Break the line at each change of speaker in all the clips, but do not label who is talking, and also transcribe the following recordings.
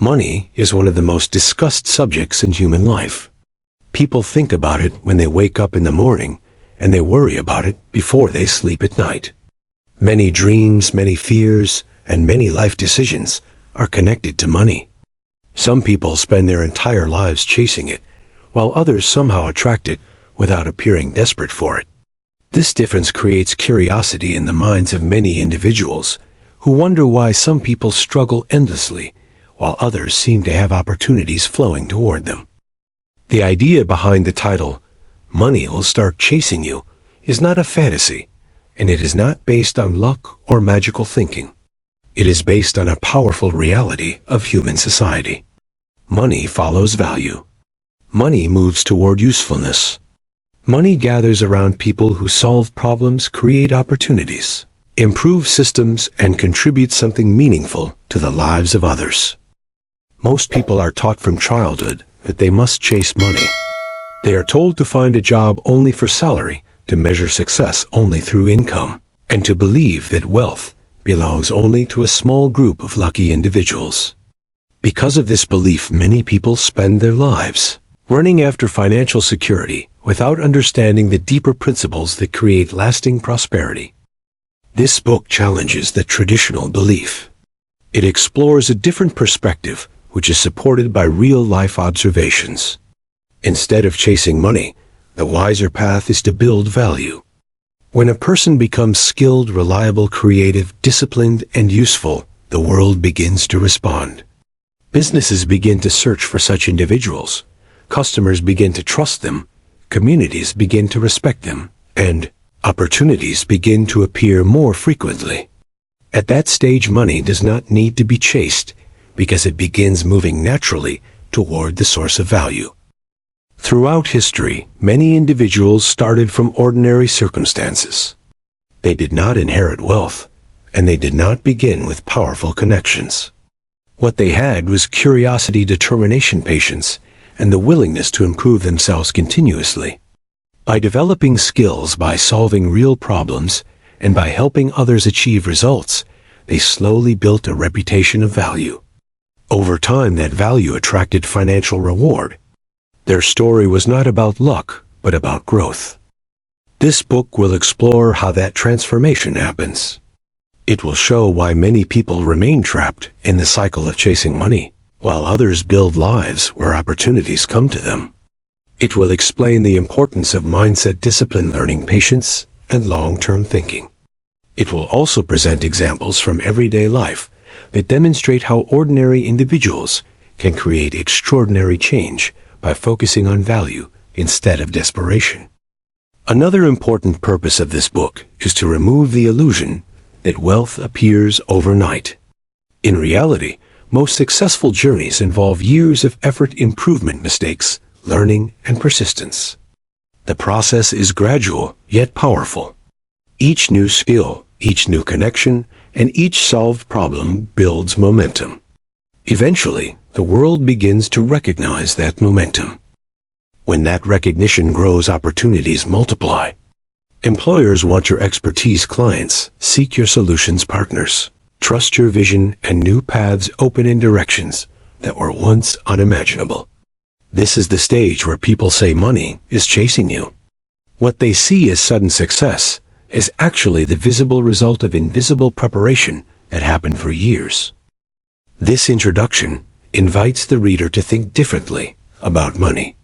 Money is one of the most discussed subjects in human life. People think about it when they wake up in the morning, and they worry about it before they sleep at night. Many dreams, many fears, and many life decisions are connected to money. Some people spend their entire lives chasing it, while others somehow attract it without appearing desperate for it. This difference creates curiosity in the minds of many individuals who wonder why some people struggle endlessly while others seem to have opportunities flowing toward them. The idea behind the title, "Money Will Start Chasing You," is not a fantasy, and it is not based on luck or magical thinking. It is based on a powerful reality of human society. Money follows value. Money moves toward usefulness. Money gathers around people who solve problems, create opportunities, improve systems, and contribute something meaningful to the lives of others. Most people are taught from childhood that they must chase money. They are told to find a job only for salary, to measure success only through income, and to believe that wealth belongs only to a small group of lucky individuals. Because of this belief, many people spend their lives running after financial security without understanding the deeper principles that create lasting prosperity. This book challenges the traditional belief. It explores a different perspective, which is supported by real-life observations. Instead of chasing money, the wiser path is to build value. When a person becomes skilled, reliable, creative, disciplined, and useful, the world begins to respond. Businesses begin to search for such individuals. Customers begin to trust them. Communities begin to respect them. And opportunities begin to appear more frequently. At that stage, money does not need to be chased, because it begins moving naturally toward the source of value. Throughout history, many individuals started from ordinary circumstances. They did not inherit wealth, and they did not begin with powerful connections. What they had was curiosity, determination, patience, and the willingness to improve themselves continuously. By developing skills, by solving real problems, and by helping others achieve results, they slowly built a reputation of value. Over time, that value attracted financial reward. Their story was not about luck, but about growth. This book will explore how that transformation happens. It will show why many people remain trapped in the cycle of chasing money, while others build lives where opportunities come to them. It will explain the importance of mindset, discipline, learning, patience, and long-term thinking. It will also present examples from everyday life that demonstrate how ordinary individuals can create extraordinary change by focusing on value instead of desperation. Another important purpose of this book is to remove the illusion that wealth appears overnight. In reality, most successful journeys involve years of effort, improvement, mistakes, learning, and persistence. The process is gradual, yet powerful. Each new skill, each new connection, and each solved problem builds momentum. Eventually, the world begins to recognize that momentum. When that recognition grows, opportunities multiply. Employers want your expertise, clients seek your solutions, partners trust your vision, and new paths open in directions that were once unimaginable. This is the stage where people say money is chasing you. What they see as sudden success is actually the visible result of invisible preparation that happened for years. This introduction invites the reader to think differently about money.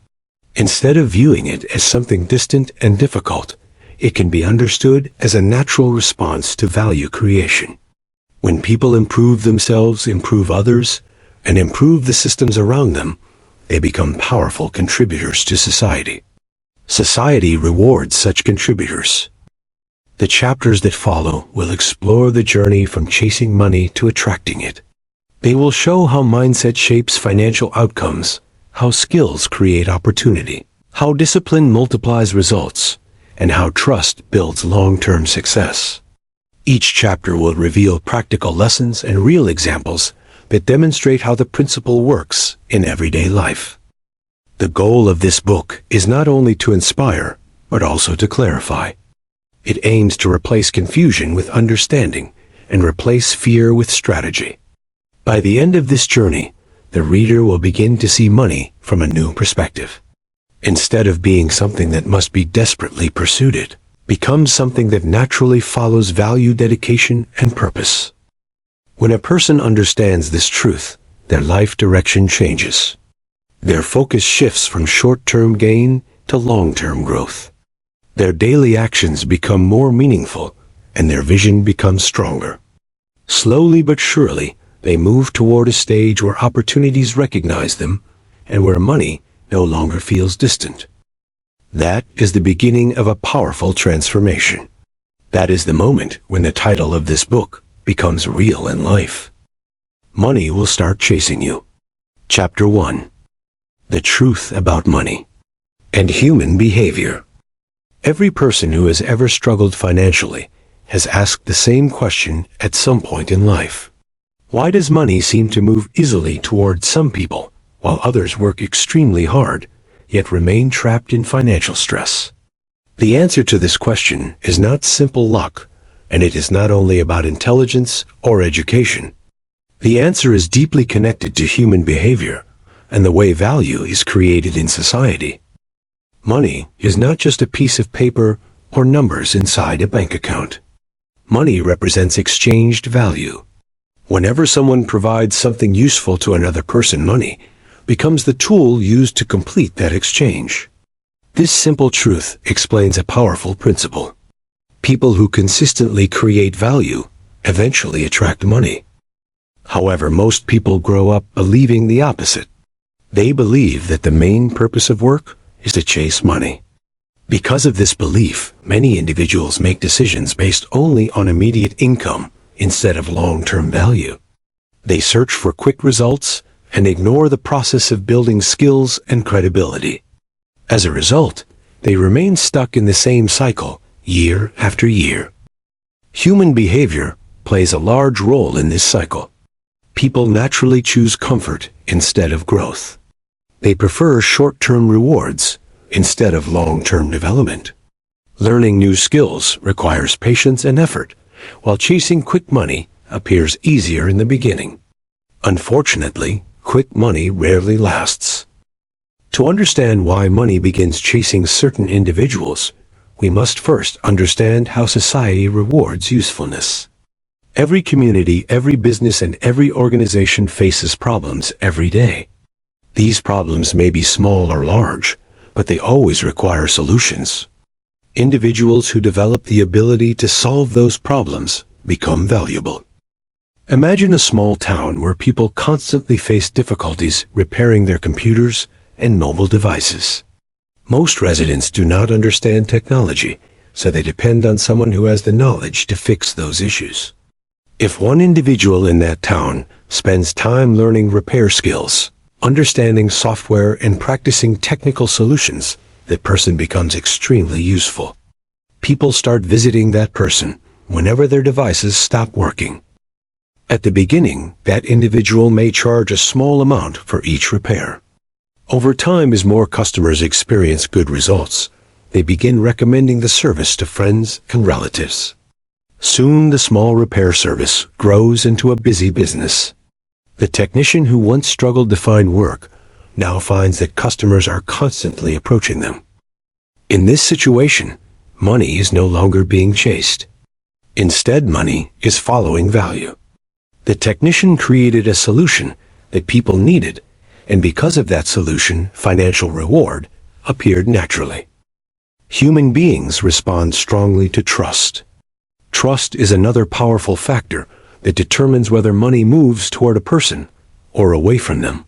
Instead of viewing it as something distant and difficult, it can be understood as a natural response to value creation. When people improve themselves, improve others, and improve the systems around them, they become powerful contributors to society. Society rewards such contributors. The chapters that follow will explore the journey from chasing money to attracting it. They will show how mindset shapes financial outcomes, how skills create opportunity, how discipline multiplies results, and how trust builds long-term success. Each chapter will reveal practical lessons and real examples that demonstrate how the principle works in everyday life. The goal of this book is not only to inspire, but also to clarify. It aims to replace confusion with understanding and replace fear with strategy. By the end of this journey, the reader will begin to see money from a new perspective. Instead of being something that must be desperately pursued, it becomes something that naturally follows value, dedication, and purpose. When a person understands this truth, their life direction changes. Their focus shifts from short-term gain to long-term growth. Their daily actions become more meaningful, and their vision becomes stronger. Slowly but surely, they move toward a stage where opportunities recognize them, and where money no longer feels distant. That is the beginning of a powerful transformation. That is the moment when the title of this book becomes real in life. Money will start chasing you. Chapter 1. The Truth About Money and Human Behavior. Every person who has ever struggled financially has asked the same question at some point in life. Why does money seem to move easily toward some people, while others work extremely hard, yet remain trapped in financial stress? The answer to this question is not simple luck, and it is not only about intelligence or education. The answer is deeply connected to human behavior and the way value is created in society. Money is not just a piece of paper or numbers inside a bank account. Money represents exchanged value. Whenever someone provides something useful to another person, money becomes the tool used to complete that exchange. This simple truth explains a powerful principle. People who consistently create value eventually attract money. However, most people grow up believing the opposite. They believe that the main purpose of work is to chase money. Because of this belief, many individuals make decisions based only on immediate income instead of long-term value. They search for quick results and ignore the process of building skills and credibility. As a result, they remain stuck in the same cycle year after year. Human behavior plays a large role in this cycle. People naturally choose comfort instead of growth. They prefer short-term rewards instead of long-term development. Learning new skills requires patience and effort, while chasing quick money appears easier in the beginning. Unfortunately, quick money rarely lasts. To understand why money begins chasing certain individuals, we must first understand how society rewards usefulness. Every community, every business, and every organization faces problems every day. These problems may be small or large, but they always require solutions. Individuals who develop the ability to solve those problems become valuable. Imagine a small town where people constantly face difficulties repairing their computers and mobile devices. Most residents do not understand technology, so they depend on someone who has the knowledge to fix those issues. If one individual in that town spends time learning repair skills, understanding software, and practicing technical solutions, that person becomes extremely useful. People start visiting that person whenever their devices stop working. At the beginning, that individual may charge a small amount for each repair. Over time, as more customers experience good results, they begin recommending the service to friends and relatives. Soon, the small repair service grows into a busy business. The technician who once struggled to find work now finds that customers are constantly approaching them. In this situation, money is no longer being chased. Instead, money is following value. The technician created a solution that people needed, and because of that solution, financial reward appeared naturally. Human beings respond strongly to trust. Trust is another powerful factor that determines whether money moves toward a person or away from them.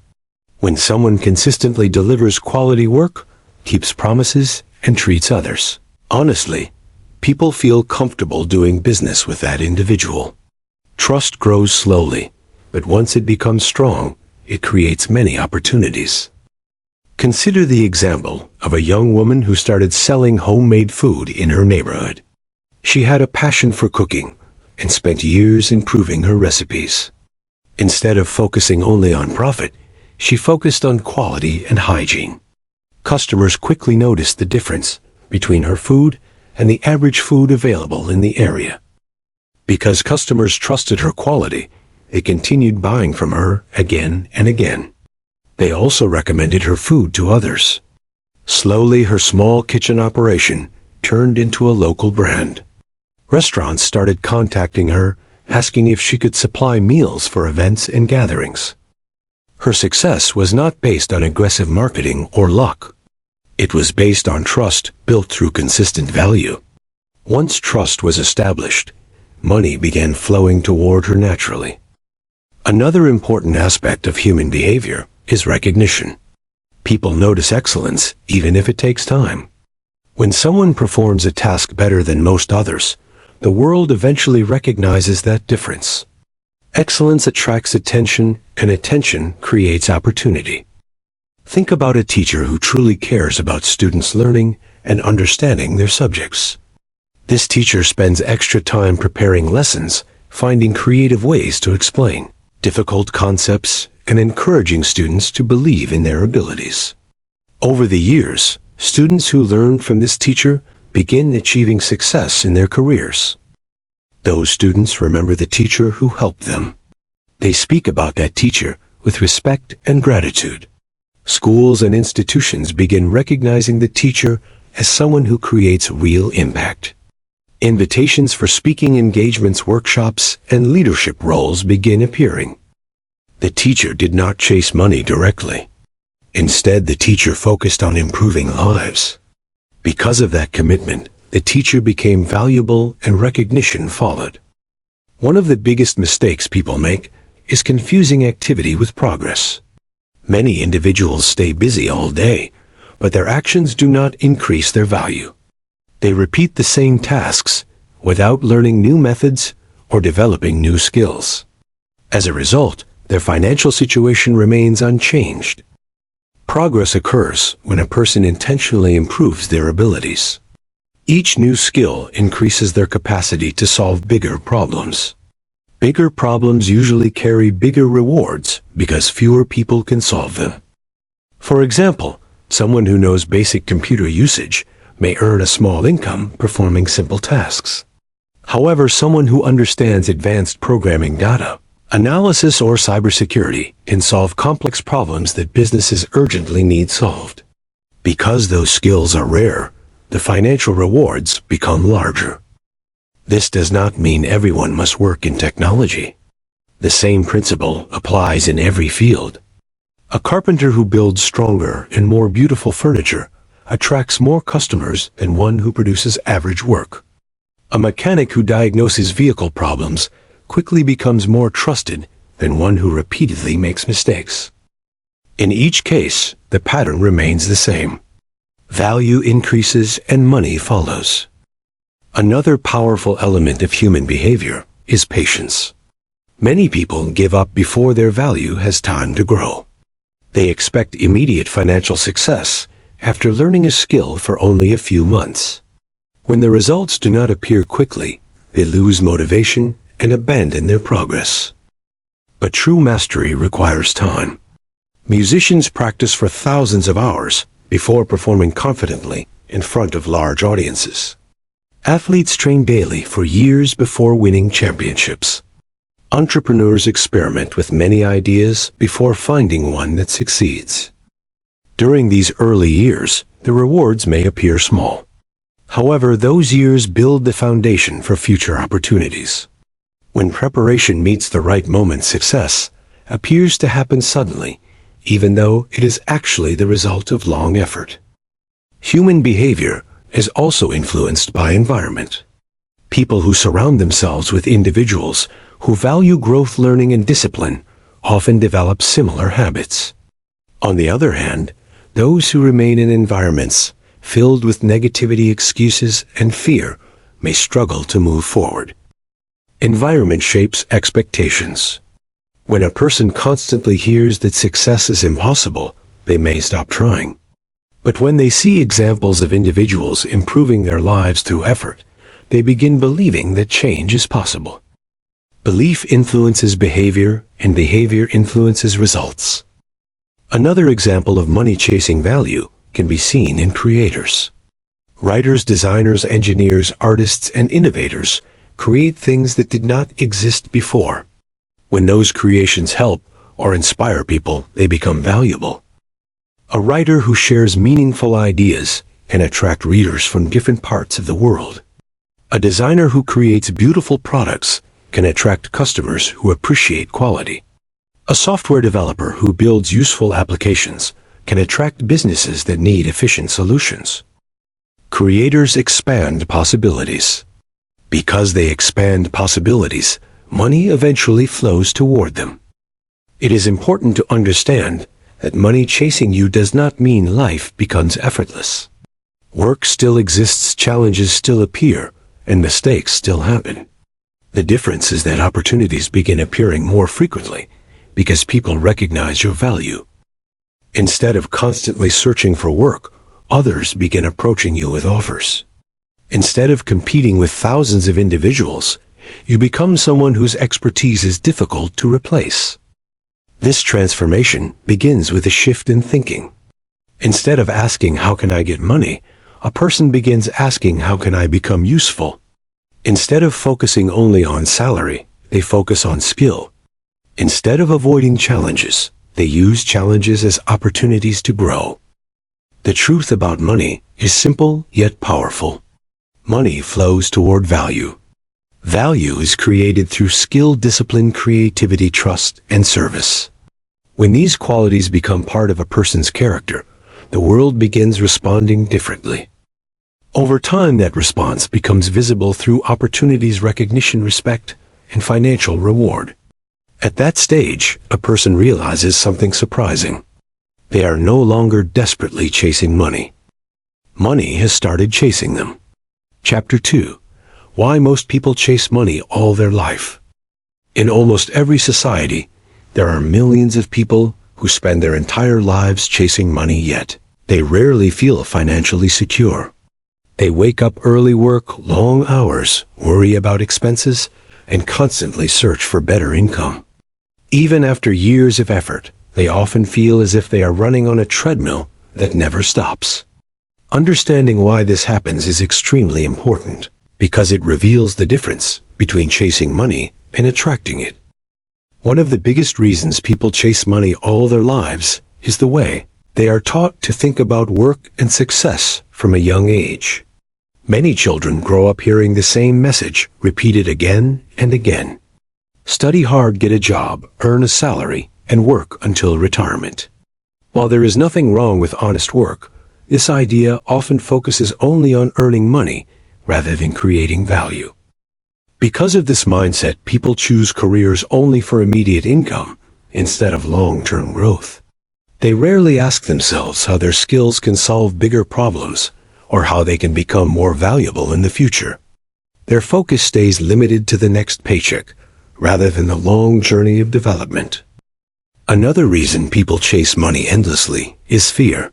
When someone consistently delivers quality work, keeps promises, and treats others honestly, people feel comfortable doing business with that individual. Trust grows slowly, but once it becomes strong, it creates many opportunities. Consider the example of a young woman who started selling homemade food in her neighborhood. She had a passion for cooking and spent years improving her recipes. Instead of focusing only on profit, she focused on quality and hygiene. Customers quickly noticed the difference between her food and the average food available in the area. Because customers trusted her quality, they continued buying from her again and again. They also recommended her food to others. Slowly, her small kitchen operation turned into a local brand. Restaurants started contacting her, asking if she could supply meals for events and gatherings. Her success was not based on aggressive marketing or luck. It was based on trust built through consistent value. Once trust was established, money began flowing toward her naturally. Another important aspect of human behavior is recognition. People notice excellence even if it takes time. When someone performs a task better than most others, the world eventually recognizes that difference. Excellence attracts attention, and attention creates opportunity. Think about a teacher who truly cares about students' learning and understanding their subjects. This teacher spends extra time preparing lessons, finding creative ways to explain difficult concepts, and encouraging students to believe in their abilities. Over the years, students who learn from this teacher begin achieving success in their careers. Those students remember the teacher who helped them. They speak about that teacher with respect and gratitude. Schools and institutions begin recognizing the teacher as someone who creates real impact. Invitations for speaking engagements, workshops, and leadership roles begin appearing. The teacher did not chase money directly. Instead, the teacher focused on improving lives. Because of that commitment, the teacher became valuable and recognition followed. One of the biggest mistakes people make is confusing activity with progress. Many individuals stay busy all day, but their actions do not increase their value. They repeat the same tasks without learning new methods or developing new skills. As a result, their financial situation remains unchanged. Progress occurs when a person intentionally improves their abilities. Each new skill increases their capacity to solve bigger problems. Bigger problems usually carry bigger rewards because fewer people can solve them. For example, someone who knows basic computer usage may earn a small income performing simple tasks. However, someone who understands advanced programming, data analysis, or cybersecurity can solve complex problems that businesses urgently need solved. Because those skills are rare, the financial rewards become larger. This does not mean everyone must work in technology. The same principle applies in every field. A carpenter who builds stronger and more beautiful furniture attracts more customers than one who produces average work. A mechanic who diagnoses vehicle problems quickly becomes more trusted than one who repeatedly makes mistakes. In each case, the pattern remains the same. Value increases and money follows. Another powerful element of human behavior is patience. Many people give up before their value has time to grow. They expect immediate financial success after learning a skill for only a few months. When the results do not appear quickly, they lose motivation and abandon their progress. But true mastery requires time. Musicians practice for thousands of hours before performing confidently in front of large audiences. Athletes train daily for years before winning championships. Entrepreneurs experiment with many ideas before finding one that succeeds. During these early years, the rewards may appear small. However, those years build the foundation for future opportunities. When preparation meets the right moment, success appears to happen suddenly, even though it is actually the result of long effort. Human behavior is also influenced by environment. People who surround themselves with individuals who value growth, learning, and discipline often develop similar habits. On the other hand, those who remain in environments filled with negativity, excuses, and fear may struggle to move forward. Environment shapes expectations. When a person constantly hears that success is impossible, they may stop trying. But when they see examples of individuals improving their lives through effort, they begin believing that change is possible. Belief influences behavior, and behavior influences results. Another example of money chasing value can be seen in creators. Writers, designers, engineers, artists, and innovators create things that did not exist before. When those creations help or inspire people, they become valuable. A writer who shares meaningful ideas can attract readers from different parts of the world. A designer who creates beautiful products can attract customers who appreciate quality. A software developer who builds useful applications can attract businesses that need efficient solutions. Creators expand possibilities. Because they expand possibilities, money eventually flows toward them. It is important to understand that money chasing you does not mean life becomes effortless. Work still exists, challenges still appear, and mistakes still happen. The difference is that opportunities begin appearing more frequently because people recognize your value. Instead of constantly searching for work, others begin approaching you with offers. Instead of competing with thousands of individuals, you become someone whose expertise is difficult to replace. This transformation begins with a shift in thinking. Instead of asking, "How can I get money?" a person begins asking, "How can I become useful?" Instead of focusing only on salary, they focus on skill. Instead of avoiding challenges, they use challenges as opportunities to grow. The truth about money is simple yet powerful. Money flows toward value. Value is created through skill, discipline, creativity, trust, and service. When these qualities become part of a person's character, the world begins responding differently. Over time, that response becomes visible through opportunities, recognition, respect, and financial reward. At that stage, a person realizes something surprising. They are no longer desperately chasing money. Money has started chasing them. Chapter 2. Why most people chase money all their life. In almost every society, there are millions of people who spend their entire lives chasing money, yet they rarely feel financially secure. They wake up early, work long hours, worry about expenses, and constantly search for better income. Even after years of effort, they often feel as if they are running on a treadmill that never stops. Understanding why this happens is extremely important, because it reveals the difference between chasing money and attracting it. One of the biggest reasons people chase money all their lives is the way they are taught to think about work and success from a young age. Many children grow up hearing the same message repeated again and again. Study hard, get a job, earn a salary, and work until retirement. While there is nothing wrong with honest work, this idea often focuses only on earning money rather than creating value. Because of this mindset, people choose careers only for immediate income instead of long-term growth. They rarely ask themselves how their skills can solve bigger problems or how they can become more valuable in the future. Their focus stays limited to the next paycheck rather than the long journey of development. Another reason people chase money endlessly is fear.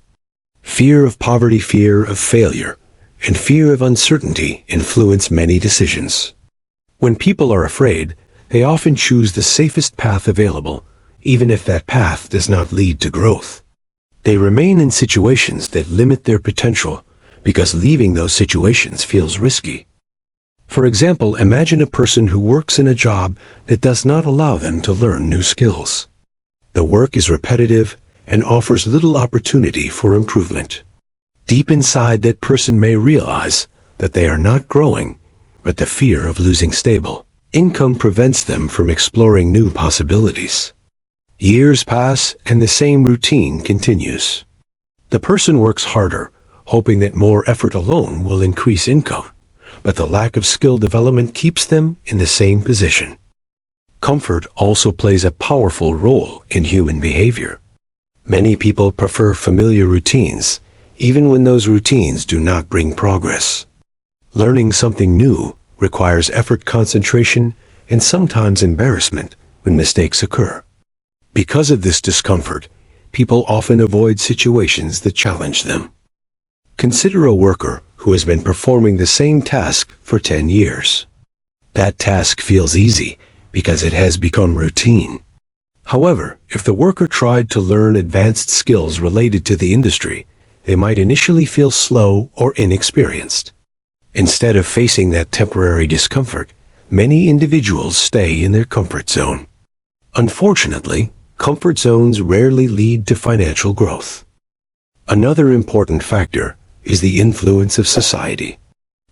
Fear of poverty, fear of failure, and fear of uncertainty influence many decisions. When people are afraid, they often choose the safest path available, even if that path does not lead to growth. They remain in situations that limit their potential because leaving those situations feels risky. For example, imagine a person who works in a job that does not allow them to learn new skills. The work is repetitive and offers little opportunity for improvement. Deep inside, that person may realize that they are not growing, but the fear of losing stable income prevents them from exploring new possibilities. Years pass and the same routine continues. The person works harder, hoping that more effort alone will increase income, but the lack of skill development keeps them in the same position. Comfort also plays a powerful role in human behavior. Many people prefer familiar routines, even when those routines do not bring progress. Learning something new requires effort, concentration, and sometimes embarrassment when mistakes occur. Because of this discomfort, people often avoid situations that challenge them. Consider a worker who has been performing the same task for 10 years. That task feels easy because it has become routine. However, if the worker tried to learn advanced skills related to the industry, they might initially feel slow or inexperienced. Instead of facing that temporary discomfort, many individuals stay in their comfort zone. Unfortunately, comfort zones rarely lead to financial growth. Another important factor is the influence of society.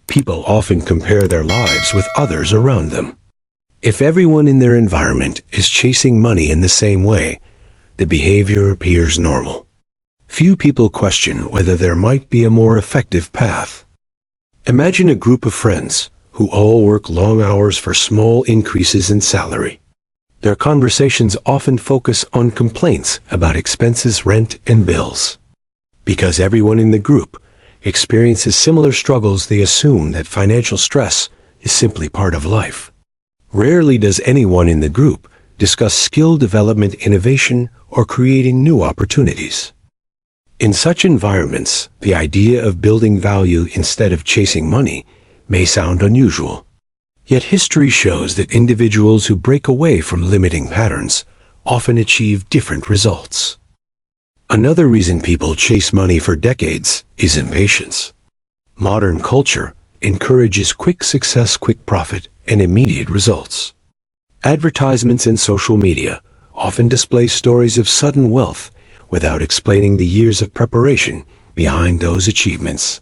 People often compare their lives with others around them. If everyone in their environment is chasing money in the same way, the behavior appears normal. Few people question whether there might be a more effective path. Imagine a group of friends who all work long hours for small increases in salary. Their conversations often focus on complaints about expenses, rent, and bills. Because everyone in the group experiences similar struggles, they assume that financial stress is simply part of life. Rarely does anyone in the group discuss skill development, innovation, or creating new opportunities. In such environments, the idea of building value instead of chasing money may sound unusual. Yet history shows that individuals who break away from limiting patterns often achieve different results. Another reason people chase money for decades is impatience. Modern culture encourages quick success, quick profit, and immediate results. Advertisements and social media often display stories of sudden wealth without explaining the years of preparation behind those achievements.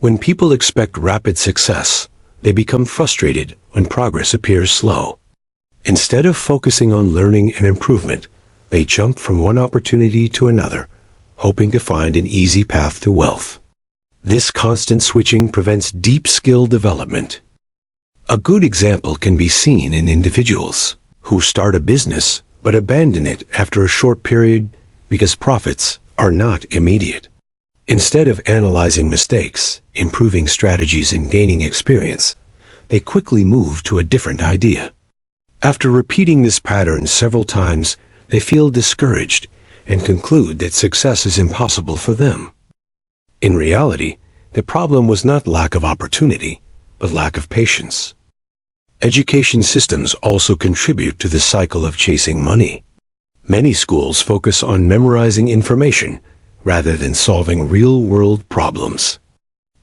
When people expect rapid success, they become frustrated when progress appears slow. Instead of focusing on learning and improvement, they jump from one opportunity to another, hoping to find an easy path to wealth. This constant switching prevents deep skill development. A good example can be seen in individuals who start a business but abandon it after a short period because profits are not immediate. Instead of analyzing mistakes, improving strategies, and gaining experience, they quickly move to a different idea. After repeating this pattern several times, they feel discouraged and conclude that success is impossible for them. In reality, the problem was not lack of opportunity, but lack of patience. Education systems also contribute to the cycle of chasing money. Many schools focus on memorizing information rather than solving real-world problems.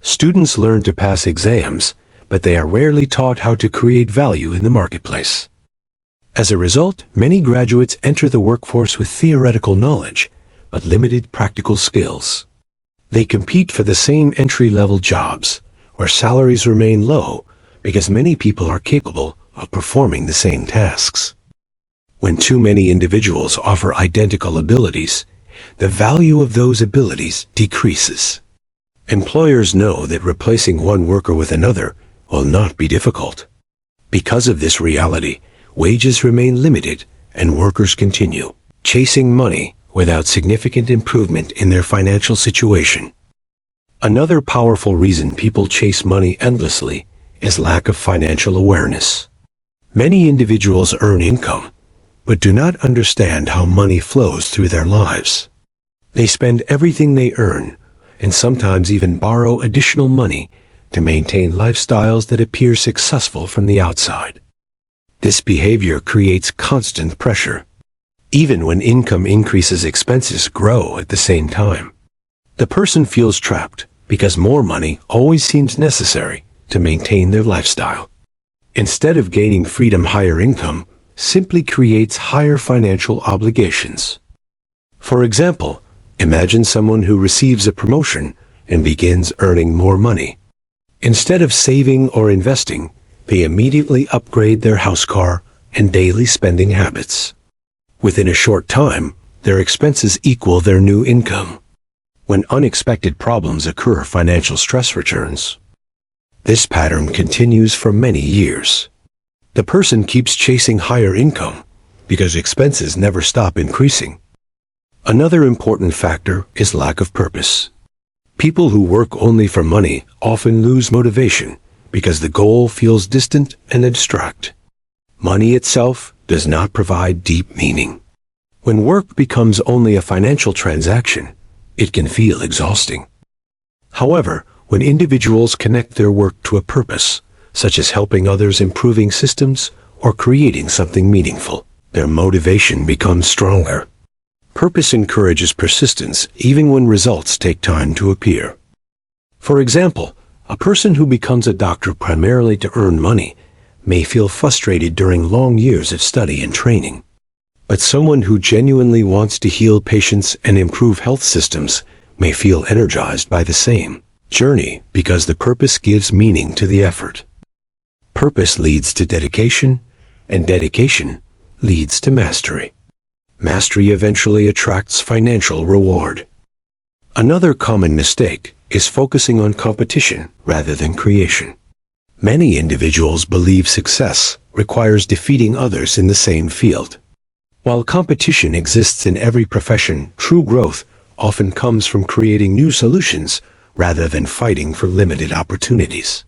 Students learn to pass exams, but they are rarely taught how to create value in the marketplace. As a result, many graduates enter the workforce with theoretical knowledge, but limited practical skills. They compete for the same entry-level jobs, where salaries remain low because many people are capable of performing the same tasks. When too many individuals offer identical abilities, the value of those abilities decreases. Employers know that replacing one worker with another will not be difficult. Because of this reality, wages remain limited and workers continue chasing money without significant improvement in their financial situation. Another powerful reason people chase money endlessly is lack of financial awareness. Many individuals earn income, but do not understand how money flows through their lives. They spend everything they earn, and sometimes even borrow additional money to maintain lifestyles that appear successful from the outside. This behavior creates constant pressure. Even when income increases, expenses grow at the same time. The person feels trapped because more money always seems necessary to maintain their lifestyle. Instead of gaining freedom, higher income simply creates higher financial obligations. For example, imagine someone who receives a promotion and begins earning more money. Instead of saving or investing, they immediately upgrade their house, car, and daily spending habits. Within a short time, their expenses equal their new income. When unexpected problems occur, financial stress returns. This pattern continues for many years. The person keeps chasing higher income because expenses never stop increasing. Another important factor is lack of purpose. People who work only for money often lose motivation because the goal feels distant and abstract. Money itself does not provide deep meaning. When work becomes only a financial transaction, it can feel exhausting. However, when individuals connect their work to a purpose, such as helping others, improving systems, or creating something meaningful, their motivation becomes stronger. Purpose encourages persistence even when results take time to appear. For example, a person who becomes a doctor primarily to earn money may feel frustrated during long years of study and training. But someone who genuinely wants to heal patients and improve health systems may feel energized by the same journey because the purpose gives meaning to the effort. Purpose leads to dedication, and dedication leads to mastery. Mastery eventually attracts financial reward. Another common mistake is focusing on competition rather than creation. Many individuals believe success requires defeating others in the same field. While competition exists in every profession, true growth often comes from creating new solutions rather than fighting for limited opportunities.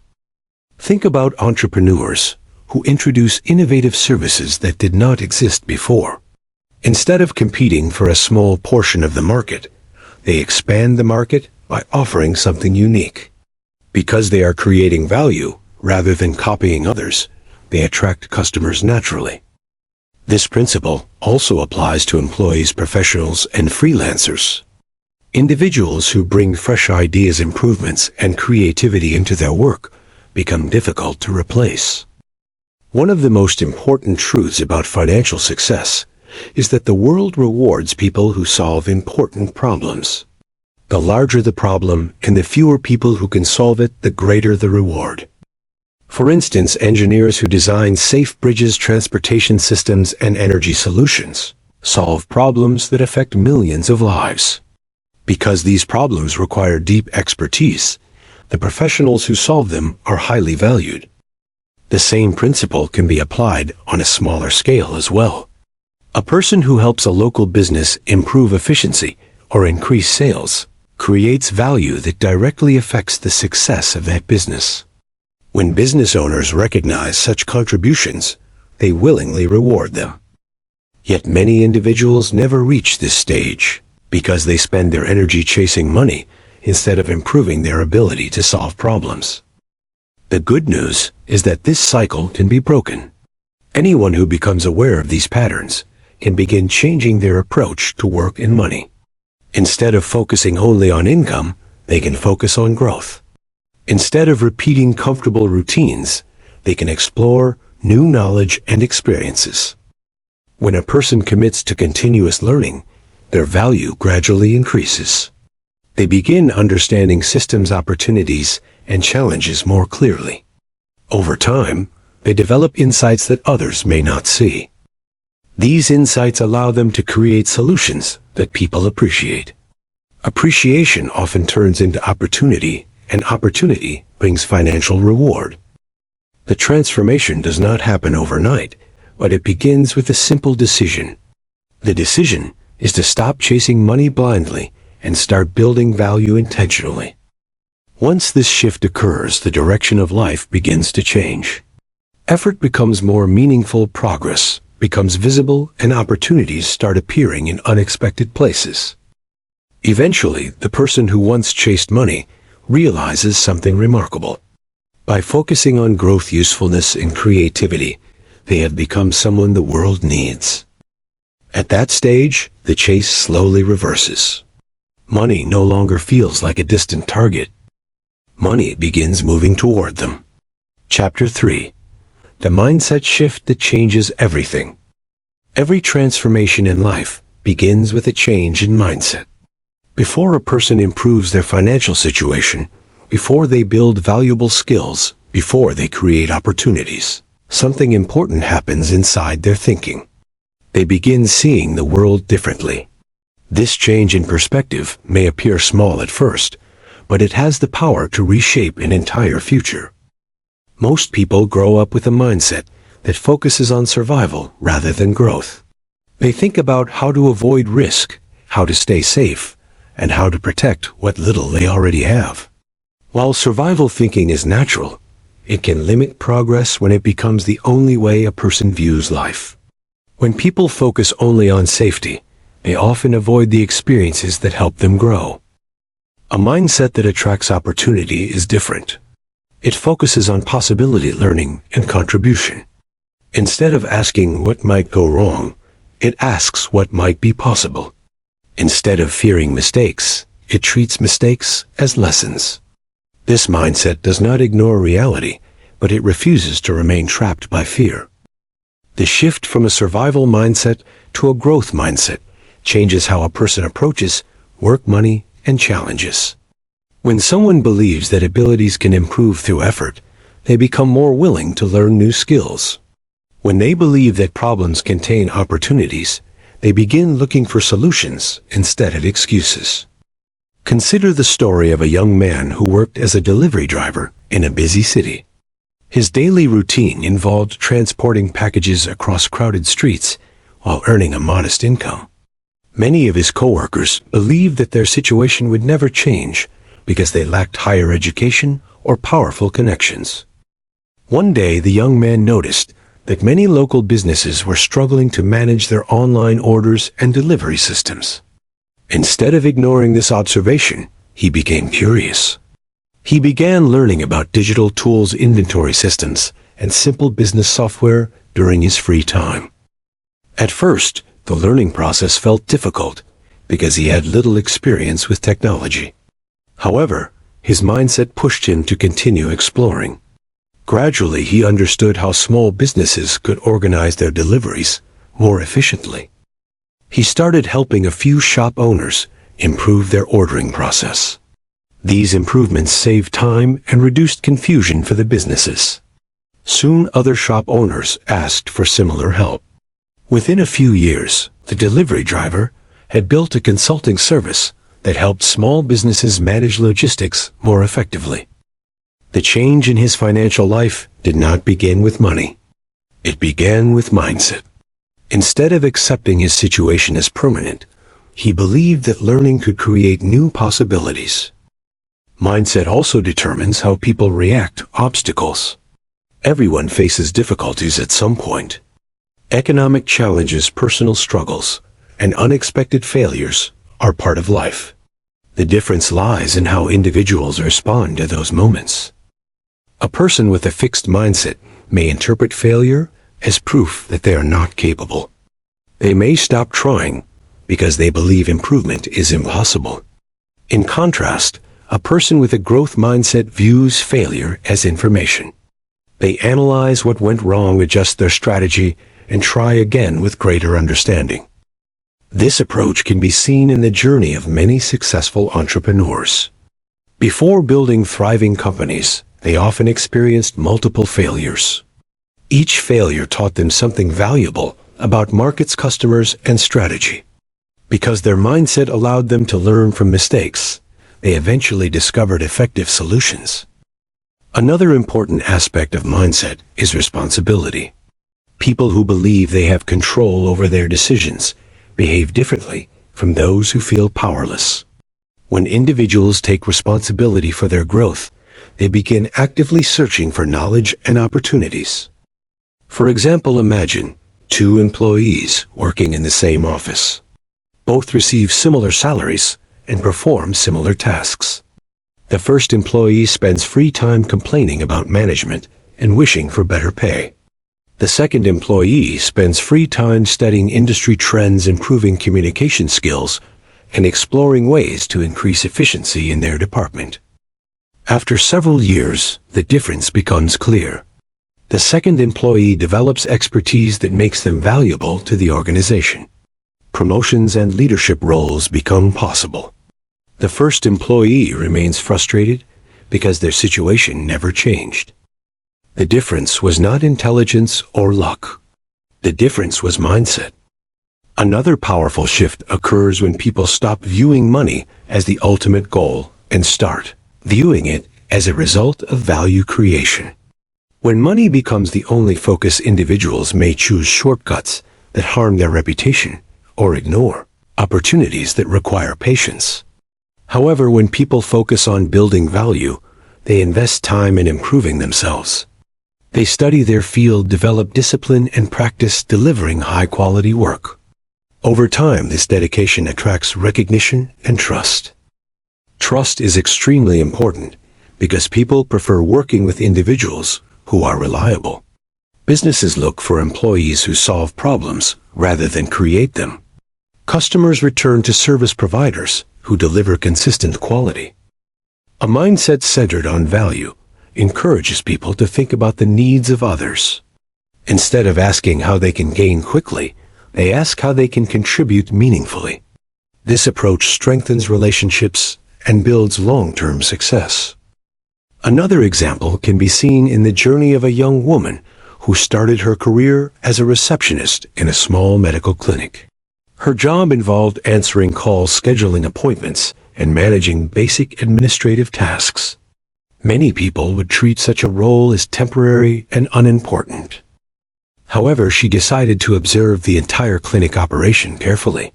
Think about entrepreneurs who introduce innovative services that did not exist before. Instead of competing for a small portion of the market, they expand the market by offering something unique. Because they are creating value rather than copying others, they attract customers naturally. This principle also applies to employees, professionals, and freelancers. Individuals who bring fresh ideas, improvements, and creativity into their work become difficult to replace. One of the most important truths about financial success is that the world rewards people who solve important problems. The larger the problem and the fewer people who can solve it, the greater the reward. For instance, engineers who design safe bridges, transportation systems, and energy solutions solve problems that affect millions of lives. Because these problems require deep expertise, the professionals who solve them are highly valued. The same principle can be applied on a smaller scale as well. A person who helps a local business improve efficiency or increase sales creates value that directly affects the success of that business. When business owners recognize such contributions, they willingly reward them. Yet many individuals never reach this stage because they spend their energy chasing money instead of improving their ability to solve problems. The good news is that this cycle can be broken. Anyone who becomes aware of these patterns can begin changing their approach to work and money. Instead of focusing only on income, they can focus on growth. Instead of repeating comfortable routines, they can explore new knowledge and experiences. When a person commits to continuous learning, their value gradually increases. They begin understanding systems, opportunities, and challenges more clearly. Over time, they develop insights that others may not see. These insights allow them to create solutions that people appreciate. Appreciation often turns into opportunity, and opportunity brings financial reward. The transformation does not happen overnight, but it begins with a simple decision. The decision is to stop chasing money blindly and start building value intentionally. Once this shift occurs, the direction of life begins to change. Effort becomes more meaningful, progress becomes visible, and opportunities start appearing in unexpected places. Eventually, the person who once chased money realizes something remarkable. By focusing on growth, usefulness, and creativity, they have become someone the world needs. At that stage, the chase slowly reverses. Money no longer feels like a distant target. Money begins moving toward them. Chapter 3. The mindset shift that changes everything. Every transformation in life begins with a change in mindset. Before a person improves their financial situation, before they build valuable skills, before they create opportunities, something important happens inside their thinking. They begin seeing the world differently. This change in perspective may appear small at first, but it has the power to reshape an entire future. Most people grow up with a mindset that focuses on survival rather than growth. They think about how to avoid risk, how to stay safe, and how to protect what little they already have. While survival thinking is natural, it can limit progress when it becomes the only way a person views life. When people focus only on safety, they often avoid the experiences that help them grow. A mindset that attracts opportunity is different. It focuses on possibility, learning, and contribution. Instead of asking what might go wrong, it asks what might be possible. Instead of fearing mistakes, it treats mistakes as lessons. This mindset does not ignore reality, but it refuses to remain trapped by fear. The shift from a survival mindset to a growth mindset changes how a person approaches work, money, and challenges. When someone believes that abilities can improve through effort, they become more willing to learn new skills. When they believe that problems contain opportunities, they begin looking for solutions instead of excuses. Consider the story of a young man who worked as a delivery driver in a busy city. His daily routine involved transporting packages across crowded streets while earning a modest income. Many of his coworkers believed that their situation would never change because they lacked higher education or powerful connections. One day, the young man noticed that many local businesses were struggling to manage their online orders and delivery systems. Instead of ignoring this observation, he became curious. He began learning about digital tools, inventory systems, and simple business software during his free time. At first, the learning process felt difficult because he had little experience with technology. However, his mindset pushed him to continue exploring. Gradually, he understood how small businesses could organize their deliveries more efficiently. He started helping a few shop owners improve their ordering process. These improvements saved time and reduced confusion for the businesses. Soon, other shop owners asked for similar help. Within a few years, the delivery driver had built a consulting service that helped small businesses manage logistics more effectively. The change in his financial life did not begin with money. It began with mindset. Instead of accepting his situation as permanent, he believed that learning could create new possibilities. Mindset also determines how people react to obstacles. Everyone faces difficulties at some point. Economic challenges, personal struggles, and unexpected failures are part of life. The difference lies in how individuals respond to those moments. A person with a fixed mindset may interpret failure as proof that they are not capable. They may stop trying because they believe improvement is impossible. In contrast, a person with a growth mindset views failure as information. They analyze what went wrong, adjust their strategy, and try again with greater understanding. This approach can be seen in the journey of many successful entrepreneurs. Before building thriving companies, they often experienced multiple failures. Each failure taught them something valuable about markets, customers, and strategy. Because their mindset allowed them to learn from mistakes, they eventually discovered effective solutions. Another important aspect of mindset is responsibility. People who believe they have control over their decisions behave differently from those who feel powerless. When individuals take responsibility for their growth, they begin actively searching for knowledge and opportunities. For example, imagine two employees working in the same office. Both receive similar salaries and perform similar tasks. The first employee spends free time complaining about management and wishing for better pay. The second employee spends free time studying industry trends, improving communication skills, and exploring ways to increase efficiency in their department. After several years, the difference becomes clear. The second employee develops expertise that makes them valuable to the organization. Promotions and leadership roles become possible. The first employee remains frustrated because their situation never changed. The difference was not intelligence or luck. The difference was mindset. Another powerful shift occurs when people stop viewing money as the ultimate goal and start viewing it as a result of value creation. When money becomes the only focus, individuals may choose shortcuts that harm their reputation or ignore opportunities that require patience. However, when people focus on building value, they invest time in improving themselves. They study their field, develop discipline, and practice delivering high-quality work. Over time, this dedication attracts recognition and trust. Trust is extremely important because people prefer working with individuals who are reliable. Businesses look for employees who solve problems rather than create them. Customers return to service providers who deliver consistent quality. A mindset centered on value encourages people to think about the needs of others. Instead of asking how they can gain quickly, They ask how they can contribute meaningfully. This approach strengthens relationships and builds long-term success. Another example can be seen in the journey of a young woman who started her career as a receptionist in a small medical clinic. Her job involved answering calls, scheduling appointments, and managing basic administrative tasks. Many people would treat such a role as temporary and unimportant. However, she decided to observe the entire clinic operation carefully.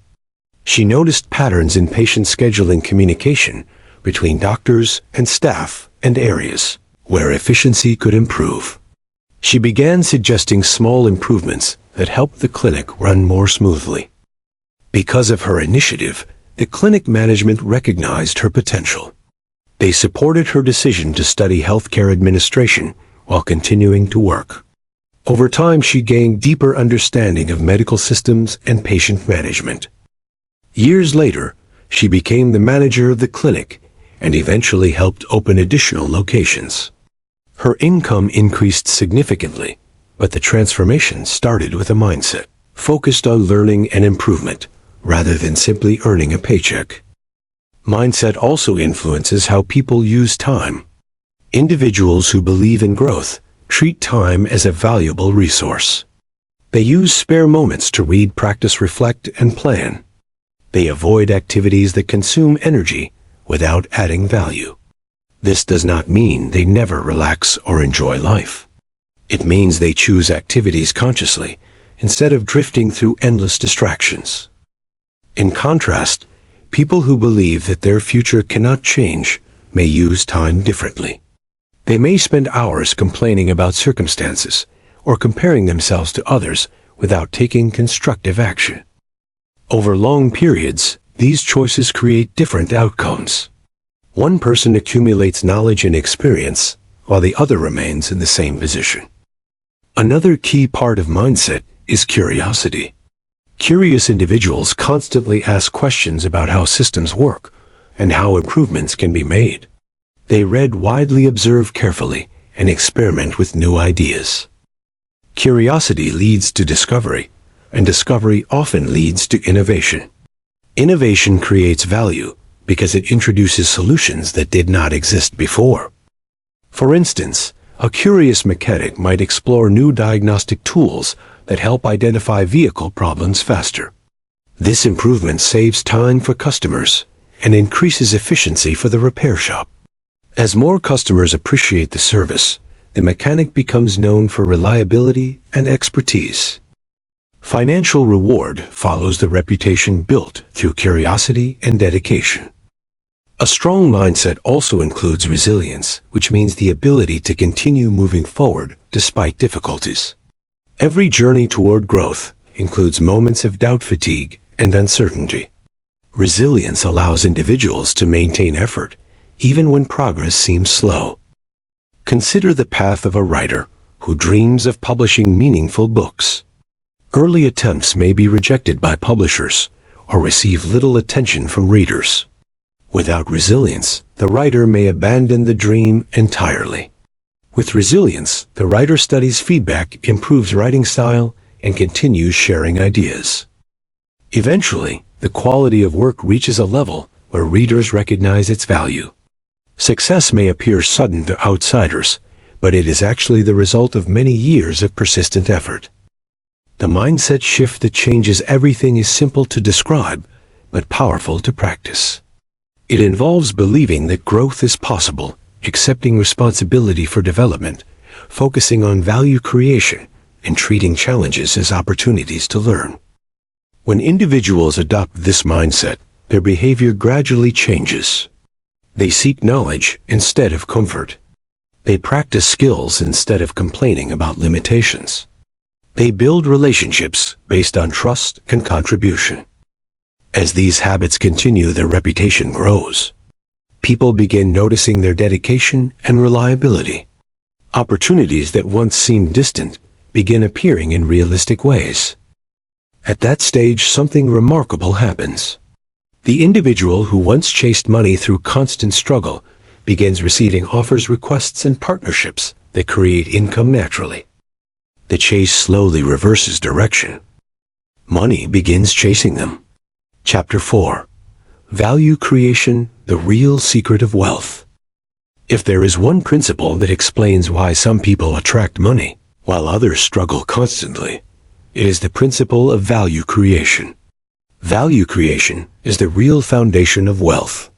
She noticed patterns in patient scheduling, communication between doctors and staff, and areas where efficiency could improve. She began suggesting small improvements that helped the clinic run more smoothly. Because of her initiative, the clinic management recognized her potential. They supported her decision to study healthcare administration while continuing to work. Over time, she gained deeper understanding of medical systems and patient management. Years later, she became the manager of the clinic and eventually helped open additional locations. Her income increased significantly, but the transformation started with a mindset focused on learning and improvement rather than simply earning a paycheck. Mindset also influences how people use time. Individuals who believe in growth treat time as a valuable resource. They use spare moments to read, practice, reflect, and plan. They avoid activities that consume energy without adding value. This does not mean they never relax or enjoy life. It means they choose activities consciously instead of drifting through endless distractions. In contrast, people who believe that their future cannot change may use time differently. They may spend hours complaining about circumstances or comparing themselves to others without taking constructive action. Over long periods, these choices create different outcomes. One person accumulates knowledge and experience, while the other remains in the same position. Another key part of mindset is curiosity. Curious individuals constantly ask questions about how systems work and how improvements can be made. They read widely, observe carefully, and experiment with new ideas. Curiosity leads to discovery, and discovery often leads to innovation. Innovation creates value because it introduces solutions that did not exist before. For instance, a curious mechanic might explore new diagnostic tools that help identify vehicle problems faster. This improvement saves time for customers and increases efficiency for the repair shop. As more customers appreciate the service, the mechanic becomes known for reliability and expertise. Financial reward follows the reputation built through curiosity and dedication. A strong mindset also includes resilience, which means the ability to continue moving forward despite difficulties. Every journey toward growth includes moments of doubt, fatigue, and uncertainty. Resilience allows individuals to maintain effort, even when progress seems slow. Consider the path of a writer who dreams of publishing meaningful books. Early attempts may be rejected by publishers or receive little attention from readers. Without resilience, the writer may abandon the dream entirely. With resilience, the writer studies feedback, improves writing style, and continues sharing ideas. Eventually, the quality of work reaches a level where readers recognize its value. Success may appear sudden to outsiders, but it is actually the result of many years of persistent effort. The mindset shift that changes everything is simple to describe, but powerful to practice. It involves believing that growth is possible, accepting responsibility for development, focusing on value creation, and treating challenges as opportunities to learn. When individuals adopt this mindset, their behavior gradually changes. They seek knowledge instead of comfort. They practice skills instead of complaining about limitations. They build relationships based on trust and contribution. As these habits continue, their reputation grows. People begin noticing their dedication and reliability. Opportunities that once seemed distant begin appearing in realistic ways. At that stage, something remarkable happens. The individual who once chased money through constant struggle begins receiving offers, requests, and partnerships that create income naturally. The chase slowly reverses direction. money begins chasing them. Chapter 4. Value Creation, the Real Secret of Wealth. If there is one principle that explains why some people attract money, while others struggle constantly, it is the principle of value creation. Value creation is the real foundation of wealth.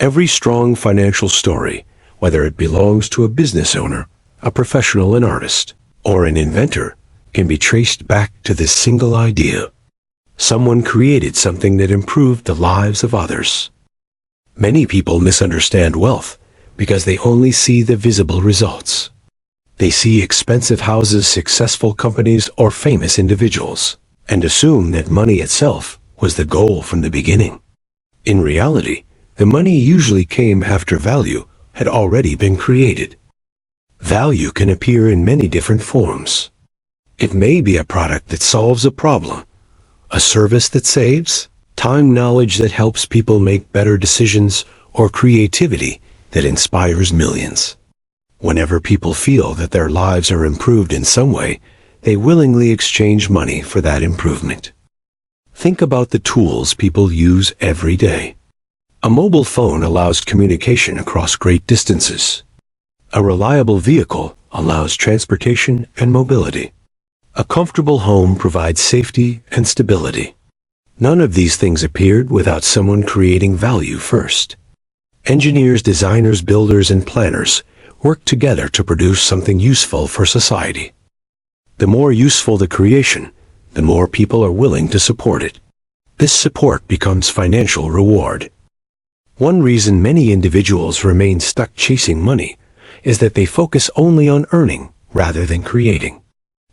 Every strong financial story, whether it belongs to a business owner, a professional, an artist, or an inventor, can be traced back to this single idea. Someone created something that improved the lives of others. Many people misunderstand wealth because they only see the visible results. They see expensive houses, successful companies, or famous individuals, and assume that money itself was the goal from the beginning. In reality, the money usually came after value had already been created. Value can appear in many different forms. It may be a product that solves a problem, a service that saves time, knowledge that helps people make better decisions, or creativity that inspires millions. Whenever people feel that their lives are improved in some way, they willingly exchange money for that improvement. Think about the tools people use every day. A mobile phone allows communication across great distances. A reliable vehicle allows transportation and mobility. A comfortable home provides safety and stability. None of these things appeared without someone creating value first. Engineers, designers, builders, and planners work together to produce something useful for society. The more useful the creation, the more people are willing to support it. This support becomes financial reward. One reason many individuals remain stuck chasing money is that they focus only on earning rather than creating.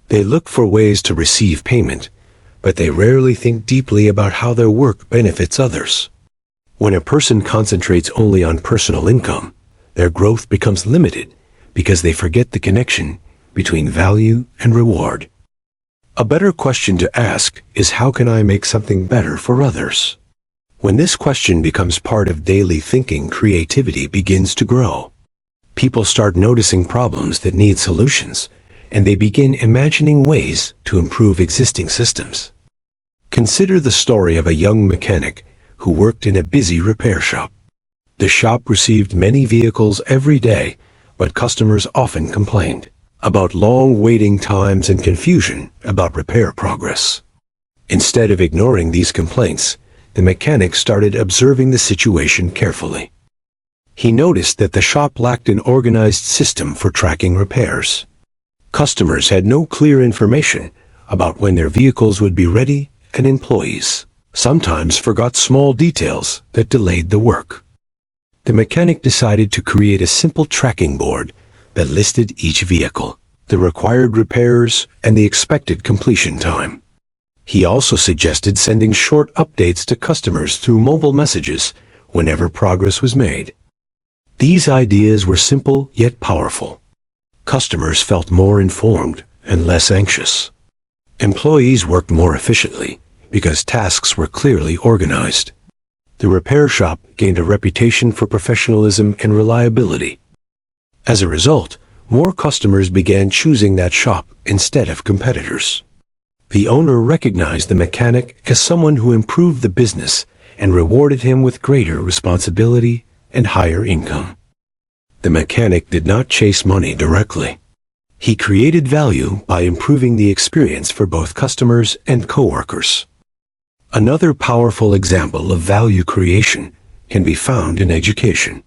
They look for ways to receive payment, but they rarely think deeply about how their work benefits others. When a person concentrates only on personal income, their growth becomes limited because they forget the connection between value and reward. A better question to ask is, how can I make something better for others? When this question becomes part of daily thinking, creativity begins to grow. People start noticing problems that need solutions, and they begin imagining ways to improve existing systems. Consider the story of a young mechanic who worked in a busy repair shop. The shop received many vehicles every day, but customers often complained about long waiting times and confusion about repair progress. Instead of ignoring these complaints, the mechanic started observing the situation carefully. He noticed that the shop lacked an organized system for tracking repairs. Customers had no clear information about when their vehicles would be ready, and employees sometimes forgot small details that delayed the work. The mechanic decided to create a simple tracking board that listed each vehicle, the required repairs, and the expected completion time. He also suggested sending short updates to customers through mobile messages whenever progress was made. These ideas were simple yet powerful. Customers felt more informed and less anxious. Employees worked more efficiently because tasks were clearly organized. The repair shop gained a reputation for professionalism and reliability. As a result, more customers began choosing that shop instead of competitors. The owner recognized the mechanic as someone who improved the business and rewarded him with greater responsibility and higher income. The mechanic did not chase money directly. He created value by improving the experience for both customers and coworkers. Another powerful example of value creation can be found in education.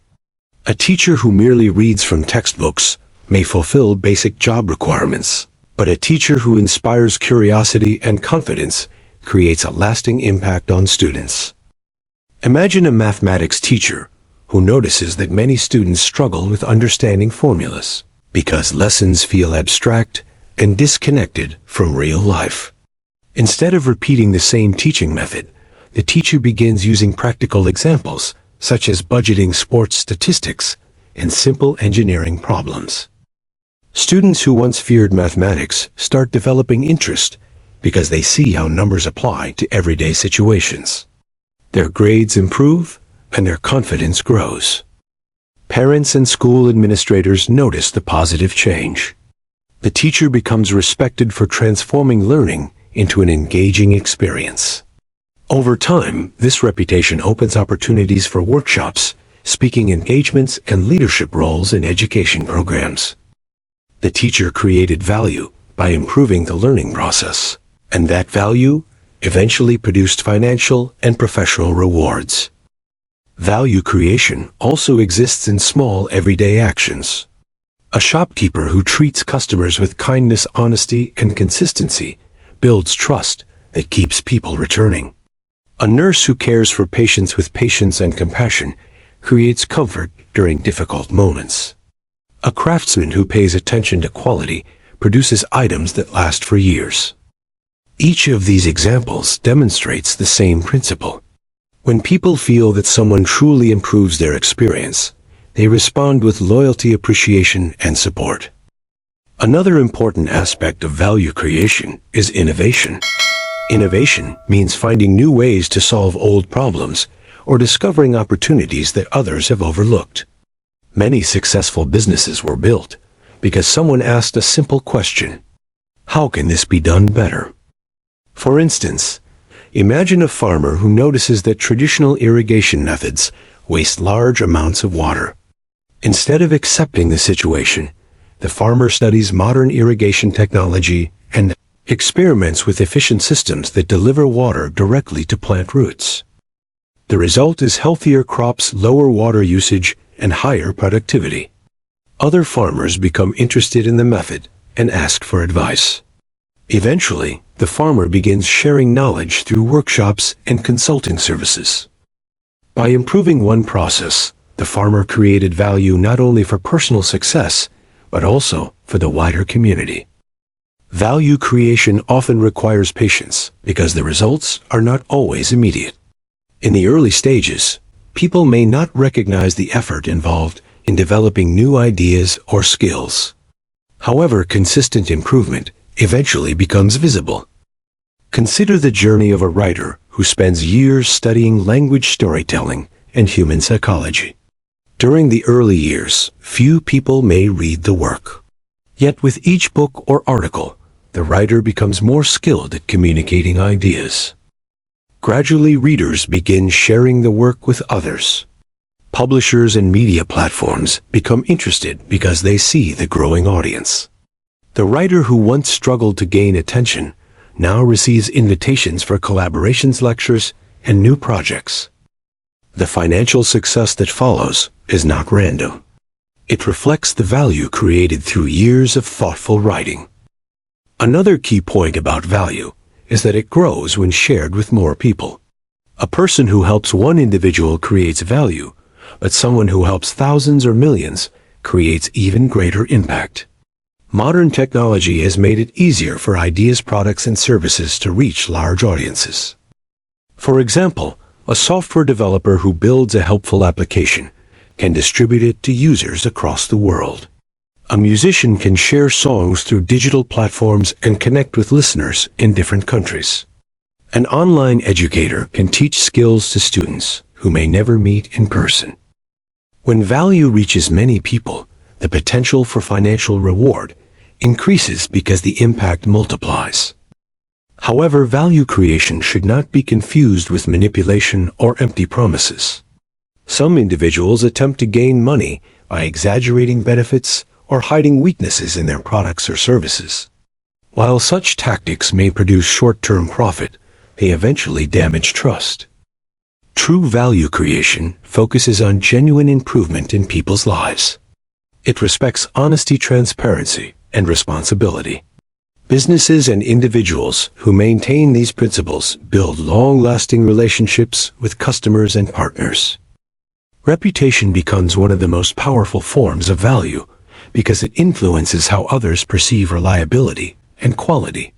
A teacher who merely reads from textbooks may fulfill basic job requirements, but a teacher who inspires curiosity and confidence creates a lasting impact on students. Imagine a mathematics teacher who notices that many students struggle with understanding formulas because lessons feel abstract and disconnected from real life. Instead of repeating the same teaching method, the teacher begins using practical examples such as budgeting, sports statistics, and simple engineering problems. Students who once feared mathematics start developing interest because they see how numbers apply to everyday situations. Their grades improve and their confidence grows. Parents and school administrators notice the positive change. The teacher becomes respected for transforming learning into an engaging experience. Over time, this reputation opens opportunities for workshops, speaking engagements, and leadership roles in education programs. The teacher created value by improving the learning process, and that value eventually produced financial and professional rewards. Value creation also exists in small everyday actions. A shopkeeper who treats customers with kindness, honesty, and consistency builds trust that keeps people returning. A nurse who cares for patients with patience and compassion creates comfort during difficult moments. A craftsman who pays attention to quality produces items that last for years. Each of these examples demonstrates the same principle. When people feel that someone truly improves their experience, they respond with loyalty, appreciation, and support. Another important aspect of value creation is innovation. Innovation means finding new ways to solve old problems or discovering opportunities that others have overlooked. Many successful businesses were built because someone asked a simple question: how can this be done better? For instance, imagine a farmer who notices that traditional irrigation methods waste large amounts of water. Instead of accepting the situation, the farmer studies modern irrigation technology and experiments with efficient systems that deliver water directly to plant roots. The result is healthier crops, lower water usage, and higher productivity. Other farmers become interested in the method and ask for advice. Eventually, the farmer begins sharing knowledge through workshops and consulting services. By improving one process, the farmer created value not only for personal success, but also for the wider community. Value creation often requires patience because the results are not always immediate. In the early stages, people may not recognize the effort involved in developing new ideas or skills. However, consistent improvement eventually becomes visible. Consider the journey of a writer who spends years studying language storytelling and human psychology. During the early years, few people may read the work. Yet with each book or article, the writer becomes more skilled at communicating ideas. Gradually, readers begin sharing the work with others. Publishers and media platforms become interested because they see the growing audience. The writer who once struggled to gain attention now receives invitations for collaborations, lectures, and new projects. The financial success that follows is not random. It reflects the value created through years of thoughtful writing. Another key point about value is that it grows when shared with more people. A person who helps one individual creates value, but someone who helps thousands or millions creates even greater impact. Modern technology has made it easier for ideas, products, and services to reach large audiences. For example, a software developer who builds a helpful application can distribute it to users across the world. A musician can share songs through digital platforms and connect with listeners in different countries. An online educator can teach skills to students who may never meet in person. When value reaches many people, the potential for financial reward increases because the impact multiplies. However, value creation should not be confused with manipulation or empty promises. Some individuals attempt to gain money by exaggerating benefits or hiding weaknesses in their products or services. While such tactics may produce short-term profit, they eventually damage trust. True value creation focuses on genuine improvement in people's lives. It respects honesty, transparency, and responsibility. Businesses and individuals who maintain these principles build long-lasting relationships with customers and partners. Reputation becomes one of the most powerful forms of value because it influences how others perceive reliability and quality.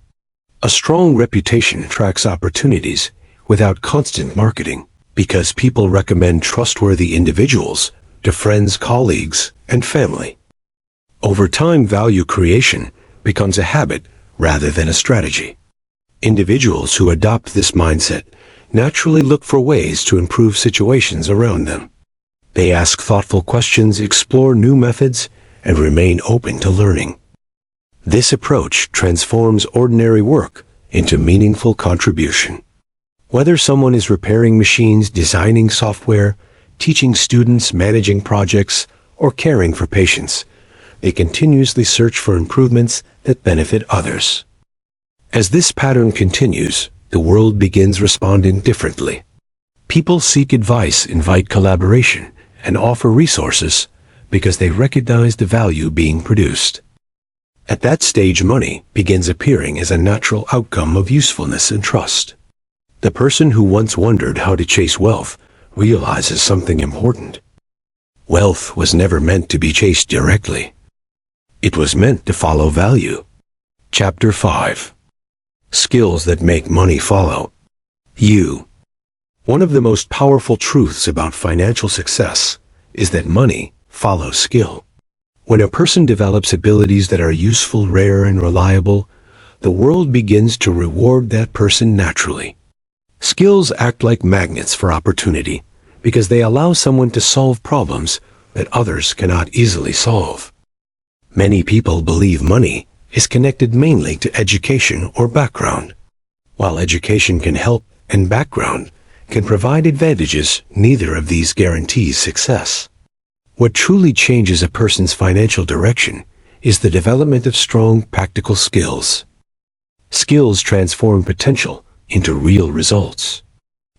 A strong reputation attracts opportunities without constant marketing because people recommend trustworthy individuals to friends, colleagues, and family. Over time, value creation becomes a habit rather than a strategy. Individuals who adopt this mindset naturally look for ways to improve situations around them. They ask thoughtful questions, explore new methods, and remain open to learning. This approach transforms ordinary work into meaningful contribution. Whether someone is repairing machines, designing software, teaching students, managing projects, or caring for patients, they continuously search for improvements that benefit others. As this pattern continues, the world begins responding differently. People seek advice, invite collaboration, and offer resources because they recognize the value being produced. At that stage, money begins appearing as a natural outcome of usefulness and trust. The person who once wondered how to chase wealth realizes something important. Wealth was never meant to be chased directly. It was meant to follow value. Chapter 5. Skills that make money follow you. One of the most powerful truths about financial success is that money follows skill. When a person develops abilities that are useful, rare, and reliable, the world begins to reward that person naturally. Skills act like magnets for opportunity because they allow someone to solve problems that others cannot easily solve. Many people believe money is connected mainly to education or background. While education can help and background can provide advantages, neither of these guarantees success. What truly changes a person's financial direction is the development of strong practical skills. Skills transform potential into real results.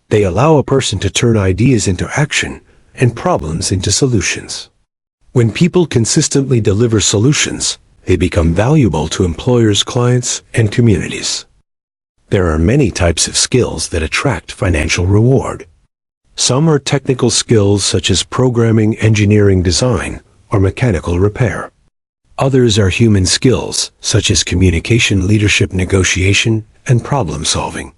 They allow a person to turn ideas into action and problems into solutions. When people consistently deliver solutions, they become valuable to employers, clients, and communities. There are many types of skills that attract financial reward. Some are technical skills such as programming, engineering, design, or mechanical repair. Others are human skills such as communication, leadership, negotiation, and problem solving.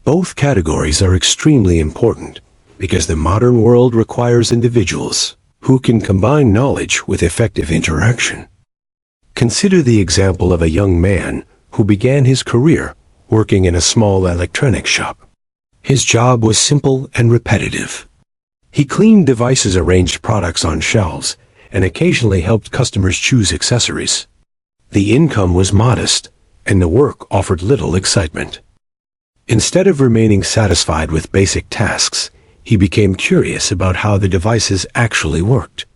Both categories are extremely important because the modern world requires individuals who can combine knowledge with effective interaction. Consider the example of a young man who began his career working in a small electronics shop. His job was simple and repetitive. He cleaned devices, arranged products on shelves, and occasionally helped customers choose accessories. The income was modest, and the work offered little excitement. Instead of remaining satisfied with basic tasks, he became curious about how the devices actually worked.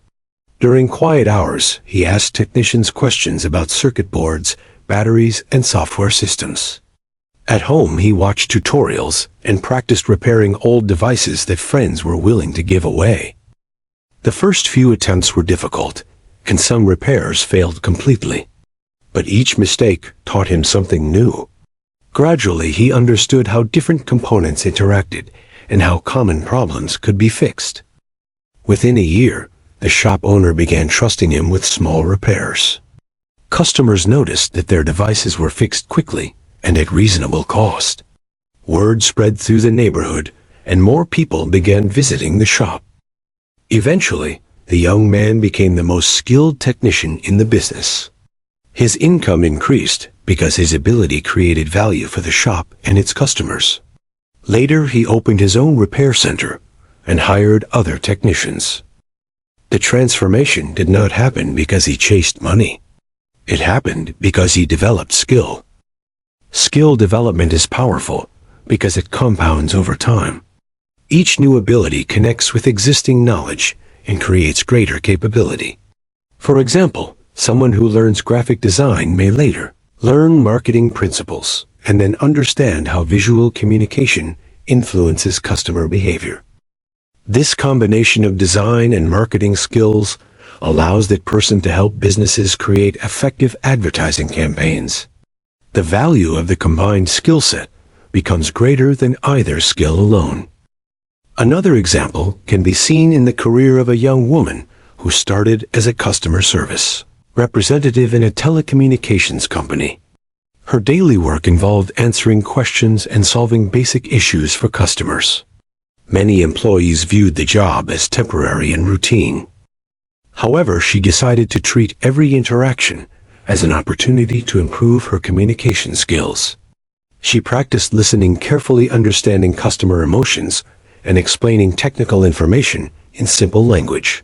During quiet hours, he asked technicians questions about circuit boards, batteries, and software systems. At home, he watched tutorials and practiced repairing old devices that friends were willing to give away. The first few attempts were difficult, and some repairs failed completely. But each mistake taught him something new. Gradually, he understood how different components interacted and how common problems could be fixed. Within a year, the shop owner began trusting him with small repairs. Customers noticed that their devices were fixed quickly and at reasonable cost. Word spread through the neighborhood, and more people began visiting the shop. Eventually, the young man became the most skilled technician in the business. His income increased because his ability created value for the shop and its customers. Later, he opened his own repair center and hired other technicians. The transformation did not happen because he chased money. It happened because he developed skill. Skill development is powerful because it compounds over time. Each new ability connects with existing knowledge and creates greater capability. For example, someone who learns graphic design may later learn marketing principles and then understand how visual communication influences customer behavior. This combination of design and marketing skills allows that person to help businesses create effective advertising campaigns. The value of the combined skill set becomes greater than either skill alone. Another example can be seen in the career of a young woman who started as a customer service representative in a telecommunications company. Her daily work involved answering questions and solving basic issues for customers. Many employees viewed the job as temporary and routine. However, she decided to treat every interaction as an opportunity to improve her communication skills. She practiced listening carefully, understanding customer emotions, and explaining technical information in simple language.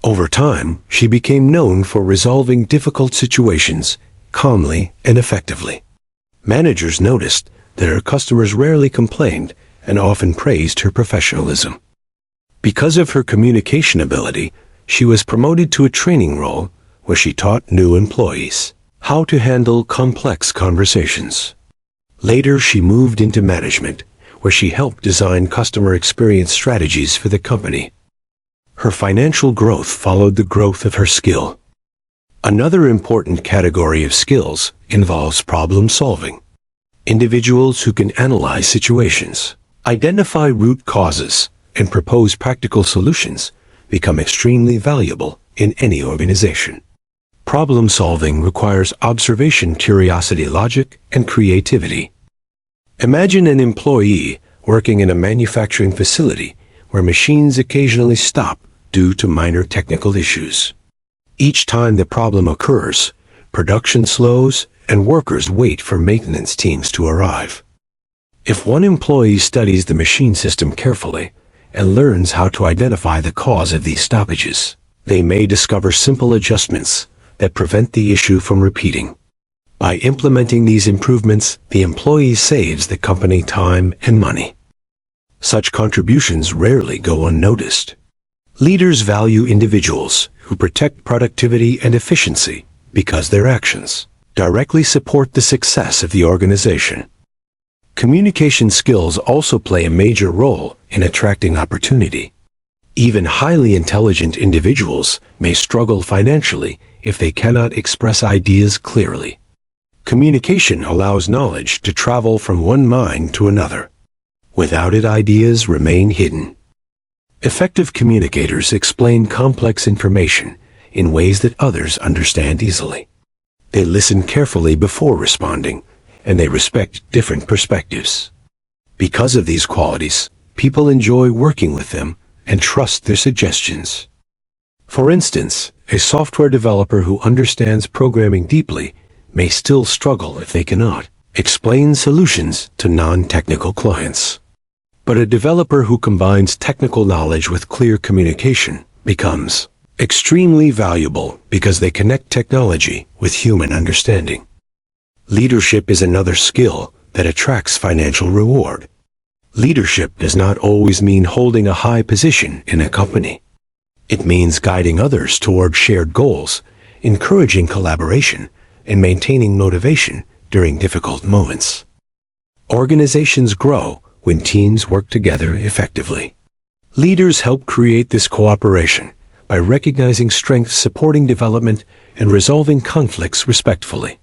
Over time, she became known for resolving difficult situations calmly and effectively. Managers noticed that her customers rarely complained and often praised her professionalism. Because of her communication ability, she was promoted to a training role where she taught new employees how to handle complex conversations. Later, she moved into management, where she helped design customer experience strategies for the company. Her financial growth followed the growth of her skill. Another important category of skills involves problem solving. Individuals who can analyze situations, identify root causes, and propose practical solutions become extremely valuable in any organization. Problem solving requires observation, curiosity, logic, and creativity. Imagine an employee working in a manufacturing facility where machines occasionally stop due to minor technical issues. Each time the problem occurs, production slows and workers wait for maintenance teams to arrive. If one employee studies the machine system carefully and learns how to identify the cause of these stoppages, they may discover simple adjustments that prevent the issue from repeating. By implementing these improvements, the employee saves the company time and money. Such contributions rarely go unnoticed. Leaders value individuals who protect productivity and efficiency because their actions directly support the success of the organization. Communication skills also play a major role in attracting opportunity. Even highly intelligent individuals may struggle financially if they cannot express ideas clearly. Communication allows knowledge to travel from one mind to another. Without it, ideas remain hidden. Effective communicators explain complex information in ways that others understand easily. They listen carefully before responding, and they respect different perspectives. Because of these qualities, people enjoy working with them and trust their suggestions. For instance, a software developer who understands programming deeply may still struggle if they cannot explain solutions to non-technical clients. But a developer who combines technical knowledge with clear communication becomes extremely valuable because they connect technology with human understanding. Leadership is another skill that attracts financial reward. Leadership does not always mean holding a high position in a company. It means guiding others toward shared goals, encouraging collaboration, and maintaining motivation during difficult moments. Organizations grow when teams work together effectively. Leaders help create this cooperation by recognizing strengths, supporting development, and resolving conflicts respectfully.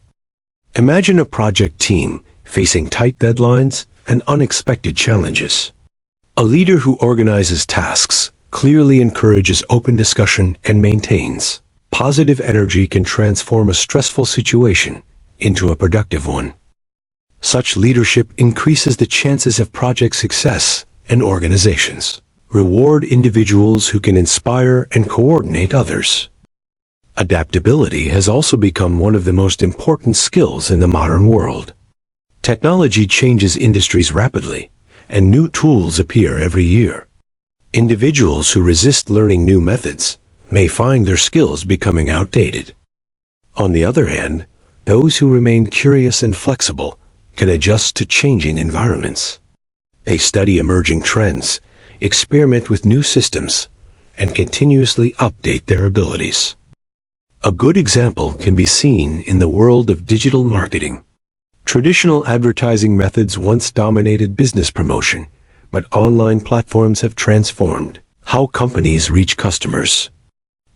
Imagine a project team facing tight deadlines and unexpected challenges. A leader who organizes tasks, clearly encourages open discussion, and maintains positive energy can transform a stressful situation into a productive one. Such leadership increases the chances of project success, and organizations reward individuals who can inspire and coordinate others. Adaptability has also become one of the most important skills in the modern world. Technology changes industries rapidly, and new tools appear every year. Individuals who resist learning new methods may find their skills becoming outdated. On the other hand, those who remain curious and flexible can adjust to changing environments. They study emerging trends, experiment with new systems, and continuously update their abilities. A good example can be seen in the world of digital marketing. Traditional advertising methods once dominated business promotion, but online platforms have transformed how companies reach customers.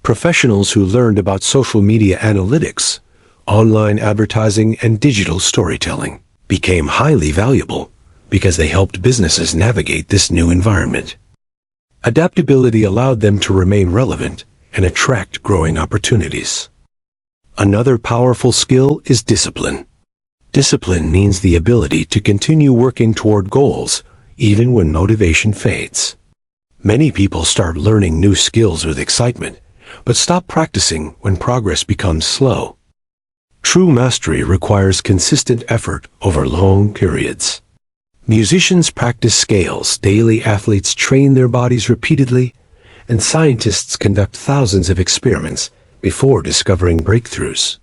Professionals who learned about social media analytics, online advertising, and digital storytelling became highly valuable because they helped businesses navigate this new environment. Adaptability allowed them to remain relevant and attract growing opportunities. Another powerful skill is discipline. Discipline means the ability to continue working toward goals even when motivation fades. Many people start learning new skills with excitement, but stop practicing when progress becomes slow. True mastery requires consistent effort over long periods. Musicians practice scales, daily athletes train their bodies repeatedly, and scientists conduct thousands of experiments before discovering breakthroughs.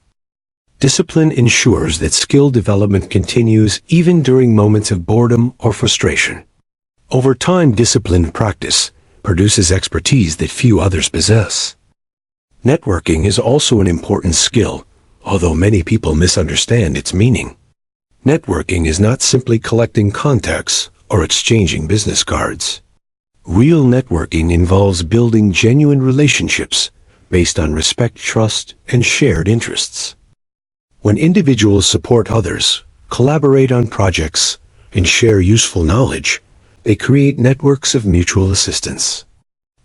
Discipline ensures that skill development continues even during moments of boredom or frustration. Over time, disciplined practice produces expertise that few others possess. Networking is also an important skill, although many people misunderstand its meaning. Networking is not simply collecting contacts or exchanging business cards. Real networking involves building genuine relationships based on respect, trust, and shared interests. When individuals support others, collaborate on projects, and share useful knowledge, they create networks of mutual assistance.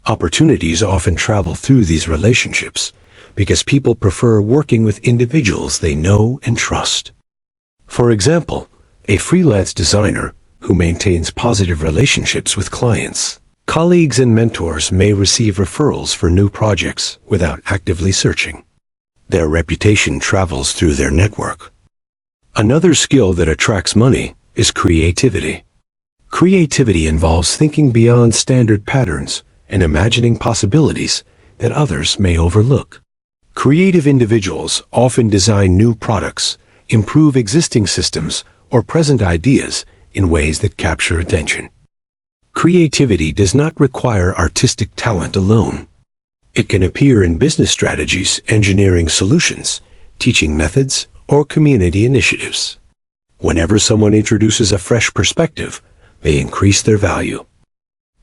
Opportunities often travel through these relationships because people prefer working with individuals they know and trust. For example, a freelance designer who maintains positive relationships with clients, colleagues, and mentors may receive referrals for new projects without actively searching. Their reputation travels through their network. Another skill that attracts money is creativity. Creativity involves thinking beyond standard patterns and imagining possibilities that others may overlook. Creative individuals often design new products, improve existing systems, or present ideas in ways that capture attention. Creativity does not require artistic talent alone. It can appear in business strategies, engineering solutions, teaching methods, or community initiatives. Whenever someone introduces a fresh perspective, they increase their value.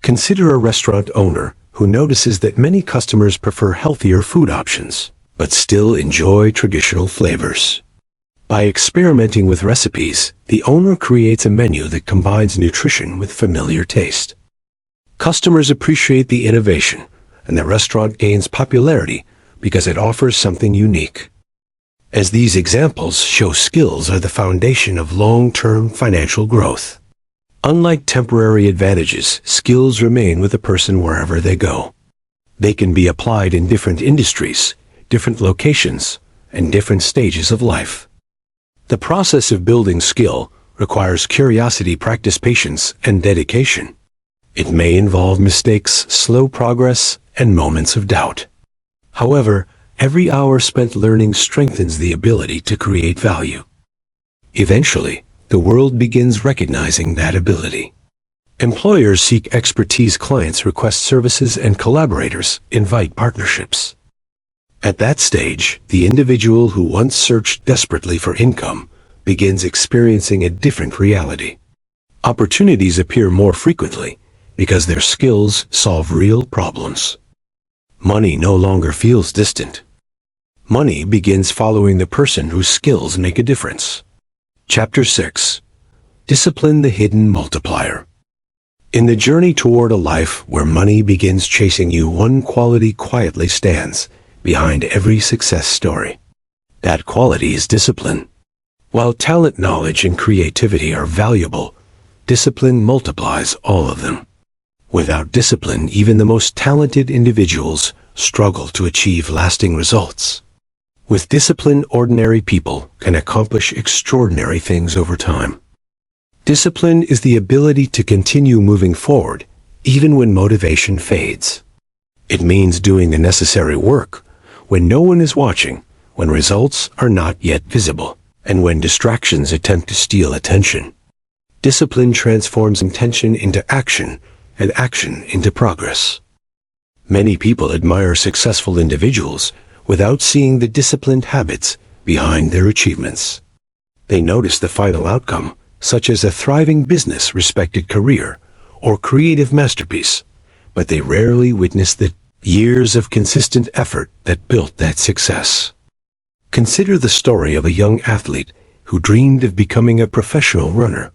Consider a restaurant owner who notices that many customers prefer healthier food options, but still enjoy traditional flavors. By experimenting with recipes, the owner creates a menu that combines nutrition with familiar taste. Customers appreciate the innovation, and the restaurant gains popularity because it offers something unique. As these examples show, skills are the foundation of long-term financial growth. Unlike temporary advantages, skills remain with a person wherever they go. They can be applied in different industries, different locations, and different stages of life. The process of building skill requires curiosity, practice, patience, and dedication. It may involve mistakes, slow progress, and moments of doubt. However, every hour spent learning strengthens the ability to create value. Eventually, the world begins recognizing that ability. Employers seek expertise, clients request services, and collaborators invite partnerships. At that stage, the individual who once searched desperately for income begins experiencing a different reality. Opportunities appear more frequently because their skills solve real problems. Money no longer feels distant. Money begins following the person whose skills make a difference. Chapter 6. Discipline, the hidden multiplier. In the journey toward a life where money begins chasing you, one quality quietly stands behind every success story. That quality is discipline. While talent, knowledge, and creativity are valuable, discipline multiplies all of them. Without discipline, even the most talented individuals struggle to achieve lasting results. With discipline, ordinary people can accomplish extraordinary things over time. Discipline is the ability to continue moving forward even when motivation fades. It means doing the necessary work when no one is watching, when results are not yet visible, and when distractions attempt to steal attention. Discipline transforms intention into action and action into progress. Many people admire successful individuals without seeing the disciplined habits behind their achievements. They notice the final outcome, such as a thriving business, respected career, or creative masterpiece, but they rarely witness the years of consistent effort that built that success. Consider the story of a young athlete who dreamed of becoming a professional runner.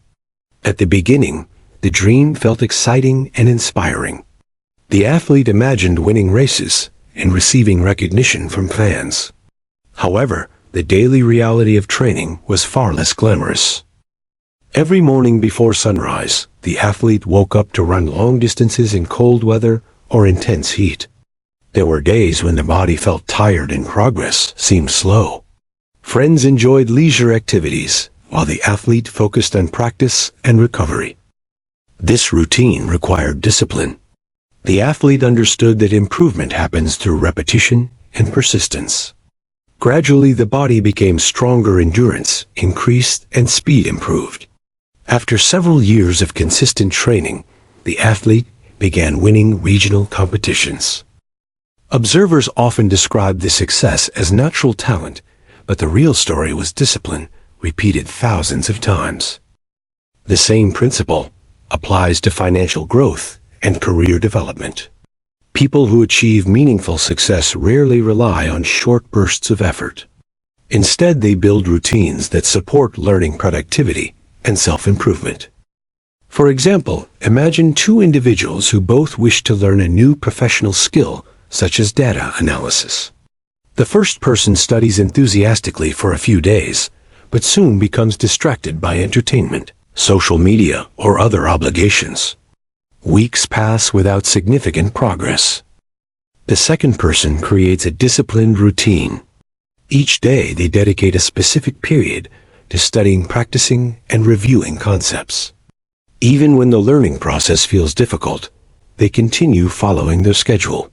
At the beginning, the dream felt exciting and inspiring. The athlete imagined winning races and receiving recognition from fans. However, the daily reality of training was far less glamorous. Every morning before sunrise, the athlete woke up to run long distances in cold weather or intense heat. There were days when the body felt tired and progress seemed slow. Friends enjoyed leisure activities, while the athlete focused on practice and recovery. This routine required discipline. The athlete understood that improvement happens through repetition and persistence. Gradually, the body became stronger, endurance increased, and speed improved. After several years of consistent training, the athlete began winning regional competitions. Observers often describe this success as natural talent, but the real story was discipline, repeated thousands of times. The same principle applies to financial growth and career development. People who achieve meaningful success rarely rely on short bursts of effort. Instead, they build routines that support learning, productivity, and self-improvement. For example, imagine two individuals who both wish to learn a new professional skill, such as data analysis. The first person studies enthusiastically for a few days, but soon becomes distracted by entertainment, social media, or other obligations. Weeks pass without significant progress. The second person creates a disciplined routine. Each day they dedicate a specific period to studying, practicing, and reviewing concepts. Even when the learning process feels difficult, they continue following their schedule.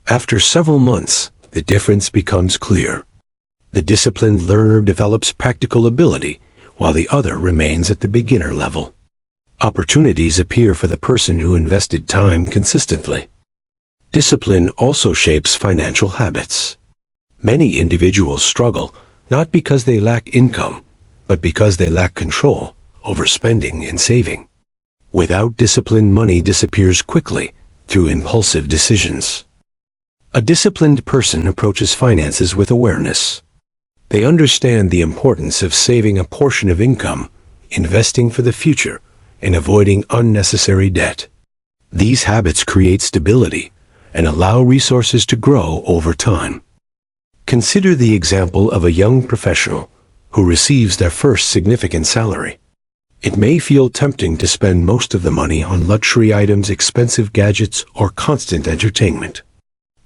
After several months, the difference becomes clear. The disciplined learner develops practical ability, while the other remains at the beginner level. Opportunities appear for the person who invested time consistently. Discipline also shapes financial habits. Many individuals struggle not because they lack income, but because they lack control over spending and saving. Without discipline, money disappears quickly through impulsive decisions. A disciplined person approaches finances with awareness. They understand the importance of saving a portion of income, investing for the future, and avoiding unnecessary debt. These habits create stability and allow resources to grow over time. Consider the example of a young professional who receives their first significant salary. It may feel tempting to spend most of the money on luxury items, expensive gadgets, or constant entertainment.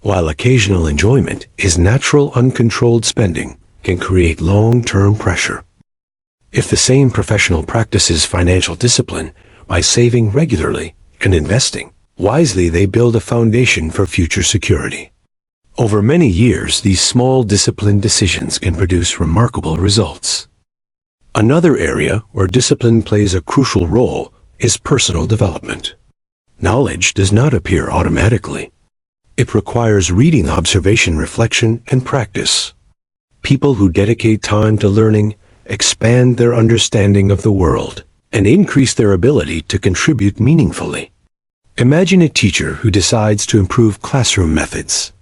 While occasional enjoyment is natural, uncontrolled spending can create long-term pressure. If the same professional practices financial discipline by saving regularly and investing wisely, they build a foundation for future security. Over many years, these small disciplined decisions can produce remarkable results. Another area where discipline plays a crucial role is personal development. Knowledge does not appear automatically. It requires reading, observation, reflection, and practice. People who dedicate time to learning expand their understanding of the world and increase their ability to contribute meaningfully. Imagine a teacher who decides to improve classroom methods.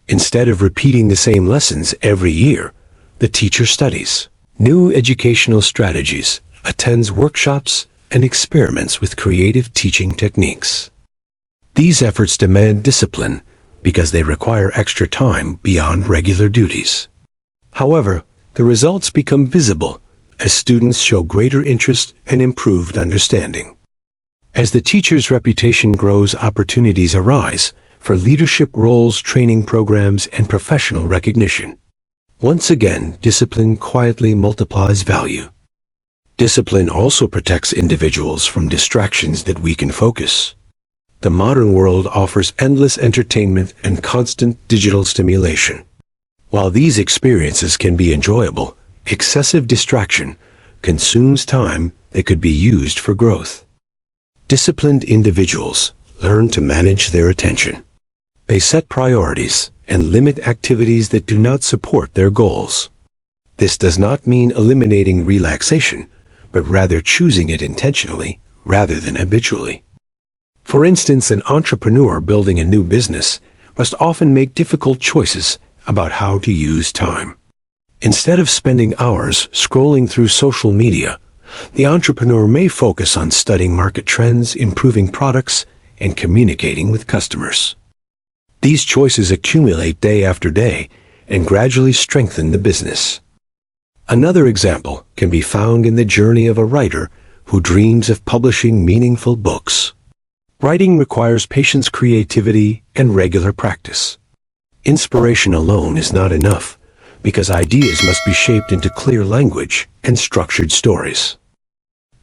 Instead of repeating the same lessons every year, the teacher studies new educational strategies, attends workshops, and experiments with creative teaching techniques. These efforts demand discipline because they require extra time beyond regular duties. However, the results become visible as students show greater interest and improved understanding. As the teacher's reputation grows, opportunities arise for leadership roles, training programs, and professional recognition. Once again, discipline quietly multiplies value. Discipline also protects individuals from distractions that weaken focus. The modern world offers endless entertainment and constant digital stimulation. While these experiences can be enjoyable, excessive distraction consumes time that could be used for growth. Disciplined individuals learn to manage their attention. They set priorities and limit activities that do not support their goals. This does not mean eliminating relaxation, but rather choosing it intentionally rather than habitually. For instance, an entrepreneur building a new business must often make difficult choices about how to use time. Instead of spending hours scrolling through social media, the entrepreneur may focus on studying market trends, improving products, and communicating with customers. These choices accumulate day after day and gradually strengthen the business. Another example can be found in the journey of a writer who dreams of publishing meaningful books. Writing requires patience, creativity, and regular practice. Inspiration alone is not enough, because ideas must be shaped into clear language and structured stories.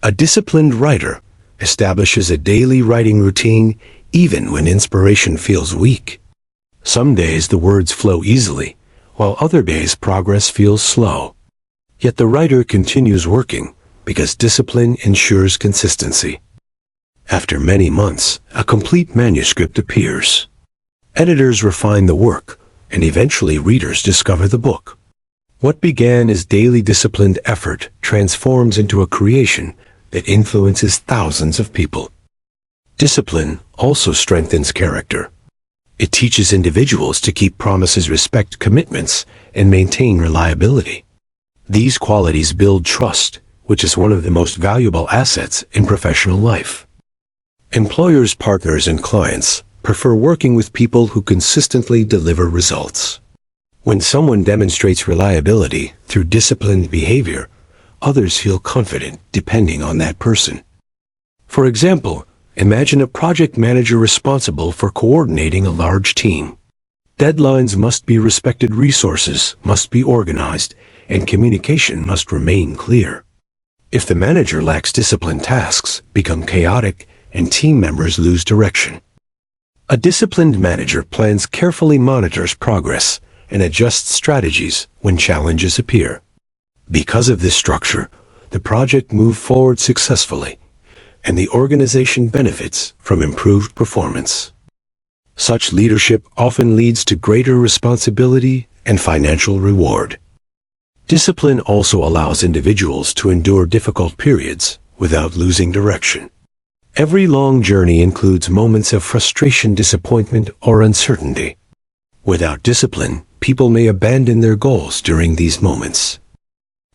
A disciplined writer establishes a daily writing routine even when inspiration feels weak. Some days the words flow easily, while other days progress feels slow. Yet the writer continues working because discipline ensures consistency. After many months, a complete manuscript appears. Editors refine the work, and eventually readers discover the book. What began as daily disciplined effort transforms into a creation that influences thousands of people. Discipline also strengthens character. It teaches individuals to keep promises, respect commitments, and maintain reliability. These qualities build trust, which is one of the most valuable assets in professional life. Employers, partners, and clients prefer working with people who consistently deliver results. When someone demonstrates reliability through disciplined behavior, others feel confident depending on that person. For example, imagine a project manager responsible for coordinating a large team. Deadlines must be respected, resources must be organized, and communication must remain clear. If the manager lacks discipline, tasks become chaotic and team members lose direction. A disciplined manager plans carefully, monitors progress, and adjusts strategies when challenges appear. Because of this structure, the project moves forward successfully, and the organization benefits from improved performance. Such leadership often leads to greater responsibility and financial reward. Discipline also allows individuals to endure difficult periods without losing direction. Every long journey includes moments of frustration, disappointment, or uncertainty. Without discipline, people may abandon their goals during these moments.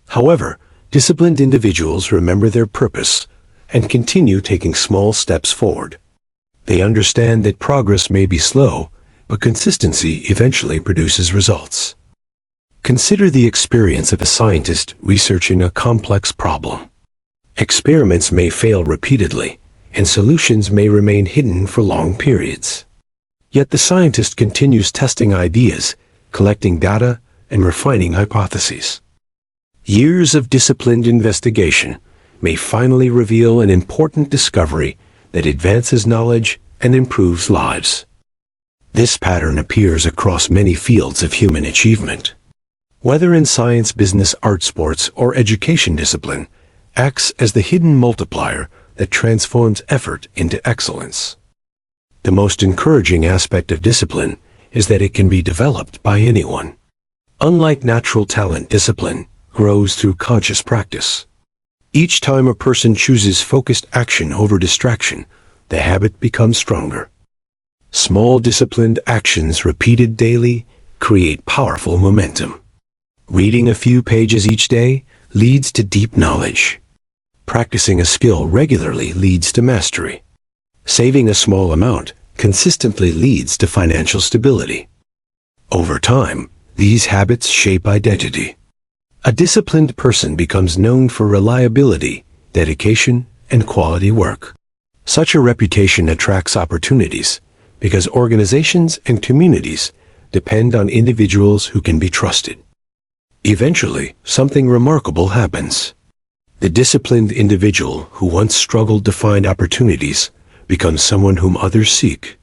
However, disciplined individuals remember their purpose and continue taking small steps forward. They understand that progress may be slow, but consistency eventually produces results. Consider the experience of a scientist researching a complex problem. Experiments may fail repeatedly, and solutions may remain hidden for long periods. Yet the scientist continues testing ideas, collecting data, and refining hypotheses. Years of disciplined investigation may finally reveal an important discovery that advances knowledge and improves lives. This pattern appears across many fields of human achievement. Whether in science, business, art, sports, or education, discipline acts as the hidden multiplier that transforms effort into excellence. The most encouraging aspect of discipline is that it can be developed by anyone. Unlike natural talent, discipline grows through conscious practice. Each time a person chooses focused action over distraction, the habit becomes stronger. Small disciplined actions repeated daily create powerful momentum. Reading a few pages each day leads to deep knowledge. Practicing a skill regularly leads to mastery. Saving a small amount consistently leads to financial stability. Over time, these habits shape identity. A disciplined person becomes known for reliability, dedication, and quality work. Such a reputation attracts opportunities because organizations and communities depend on individuals who can be trusted. Eventually, something remarkable happens. The disciplined individual who once struggled to find opportunities becomes someone whom others seek.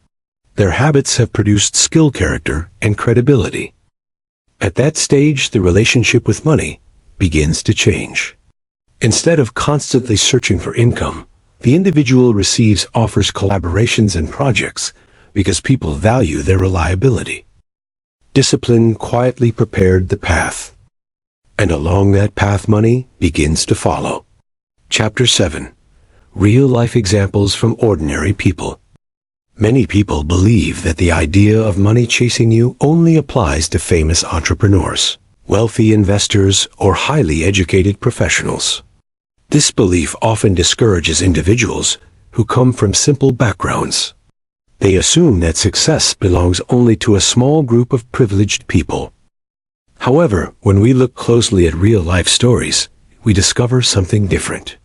Their habits have produced skill, character, and credibility. At that stage, the relationship with money begins to change. Instead of constantly searching for income, the individual receives offers, collaborations, and projects because people value their reliability. Discipline quietly prepared the path. And along that path, money begins to follow. Chapter 7. Real-life examples from ordinary people. Many people believe that the idea of money chasing you only applies to famous entrepreneurs, wealthy investors, or highly educated professionals. This belief often discourages individuals who come from simple backgrounds. They assume that success belongs only to a small group of privileged people. However, when we look closely at real-life stories, we discover something different.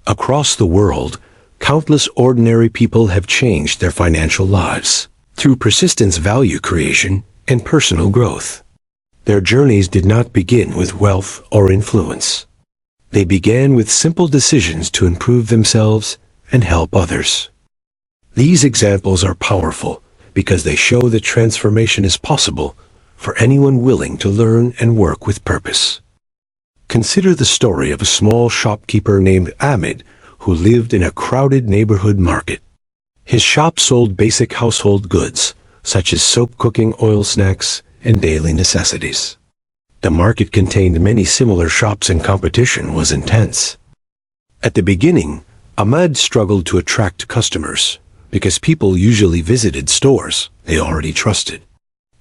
Across the world, countless ordinary people have changed their financial lives through persistence, value creation, and personal growth. Their journeys did not begin with wealth or influence. They began with simple decisions to improve themselves and help others. These examples are powerful because they show that transformation is possible for anyone willing to learn and work with purpose. Consider the story of a small shopkeeper named Ahmed who lived in a crowded neighborhood market. His shop sold basic household goods, such as soap, cooking oil, snacks, and daily necessities. The market contained many similar shops and competition was intense. At the beginning, Ahmed struggled to attract customers because people usually visited stores they already trusted.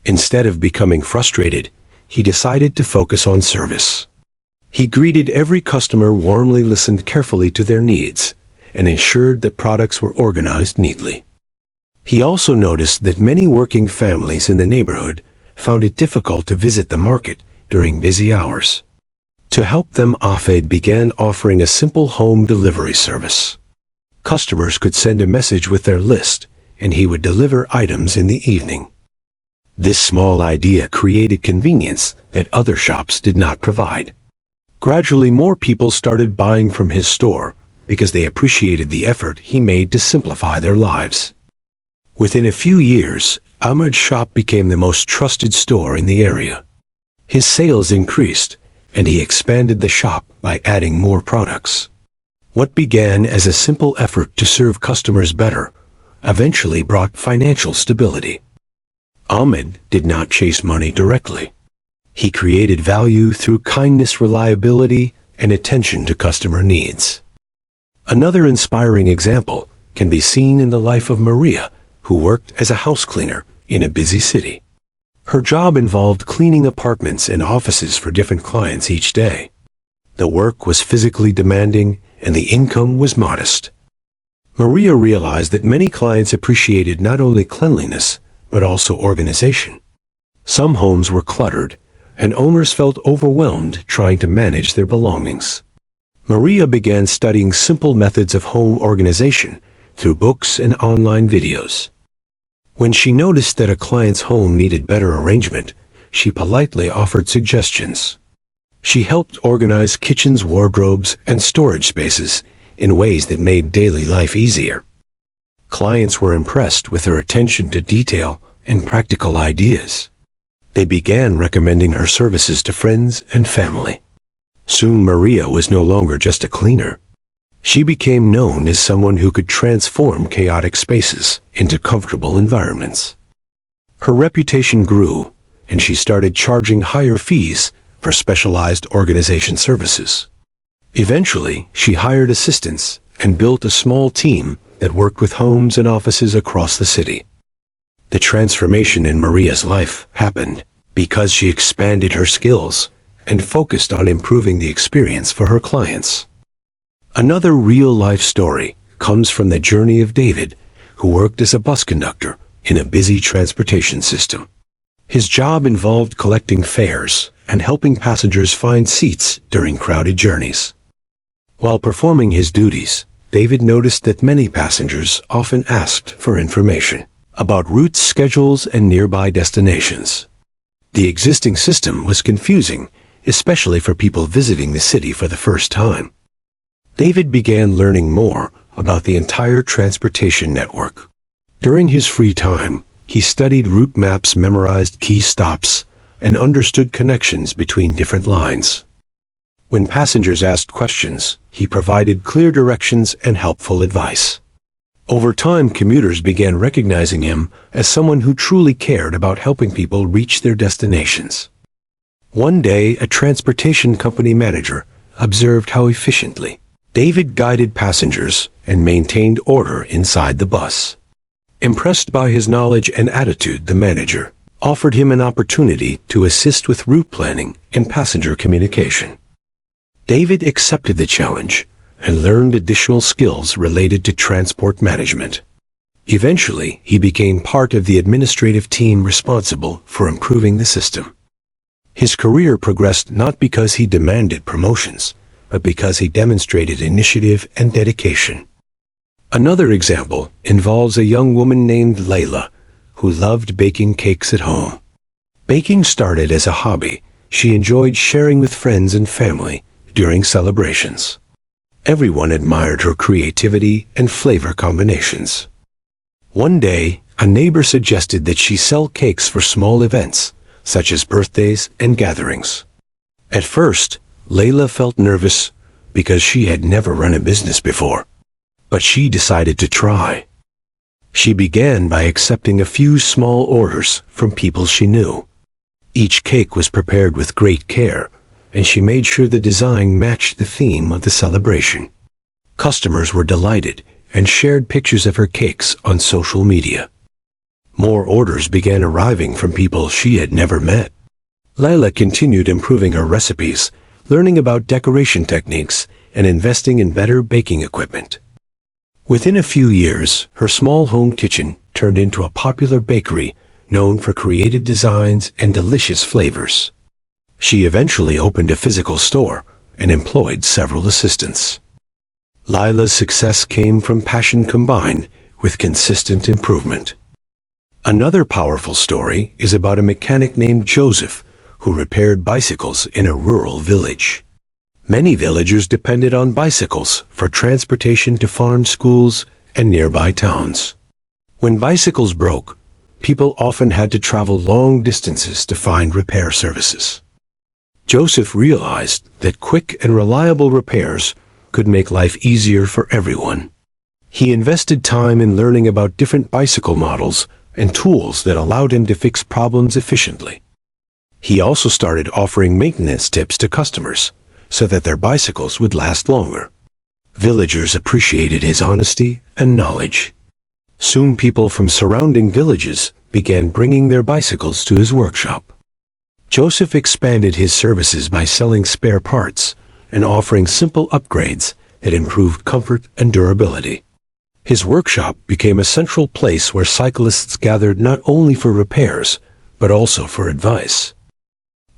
Instead of becoming frustrated, he decided to focus on service. He greeted every customer warmly, listened carefully to their needs, and ensured that products were organized neatly. He also noticed that many working families in the neighborhood found it difficult to visit the market during busy hours. To help them, Ahmed began offering a simple home delivery service. Customers could send a message with their list, and he would deliver items in the evening. This small idea created convenience that other shops did not provide. Gradually, more people started buying from his store because they appreciated the effort he made to simplify their lives. Within a few years, Ahmed's shop became the most trusted store in the area. His sales increased, and he expanded the shop by adding more products. What began as a simple effort to serve customers better eventually brought financial stability. Ahmed did not chase money directly. He created value through kindness, reliability, and attention to customer needs. Another inspiring example can be seen in the life of Maria, who worked as a house cleaner in a busy city. Her job involved cleaning apartments and offices for different clients each day. The work was physically demanding, and the income was modest. Maria realized that many clients appreciated not only cleanliness, but also organization. Some homes were cluttered, and owners felt overwhelmed trying to manage their belongings. Maria began studying simple methods of home organization through books and online videos. When she noticed that a client's home needed better arrangement, she politely offered suggestions. She helped organize kitchens, wardrobes, and storage spaces in ways that made daily life easier. Clients were impressed with her attention to detail and practical ideas. They began recommending her services to friends and family. Soon Maria was no longer just a cleaner. She became known as someone who could transform chaotic spaces into comfortable environments. Her reputation grew, and she started charging higher fees for specialized organization services. Eventually, she hired assistants and built a small team that worked with homes and offices across the city. The transformation in Maria's life happened because she expanded her skills and focused on improving the experience for her clients. Another real-life story comes from the journey of David, who worked as a bus conductor in a busy transportation system. His job involved collecting fares and helping passengers find seats during crowded journeys. While performing his duties, David noticed that many passengers often asked for information about routes, schedules, and nearby destinations. The existing system was confusing, especially for people visiting the city for the first time. David began learning more about the entire transportation network. During his free time, he studied route maps, memorized key stops, and understood connections between different lines. When passengers asked questions, he provided clear directions and helpful advice. Over time, commuters began recognizing him as someone who truly cared about helping people reach their destinations. One day, a transportation company manager observed how efficiently David guided passengers and maintained order inside the bus. Impressed by his knowledge and attitude, the manager offered him an opportunity to assist with route planning and passenger communication. David accepted the challenge and learned additional skills related to transport management. Eventually, he became part of the administrative team responsible for improving the system. His career progressed not because he demanded promotions, but because he demonstrated initiative and dedication. Another example involves a young woman named Layla, who loved baking cakes at home. Baking started as a hobby. She enjoyed sharing with friends and family during celebrations. Everyone admired her creativity and flavor combinations. One day, a neighbor suggested that she sell cakes for small events, such as birthdays and gatherings. At first, Layla felt nervous because she had never run a business before, but she decided to try. She began by accepting a few small orders from people she knew. Each cake was prepared with great care, and she made sure the design matched the theme of the celebration. Customers were delighted and shared pictures of her cakes on social media. More orders began arriving from people she had never met. Layla continued improving her recipes, learning about decoration techniques, and investing in better baking equipment. Within a few years, her small home kitchen turned into a popular bakery known for creative designs and delicious flavors. She eventually opened a physical store and employed several assistants. Layla's success came from passion combined with consistent improvement. Another powerful story is about a mechanic named Joseph who repaired bicycles in a rural village. Many villagers depended on bicycles for transportation to farm schools and nearby towns. When bicycles broke, people often had to travel long distances to find repair services. Joseph realized that quick and reliable repairs could make life easier for everyone. He invested time in learning about different bicycle models and tools that allowed him to fix problems efficiently. He also started offering maintenance tips to customers so that their bicycles would last longer. Villagers appreciated his honesty and knowledge. Soon people from surrounding villages began bringing their bicycles to his workshop. Joseph expanded his services by selling spare parts and offering simple upgrades that improved comfort and durability. His workshop became a central place where cyclists gathered not only for repairs, but also for advice.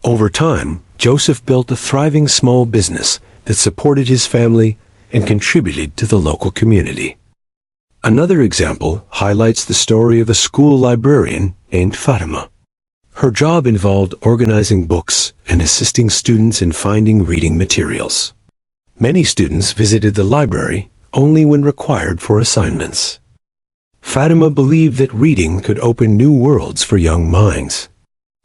Over time, Joseph built a thriving small business that supported his family and contributed to the local community. Another example highlights the story of a school librarian named Fatima. Her job involved organizing books and assisting students in finding reading materials. Many students visited the library only when required for assignments. Fatima believed that reading could open new worlds for young minds.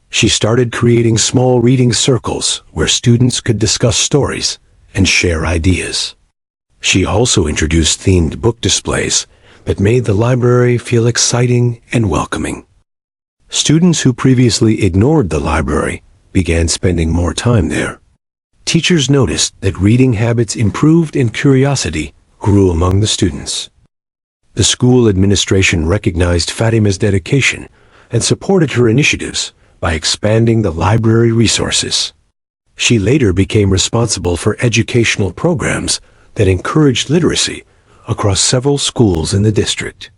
She started creating small reading circles where students could discuss stories and share ideas. She also introduced themed book displays that made the library feel exciting and welcoming. Students who previously ignored the library began spending more time there. Teachers noticed that reading habits improved and curiosity grew among the students. The school administration recognized Fatima's dedication and supported her initiatives by expanding the library resources. She later became responsible for educational programs that encouraged literacy across several schools in the district.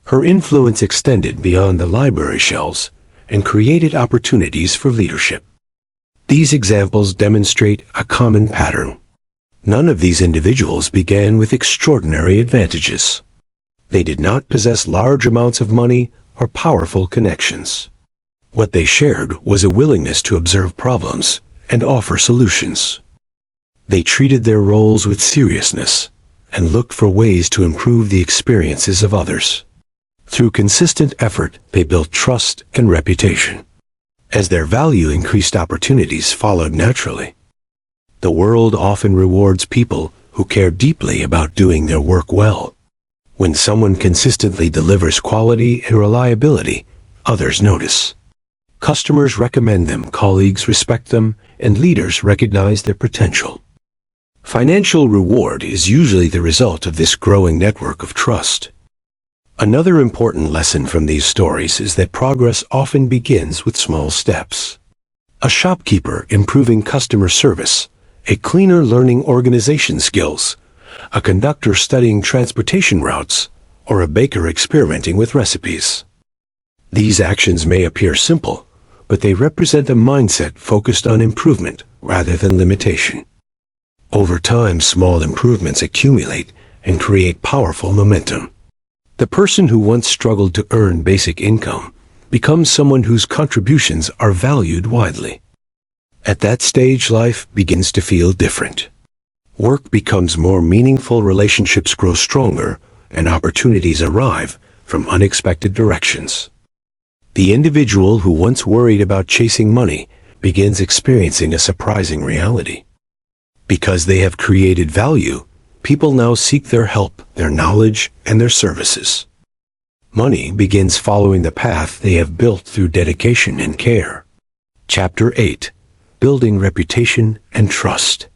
Her influence extended beyond the library shelves and created opportunities for leadership. These examples demonstrate a common pattern. None of these individuals began with extraordinary advantages. They did not possess large amounts of money or powerful connections. What they shared was a willingness to observe problems and offer solutions. They treated their roles with seriousness and looked for ways to improve the experiences of others. Through consistent effort, they built trust and reputation. As their value increased, opportunities followed naturally. The world often rewards people who care deeply about doing their work well. When someone consistently delivers quality and reliability, others notice. Customers recommend them, colleagues respect them, and leaders recognize their potential. Financial reward is usually the result of this growing network of trust. Another important lesson from these stories is that progress often begins with small steps. A shopkeeper improving customer service, a cleaner learning organization skills, a conductor studying transportation routes, or a baker experimenting with recipes. These actions may appear simple, but they represent a mindset focused on improvement rather than limitation. Over time, small improvements accumulate and create powerful momentum. The person who once struggled to earn basic income becomes someone whose contributions are valued widely. At that stage, life begins to feel different. Work becomes more meaningful, relationships grow stronger, and opportunities arrive from unexpected directions. The individual who once worried about chasing money begins experiencing a surprising reality. Because they have created value, people now seek their help, their knowledge, and their services. Money begins following the path they have built through dedication and care. Chapter 8. Building Reputation and Trust.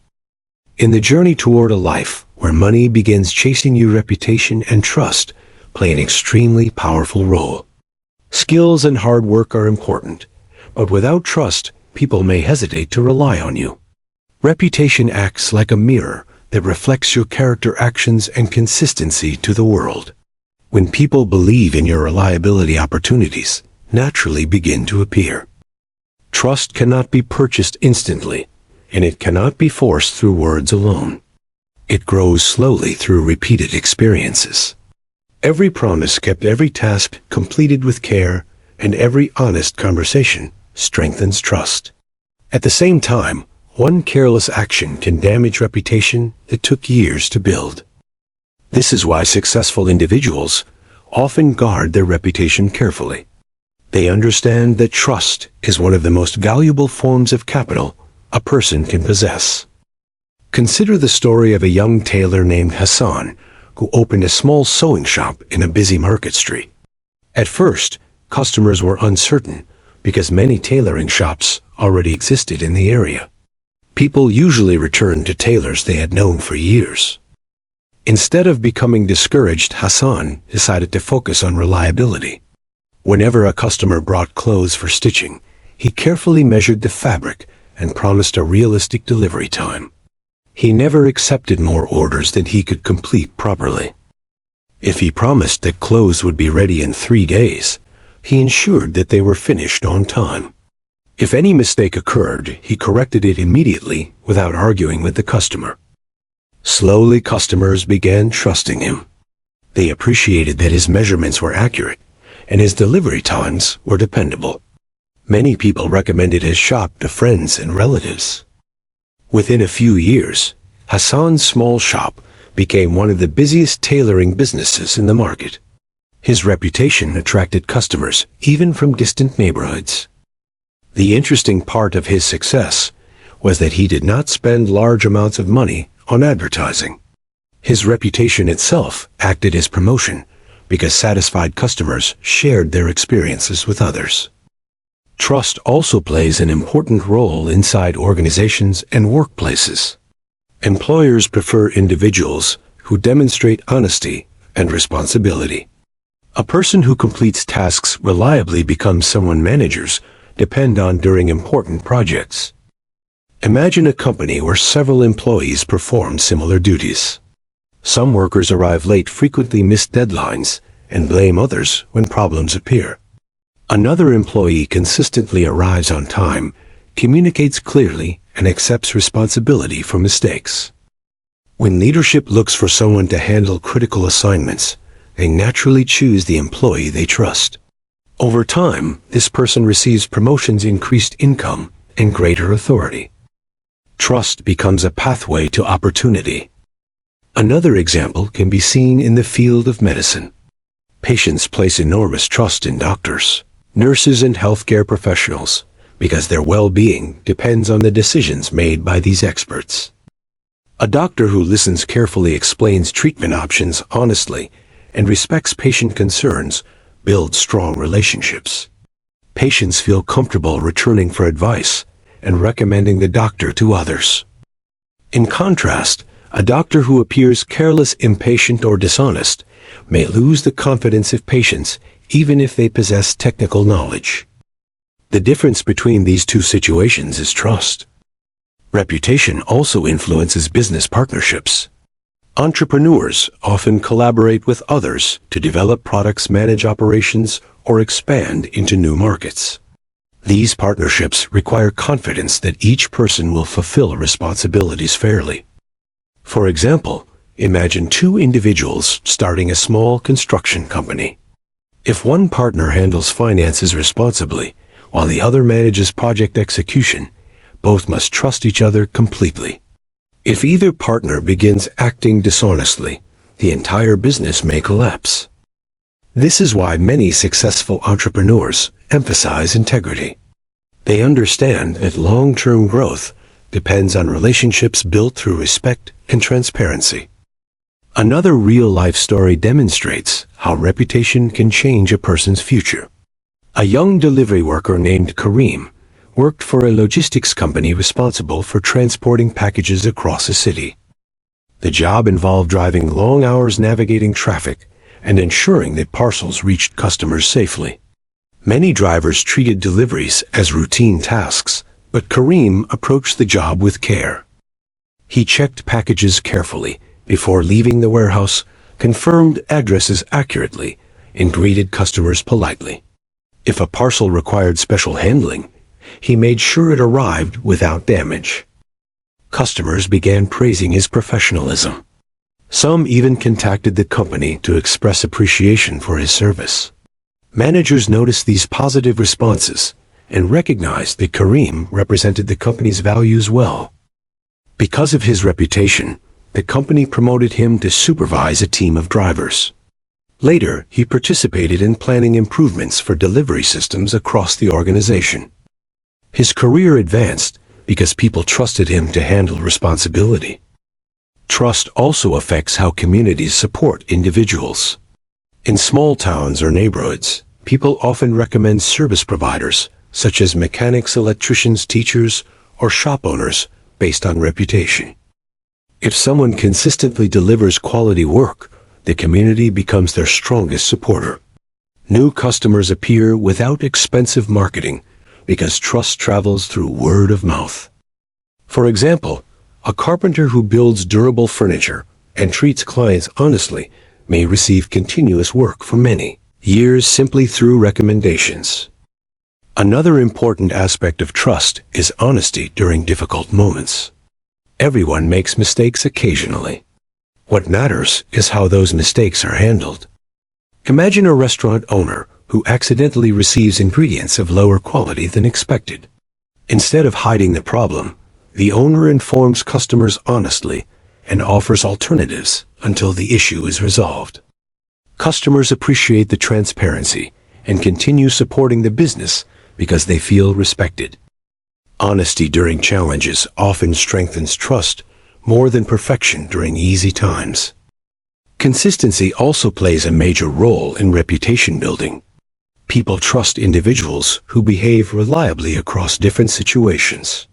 In the journey toward a life where money begins chasing you, reputation and trust play an extremely powerful role. Skills and hard work are important, but without trust, people may hesitate to rely on you. Reputation acts like a mirror that reflects your character, actions, and consistency to the world. When people believe in your reliability, opportunities naturally begin to appear. Trust cannot be purchased instantly, and it cannot be forced through words alone. It grows slowly through repeated experiences. Every promise kept, every task completed with care, and every honest conversation strengthens trust. At the same time, one careless action can damage reputation that took years to build. This is why successful individuals often guard their reputation carefully. They understand that trust is one of the most valuable forms of capital a person can possess. Consider the story of a young tailor named Hassan, who opened a small sewing shop in a busy market street. At first, customers were uncertain because many tailoring shops already existed in the area. People usually returned to tailors they had known for years. Instead of becoming discouraged, Hassan decided to focus on reliability. Whenever a customer brought clothes for stitching, he carefully measured the fabric and promised a realistic delivery time. He never accepted more orders than he could complete properly. If he promised that clothes would be ready in 3 days, he ensured that they were finished on time. If any mistake occurred, he corrected it immediately without arguing with the customer. Slowly, customers began trusting him. They appreciated that his measurements were accurate and his delivery times were dependable. Many people recommended his shop to friends and relatives. Within a few years, Hassan's small shop became one of the busiest tailoring businesses in the market. His reputation attracted customers even from distant neighborhoods. The interesting part of his success was that he did not spend large amounts of money on advertising. His reputation itself acted as promotion because satisfied customers shared their experiences with others. Trust also plays an important role inside organizations and workplaces. Employers prefer individuals who demonstrate honesty and responsibility. A person who completes tasks reliably becomes someone managers depend on during important projects. Imagine a company where several employees perform similar duties. Some workers arrive late, frequently miss deadlines, and blame others when problems appear. Another employee consistently arrives on time, communicates clearly, and accepts responsibility for mistakes. When leadership looks for someone to handle critical assignments, they naturally choose the employee they trust. Over time, this person receives promotions, increased income, and greater authority. Trust becomes a pathway to opportunity. Another example can be seen in the field of medicine. Patients place enormous trust in doctors, nurses, and healthcare professionals because their well-being depends on the decisions made by these experts. A doctor who listens carefully, explains treatment options honestly, and respects patient concerns builds strong relationships. Patients feel comfortable returning for advice and recommending the doctor to others. In contrast, a doctor who appears careless, impatient, or dishonest may lose the confidence of patients even if they possess technical knowledge. The difference between these two situations is trust. Reputation also influences business partnerships. Entrepreneurs often collaborate with others to develop products, manage operations, or expand into new markets. These partnerships require confidence that each person will fulfill responsibilities fairly. For example, imagine two individuals starting a small construction company. If one partner handles finances responsibly, while the other manages project execution, both must trust each other completely. If either partner begins acting dishonestly, the entire business may collapse. This is why many successful entrepreneurs emphasize integrity. They understand that long-term growth depends on relationships built through respect and transparency. Another real-life story demonstrates how reputation can change a person's future. A young delivery worker named Kareem worked for a logistics company responsible for transporting packages across a city. The job involved driving long hours navigating traffic and ensuring that parcels reached customers safely. Many drivers treated deliveries as routine tasks, but Kareem approached the job with care. He checked packages carefully before leaving the warehouse, confirmed addresses accurately, and greeted customers politely. If a parcel required special handling, he made sure it arrived without damage. Customers began praising his professionalism. Some even contacted the company to express appreciation for his service. Managers noticed these positive responses and recognized that Kareem represented the company's values well. Because of his reputation, the company promoted him to supervise a team of drivers. Later, he participated in planning improvements for delivery systems across the organization. His career advanced because people trusted him to handle responsibility. Trust also affects how communities support individuals. In small towns or neighborhoods, people often recommend service providers, such as mechanics, electricians, teachers, or shop owners, based on reputation. If someone consistently delivers quality work, the community becomes their strongest supporter. New customers appear without expensive marketing because trust travels through word of mouth. For example, a carpenter who builds durable furniture and treats clients honestly may receive continuous work for many years simply through recommendations. Another important aspect of trust is honesty during difficult moments. Everyone makes mistakes occasionally. What matters is how those mistakes are handled. Imagine a restaurant owner who accidentally receives ingredients of lower quality than expected. Instead of hiding the problem, the owner informs customers honestly and offers alternatives until the issue is resolved. Customers appreciate the transparency and continue supporting the business because they feel respected. Honesty during challenges often strengthens trust more than perfection during easy times. Consistency also plays a major role in reputation building. People trust individuals who behave reliably across different situations.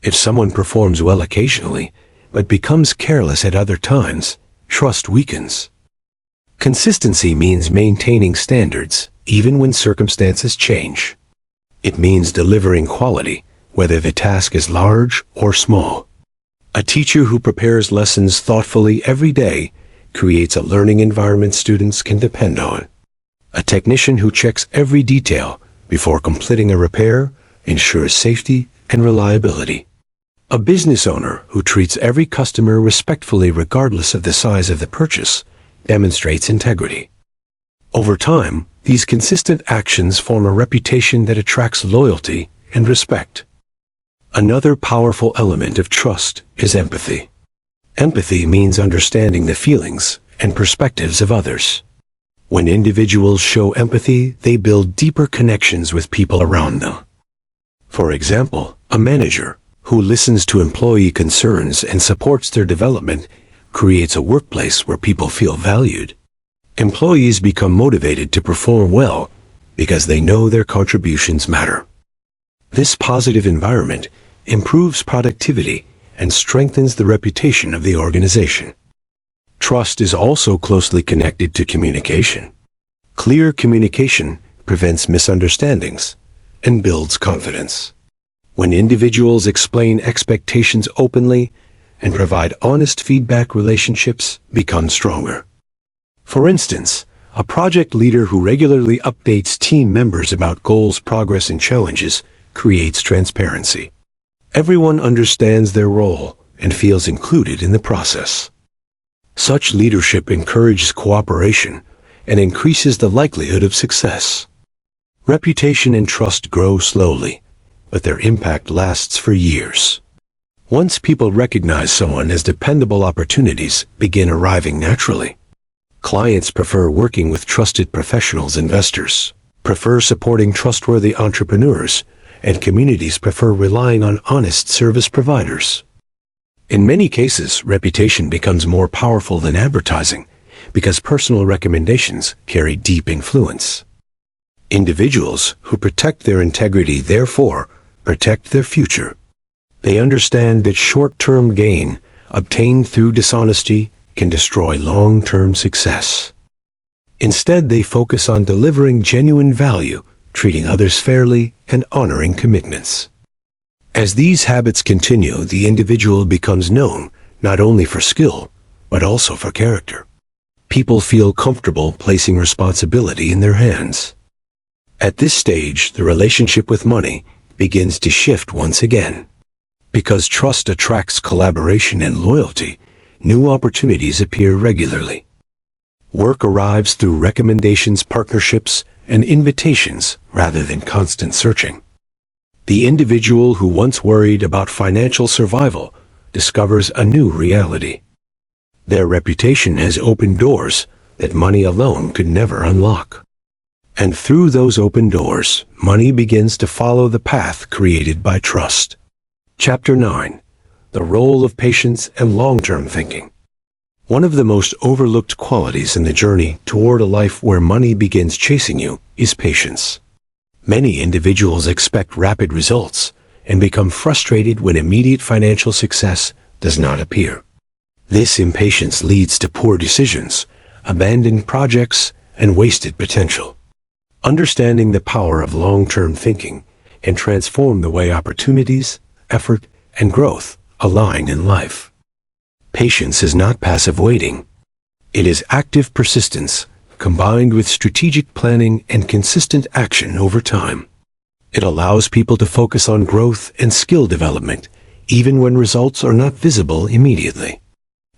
If someone performs well occasionally, but becomes careless at other times, trust weakens. Consistency means maintaining standards, even when circumstances change. It means delivering quality, whether the task is large or small. A teacher who prepares lessons thoughtfully every day creates a learning environment students can depend on. A technician who checks every detail before completing a repair ensures safety and reliability. A business owner who treats every customer respectfully regardless of the size of the purchase demonstrates integrity. Over time, these consistent actions form a reputation that attracts loyalty and respect. Another powerful element of trust is empathy. Empathy means understanding the feelings and perspectives of others. When individuals show empathy, they build deeper connections with people around them. For example, a manager who listens to employee concerns and supports their development creates a workplace where people feel valued. Employees become motivated to perform well because they know their contributions matter. This positive environment improves productivity and strengthens the reputation of the organization. Trust is also closely connected to communication. Clear communication prevents misunderstandings and builds confidence. When individuals explain expectations openly and provide honest feedback, relationships become stronger. For instance, a project leader who regularly updates team members about goals, progress, and challenges creates transparency. Everyone understands their role and feels included in the process. Such leadership encourages cooperation and increases the likelihood of success. Reputation and trust grow slowly, but their impact lasts for years. Once people recognize someone as dependable, opportunities begin arriving naturally. Clients prefer working with trusted professionals. Investors prefer supporting trustworthy entrepreneurs, and communities prefer relying on honest service providers. In many cases, reputation becomes more powerful than advertising because personal recommendations carry deep influence. Individuals who protect their integrity therefore protect their future. They understand that short-term gain obtained through dishonesty can destroy long-term success. Instead, they focus on delivering genuine value, treating others fairly, and honoring commitments. As these habits continue, the individual becomes known not only for skill, but also for character. People feel comfortable placing responsibility in their hands. At this stage, the relationship with money begins to shift once again. Because trust attracts collaboration and loyalty, new opportunities appear regularly. Work arrives through recommendations, partnerships, and invitations rather than constant searching. The individual who once worried about financial survival discovers a new reality. Their reputation has opened doors that money alone could never unlock. And through those open doors, money begins to follow the path created by trust. Chapter 9. The Role of Patience and Long-Term Thinking. One of the most overlooked qualities in the journey toward a life where money begins chasing you is patience. Many individuals expect rapid results and become frustrated when immediate financial success does not appear. This impatience leads to poor decisions, abandoned projects, and wasted potential. Understanding the power of long-term thinking can transform the way opportunities, effort, and growth align in life. Patience is not passive waiting. It is active persistence, combined with strategic planning and consistent action over time. It allows people to focus on growth and skill development, even when results are not visible immediately.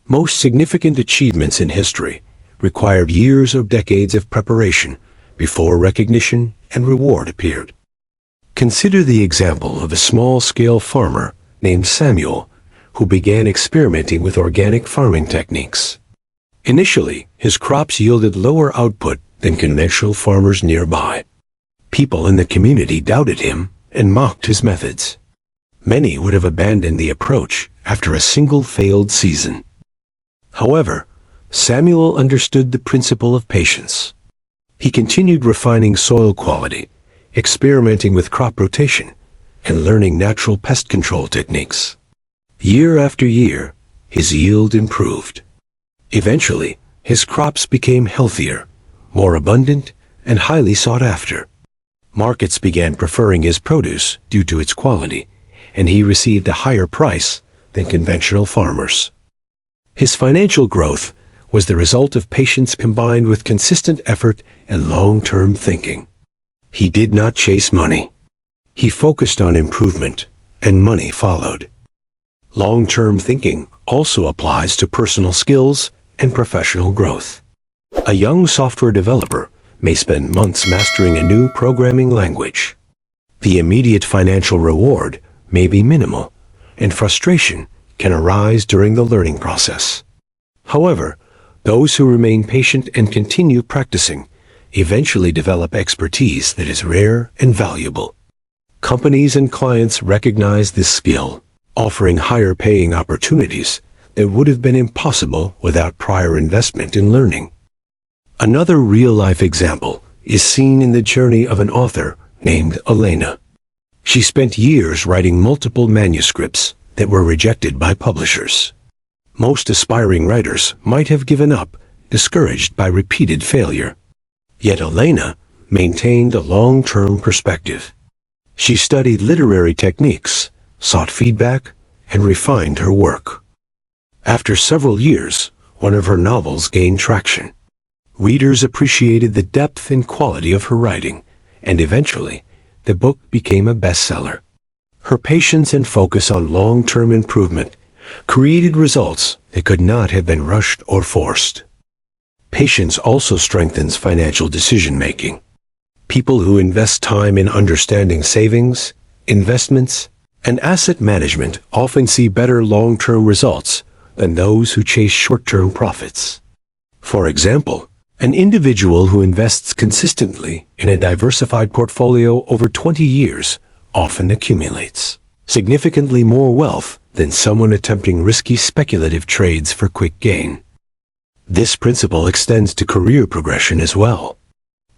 Most significant achievements in history required years or decades of preparation before recognition and reward appeared. Consider the example of a small-scale farmer named Samuel, who began experimenting with organic farming techniques. Initially, his crops yielded lower output than conventional farmers nearby. People in the community doubted him and mocked his methods. Many would have abandoned the approach after a single failed season. However, Samuel understood the principle of patience. He continued refining soil quality, experimenting with crop rotation, and learning natural pest control techniques. Year after year, his yield improved. Eventually, his crops became healthier, more abundant, and highly sought after. Markets began preferring his produce due to its quality, and he received a higher price than conventional farmers. His financial growth was the result of patience combined with consistent effort and long-term thinking. He did not chase money. He focused on improvement, and money followed. Long-term thinking also applies to personal skills and professional growth. A young software developer may spend months mastering a new programming language. The immediate financial reward may be minimal, and frustration can arise during the learning process. However, those who remain patient and continue practicing eventually develop expertise that is rare and valuable. Companies and clients recognize this skill, offering higher-paying opportunities that would have been impossible without prior investment in learning. Another real-life example is seen in the journey of an author named Elena. She spent years writing multiple manuscripts that were rejected by publishers. Most aspiring writers might have given up, discouraged by repeated failure. Yet Elena maintained a long-term perspective. She studied literary techniques, sought feedback, and refined her work. After several years, one of her novels gained traction. Readers appreciated the depth and quality of her writing, and eventually, the book became a bestseller. Her patience and focus on long-term improvement created results that could not have been rushed or forced. Patience also strengthens financial decision-making. People who invest time in understanding savings, investments, and asset management often see better long-term results than those who chase short-term profits. For example, an individual who invests consistently in a diversified portfolio over 20 years often accumulates significantly more wealth than someone attempting risky speculative trades for quick gain. This principle extends to career progression as well.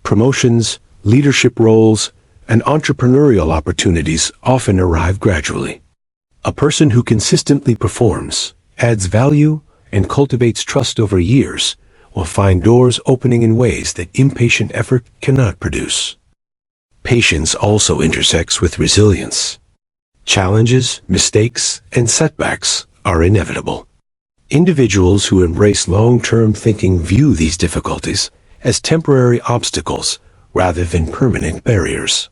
Promotions, leadership roles, and entrepreneurial opportunities often arrive gradually. A person who consistently performs, adds value, and cultivates trust over years will find doors opening in ways that impatient effort cannot produce. Patience also intersects with resilience. Challenges, mistakes, and setbacks are inevitable. Individuals who embrace long-term thinking view these difficulties as temporary obstacles rather than permanent barriers.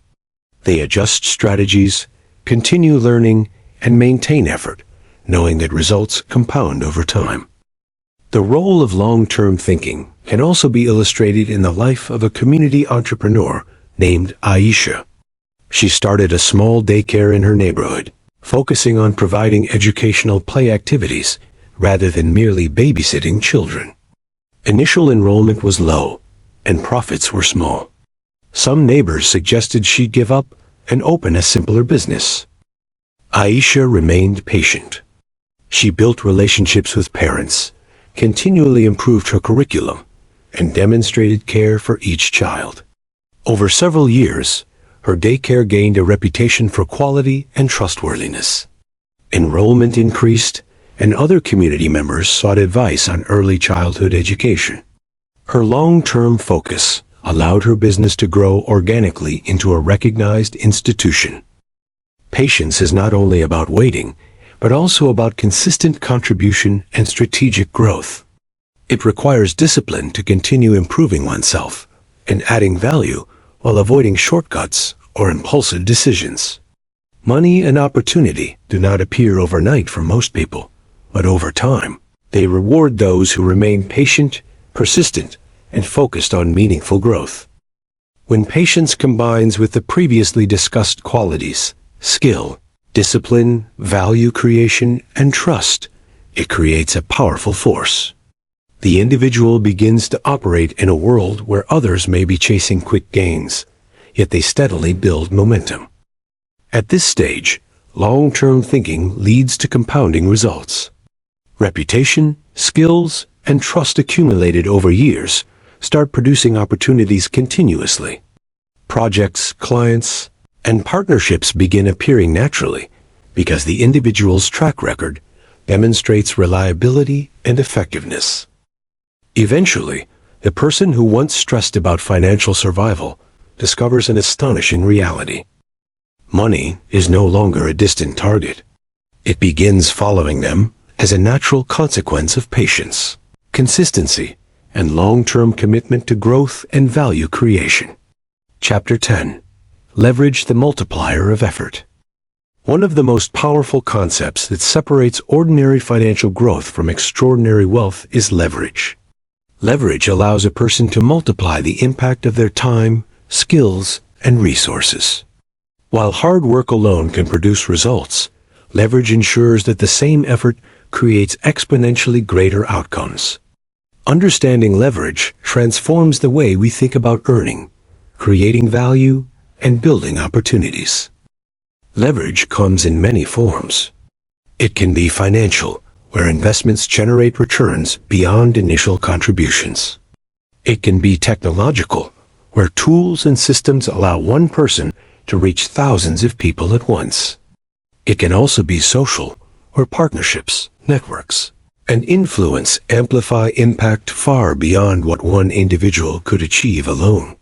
They adjust strategies, continue learning, and maintain effort, knowing that results compound over time. The role of long-term thinking can also be illustrated in the life of a community entrepreneur named Aisha. She started a small daycare in her neighborhood, focusing on providing educational play activities rather than merely babysitting children. Initial enrollment was low, and profits were small. Some neighbors suggested she give up and open a simpler business. Aisha remained patient. She built relationships with parents, continually improved her curriculum, and demonstrated care for each child. Over several years, her daycare gained a reputation for quality and trustworthiness. Enrollment increased, and other community members sought advice on early childhood education. Her long-term focus allowed her business to grow organically into a recognized institution. Patience is not only about waiting, but also about consistent contribution and strategic growth. It requires discipline to continue improving oneself and adding value while avoiding shortcuts or impulsive decisions. Money and opportunity do not appear overnight for most people, but over time, they reward those who remain patient, persistent, and focused on meaningful growth. When patience combines with the previously discussed qualities, skill, discipline, value creation, and trust, it creates a powerful force. The individual begins to operate in a world where others may be chasing quick gains, yet they steadily build momentum. At this stage, long-term thinking leads to compounding results. Reputation, skills, and trust accumulated over years start producing opportunities continuously. Projects, clients, and partnerships begin appearing naturally because the individual's track record demonstrates reliability and effectiveness. Eventually, the person who once stressed about financial survival discovers an astonishing reality. Money is no longer a distant target. It begins following them as a natural consequence of patience, consistency, and long-term commitment to growth and value creation. Chapter 10. Leverage the multiplier of effort. One of the most powerful concepts that separates ordinary financial growth from extraordinary wealth is leverage. Leverage allows a person to multiply the impact of their time, skills, and resources. While hard work alone can produce results, leverage ensures that the same effort creates exponentially greater outcomes. Understanding leverage transforms the way we think about earning, creating value, and building opportunities. Leverage comes in many forms. It can be financial, where investments generate returns beyond initial contributions. It can be technological, where tools and systems allow one person to reach thousands of people at once. It can also be social, where partnerships, networks, and influence amplify impact far beyond what one individual could achieve alone.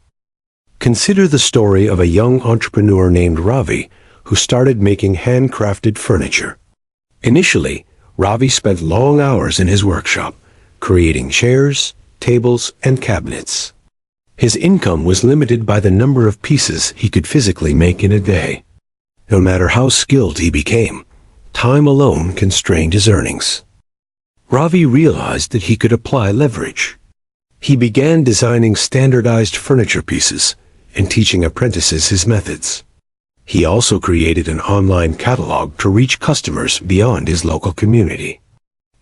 Consider the story of a young entrepreneur named Ravi who started making handcrafted furniture. Initially, Ravi spent long hours in his workshop, creating chairs, tables, and cabinets. His income was limited by the number of pieces he could physically make in a day. No matter how skilled he became, time alone constrained his earnings. Ravi realized that he could apply leverage. He began designing standardized furniture pieces and teaching apprentices his methods. He also created an online catalog to reach customers beyond his local community.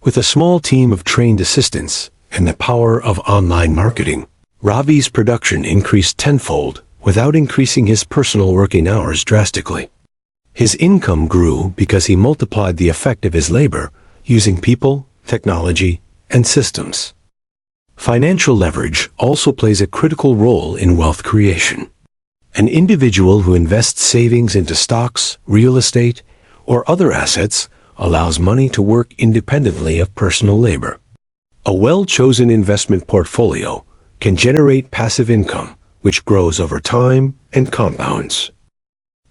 With a small team of trained assistants, and the power of online marketing, Ravi's production increased tenfold without increasing his personal working hours drastically. His income grew because he multiplied the effect of his labor using people, technology, and systems. Financial leverage also plays a critical role in wealth creation. An individual who invests savings into stocks, real estate, or other assets allows money to work independently of personal labor. A well-chosen investment portfolio can generate passive income, which grows over time and compounds.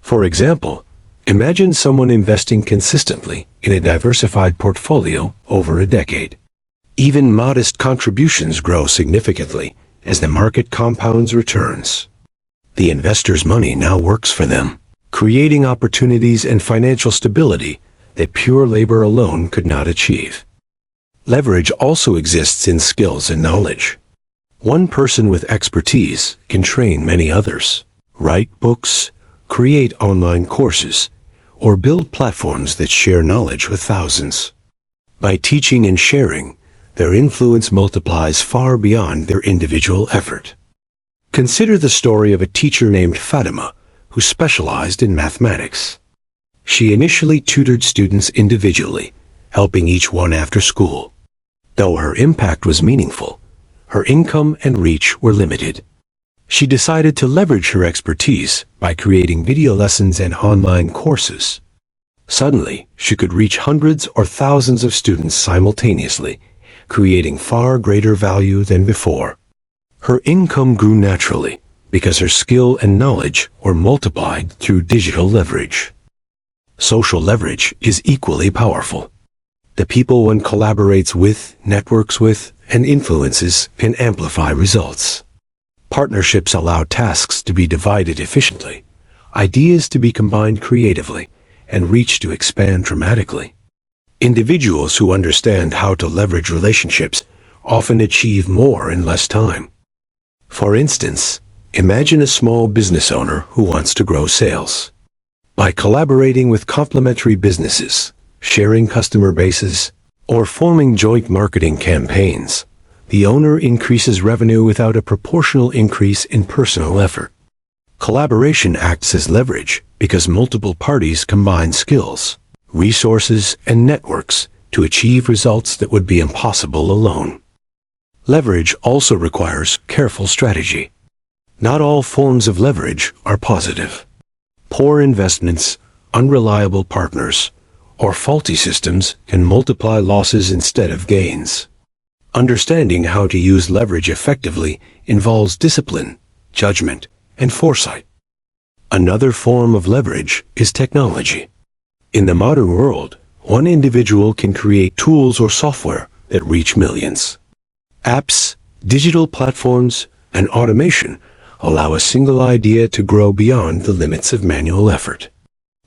For example, imagine someone investing consistently in a diversified portfolio over a decade. Even modest contributions grow significantly as the market compounds returns. The investor's money now works for them, creating opportunities and financial stability that pure labor alone could not achieve. Leverage also exists in skills and knowledge. One person with expertise can train many others, write books, create online courses, or build platforms that share knowledge with thousands. By teaching and sharing, their influence multiplies far beyond their individual effort. Consider the story of a teacher named Fatima, who specialized in mathematics. She initially tutored students individually, helping each one after school. Though her impact was meaningful, her income and reach were limited. She decided to leverage her expertise by creating video lessons and online courses. Suddenly, she could reach hundreds or thousands of students simultaneously, creating far greater value than before. Her income grew naturally because her skill and knowledge were multiplied through digital leverage. Social leverage is equally powerful. The people one collaborates with, networks with, and influences can amplify results. Partnerships allow tasks to be divided efficiently, ideas to be combined creatively, and reach to expand dramatically. Individuals who understand how to leverage relationships often achieve more in less time. For instance, imagine a small business owner who wants to grow sales. By collaborating with complementary businesses, sharing customer bases, or forming joint marketing campaigns, the owner increases revenue without a proportional increase in personal effort. Collaboration acts as leverage because multiple parties combine skills, resources, and networks to achieve results that would be impossible alone. Leverage also requires careful strategy. Not all forms of leverage are positive. Poor investments, unreliable partners, or faulty systems can multiply losses instead of gains. Understanding how to use leverage effectively involves discipline, judgment, and foresight. Another form of leverage is technology. In the modern world, one individual can create tools or software that reach millions. Apps, digital platforms, and automation allow a single idea to grow beyond the limits of manual effort.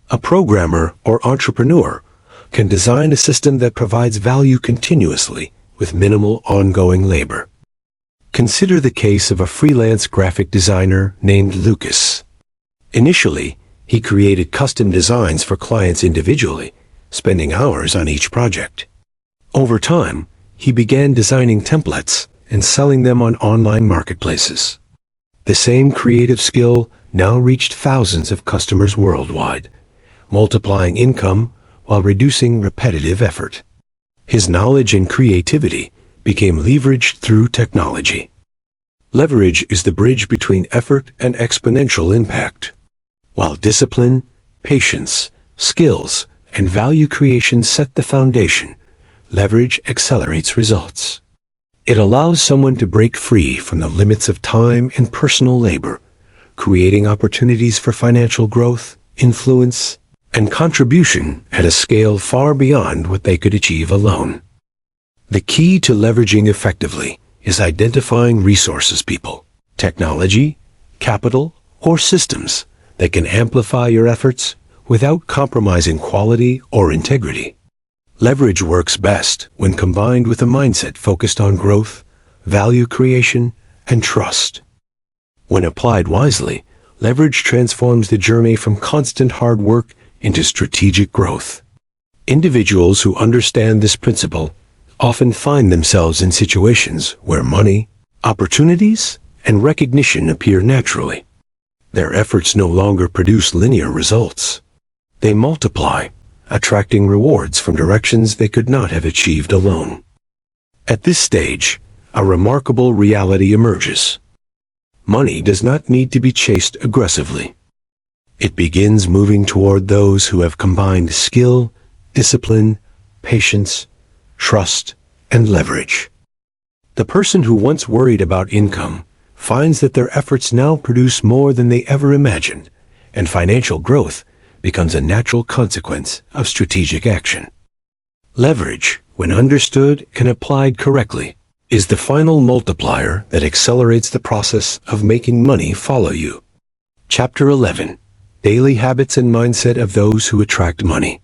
A programmer or entrepreneur can design a system that provides value continuously with minimal ongoing labor. Consider the case of a freelance graphic designer named Lucas. Initially, he created custom designs for clients individually, spending hours on each project. Over time, he began designing templates and selling them on online marketplaces. The same creative skill now reached thousands of customers worldwide, multiplying income while reducing repetitive effort. His knowledge and creativity became leveraged through technology. Leverage is the bridge between effort and exponential impact. While discipline, patience, skills, and value creation set the foundation, leverage accelerates results. It allows someone to break free from the limits of time and personal labor, creating opportunities for financial growth, influence, and contribution at a scale far beyond what they could achieve alone. The key to leveraging effectively is identifying resources, people, technology, capital, or systems that can amplify your efforts without compromising quality or integrity. Leverage works best when combined with a mindset focused on growth, value creation, and trust. When applied wisely, leverage transforms the journey from constant hard work into strategic growth. Individuals who understand this principle often find themselves in situations where money, opportunities, and recognition appear naturally. Their efforts no longer produce linear results. They multiply, attracting rewards from directions they could not have achieved alone. At this stage, a remarkable reality emerges. Money does not need to be chased aggressively. It begins moving toward those who have combined skill, discipline, patience, trust, and leverage. The person who once worried about income finds that their efforts now produce more than they ever imagined, and financial growth becomes a natural consequence of strategic action. Leverage, when understood and applied correctly, is the final multiplier that accelerates the process of making money follow you. Chapter 11. Daily Habits and Mindset of Those Who Attract Money.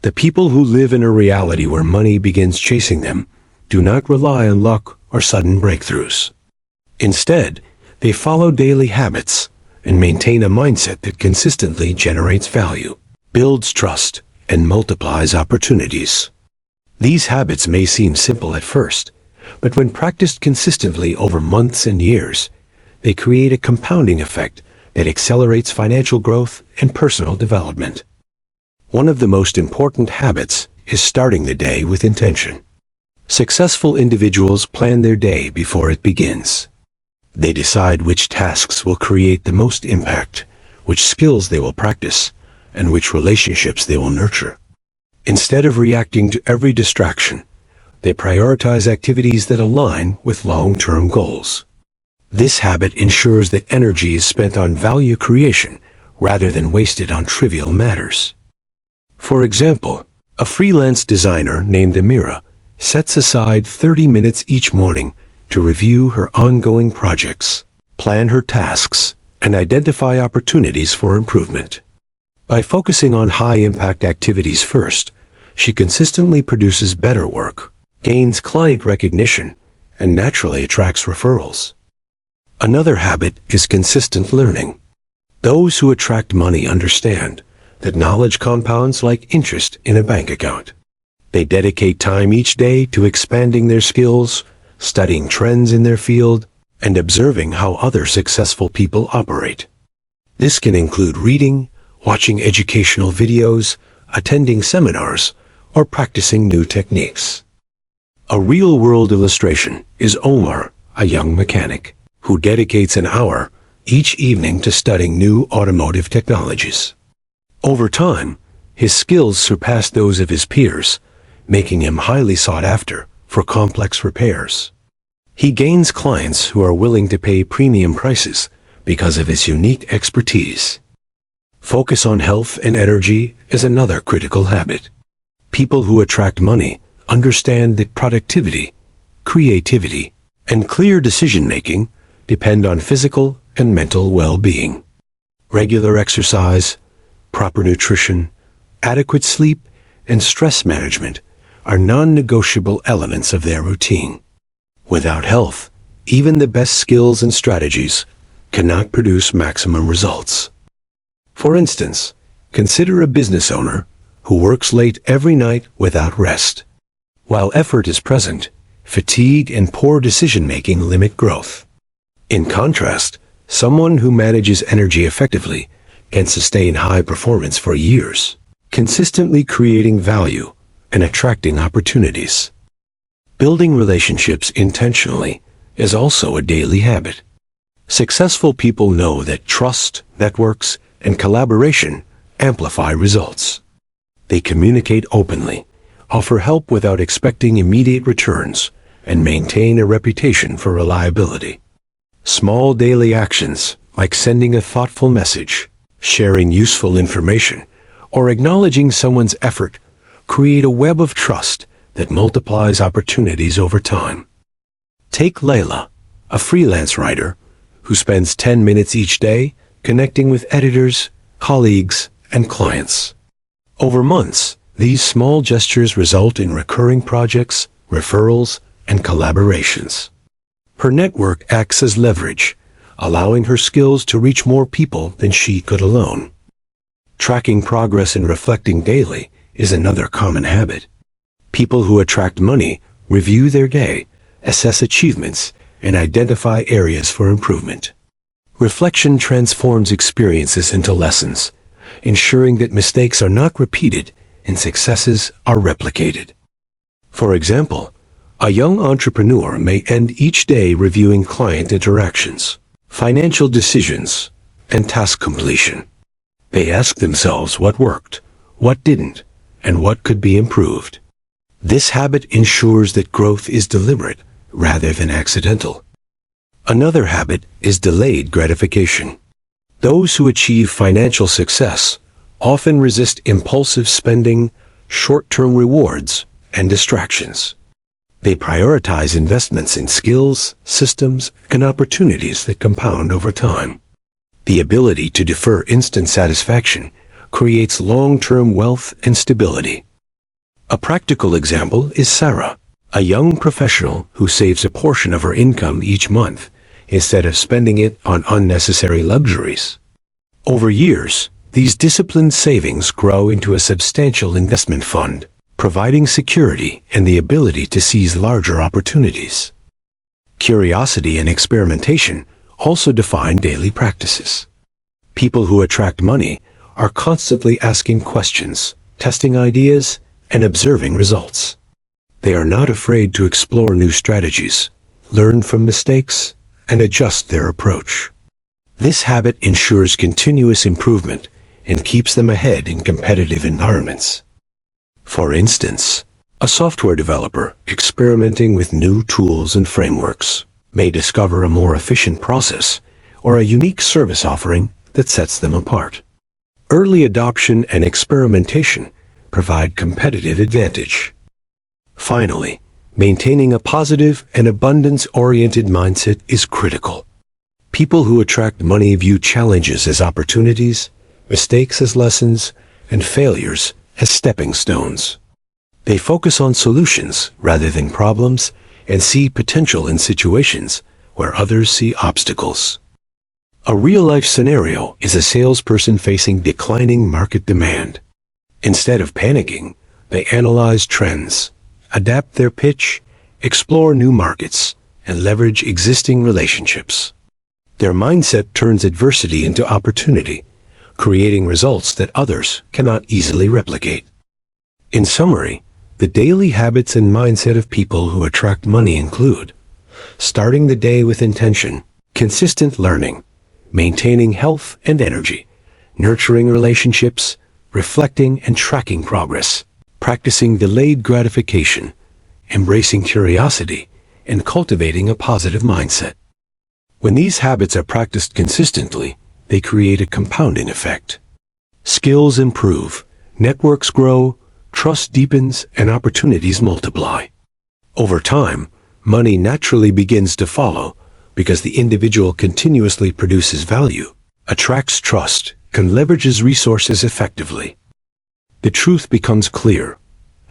The people who live in a reality where money begins chasing them do not rely on luck or sudden breakthroughs. Instead, they follow daily habits and maintain a mindset that consistently generates value, builds trust, and multiplies opportunities. These habits may seem simple at first, but when practiced consistently over months and years, they create a compounding effect that accelerates financial growth and personal development. One of the most important habits is starting the day with intention. Successful individuals plan their day before it begins. They decide which tasks will create the most impact, which skills they will practice, and which relationships they will nurture. Instead of reacting to every distraction, they prioritize activities that align with long-term goals. This habit ensures that energy is spent on value creation rather than wasted on trivial matters. For example, a freelance designer named Amira sets aside 30 minutes each morning to review her ongoing projects, plan her tasks, and identify opportunities for improvement. By focusing on high-impact activities first, she consistently produces better work, gains client recognition, and naturally attracts referrals. Another habit is consistent learning. Those who attract money understand that knowledge compounds like interest in a bank account. They dedicate time each day to expanding their skills, studying trends in their field, and observing how other successful people operate. This can include reading, watching educational videos, attending seminars, or practicing new techniques. A real-world illustration is Omar, a young mechanic, who dedicates an hour each evening to studying new automotive technologies. Over time, his skills surpass those of his peers, making him highly sought after for complex repairs. He gains clients who are willing to pay premium prices because of his unique expertise. Focus on health and energy is another critical habit. People who attract money understand that productivity, creativity, and clear decision-making depend on physical and mental well-being. Regular exercise, proper nutrition, adequate sleep, and stress management are non-negotiable elements of their routine. Without health, even the best skills and strategies cannot produce maximum results. For instance, consider a business owner who works late every night without rest. While effort is present, fatigue and poor decision-making limit growth. In contrast, someone who manages energy effectively can sustain high performance for years, consistently creating value and attracting opportunities. Building relationships intentionally is also a daily habit. Successful people know that trust, networks, and collaboration amplify results. They communicate openly, offer help without expecting immediate returns, and maintain a reputation for reliability. Small daily actions, like sending a thoughtful message, sharing useful information, or acknowledging someone's effort, create a web of trust that multiplies opportunities over time. Take Layla, a freelance writer who spends 10 minutes each day connecting with editors, colleagues, and clients. Over months, these small gestures result in recurring projects, referrals, and collaborations. Her network acts as leverage, allowing her skills to reach more people than she could alone. Tracking progress and reflecting daily is another common habit. People who attract money review their day, assess achievements, and identify areas for improvement. Reflection transforms experiences into lessons, ensuring that mistakes are not repeated and successes are replicated. For example, a young entrepreneur may end each day reviewing client interactions, financial decisions, and task completion. They ask themselves what worked, what didn't, and what could be improved. This habit ensures that growth is deliberate rather than accidental. Another habit is delayed gratification. Those who achieve financial success often resist impulsive spending, short-term rewards, and distractions. They prioritize investments in skills, systems, and opportunities that compound over time. The ability to defer instant satisfaction creates long-term wealth and stability. A practical example is Sarah, a young professional who saves a portion of her income each month instead of spending it on unnecessary luxuries. Over years, these disciplined savings grow into a substantial investment fund, providing security and the ability to seize larger opportunities. Curiosity and experimentation also define daily practices. People who attract money are constantly asking questions, testing ideas, and observing results. They are not afraid to explore new strategies, learn from mistakes, and adjust their approach. This habit ensures continuous improvement and keeps them ahead in competitive environments. For instance, a software developer experimenting with new tools and frameworks may discover a more efficient process or a unique service offering that sets them apart. Early adoption and experimentation provide competitive advantage. Finally, maintaining a positive and abundance-oriented mindset is critical. People who attract money view challenges as opportunities, mistakes as lessons, and failures as stepping stones. They focus on solutions rather than problems and see potential in situations where others see obstacles. A real-life scenario is a salesperson facing declining market demand. Instead of panicking, they analyze trends, adapt their pitch, explore new markets, and leverage existing relationships. Their mindset turns adversity into opportunity, creating results that others cannot easily replicate. In summary, the daily habits and mindset of people who attract money include starting the day with intention, consistent learning, maintaining health and energy, nurturing relationships, reflecting and tracking progress, practicing delayed gratification, embracing curiosity, and cultivating a positive mindset. When these habits are practiced consistently, they create a compounding effect. Skills improve, networks grow, trust deepens, and opportunities multiply. Over time, money naturally begins to follow because the individual continuously produces value, attracts trust, and leverages resources effectively. The truth becomes clear.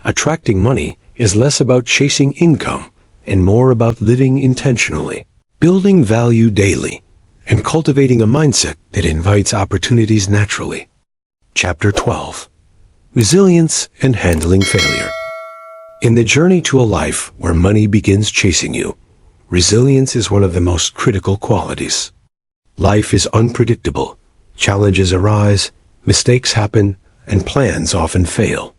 Attracting money is less about chasing income and more about living intentionally, building value daily, and cultivating a mindset that invites opportunities naturally. Chapter 12. Resilience and Handling Failure. In the journey to a life where money begins chasing you, resilience is one of the most critical qualities. Life is unpredictable. Challenges arise, mistakes happen, and plans often fail.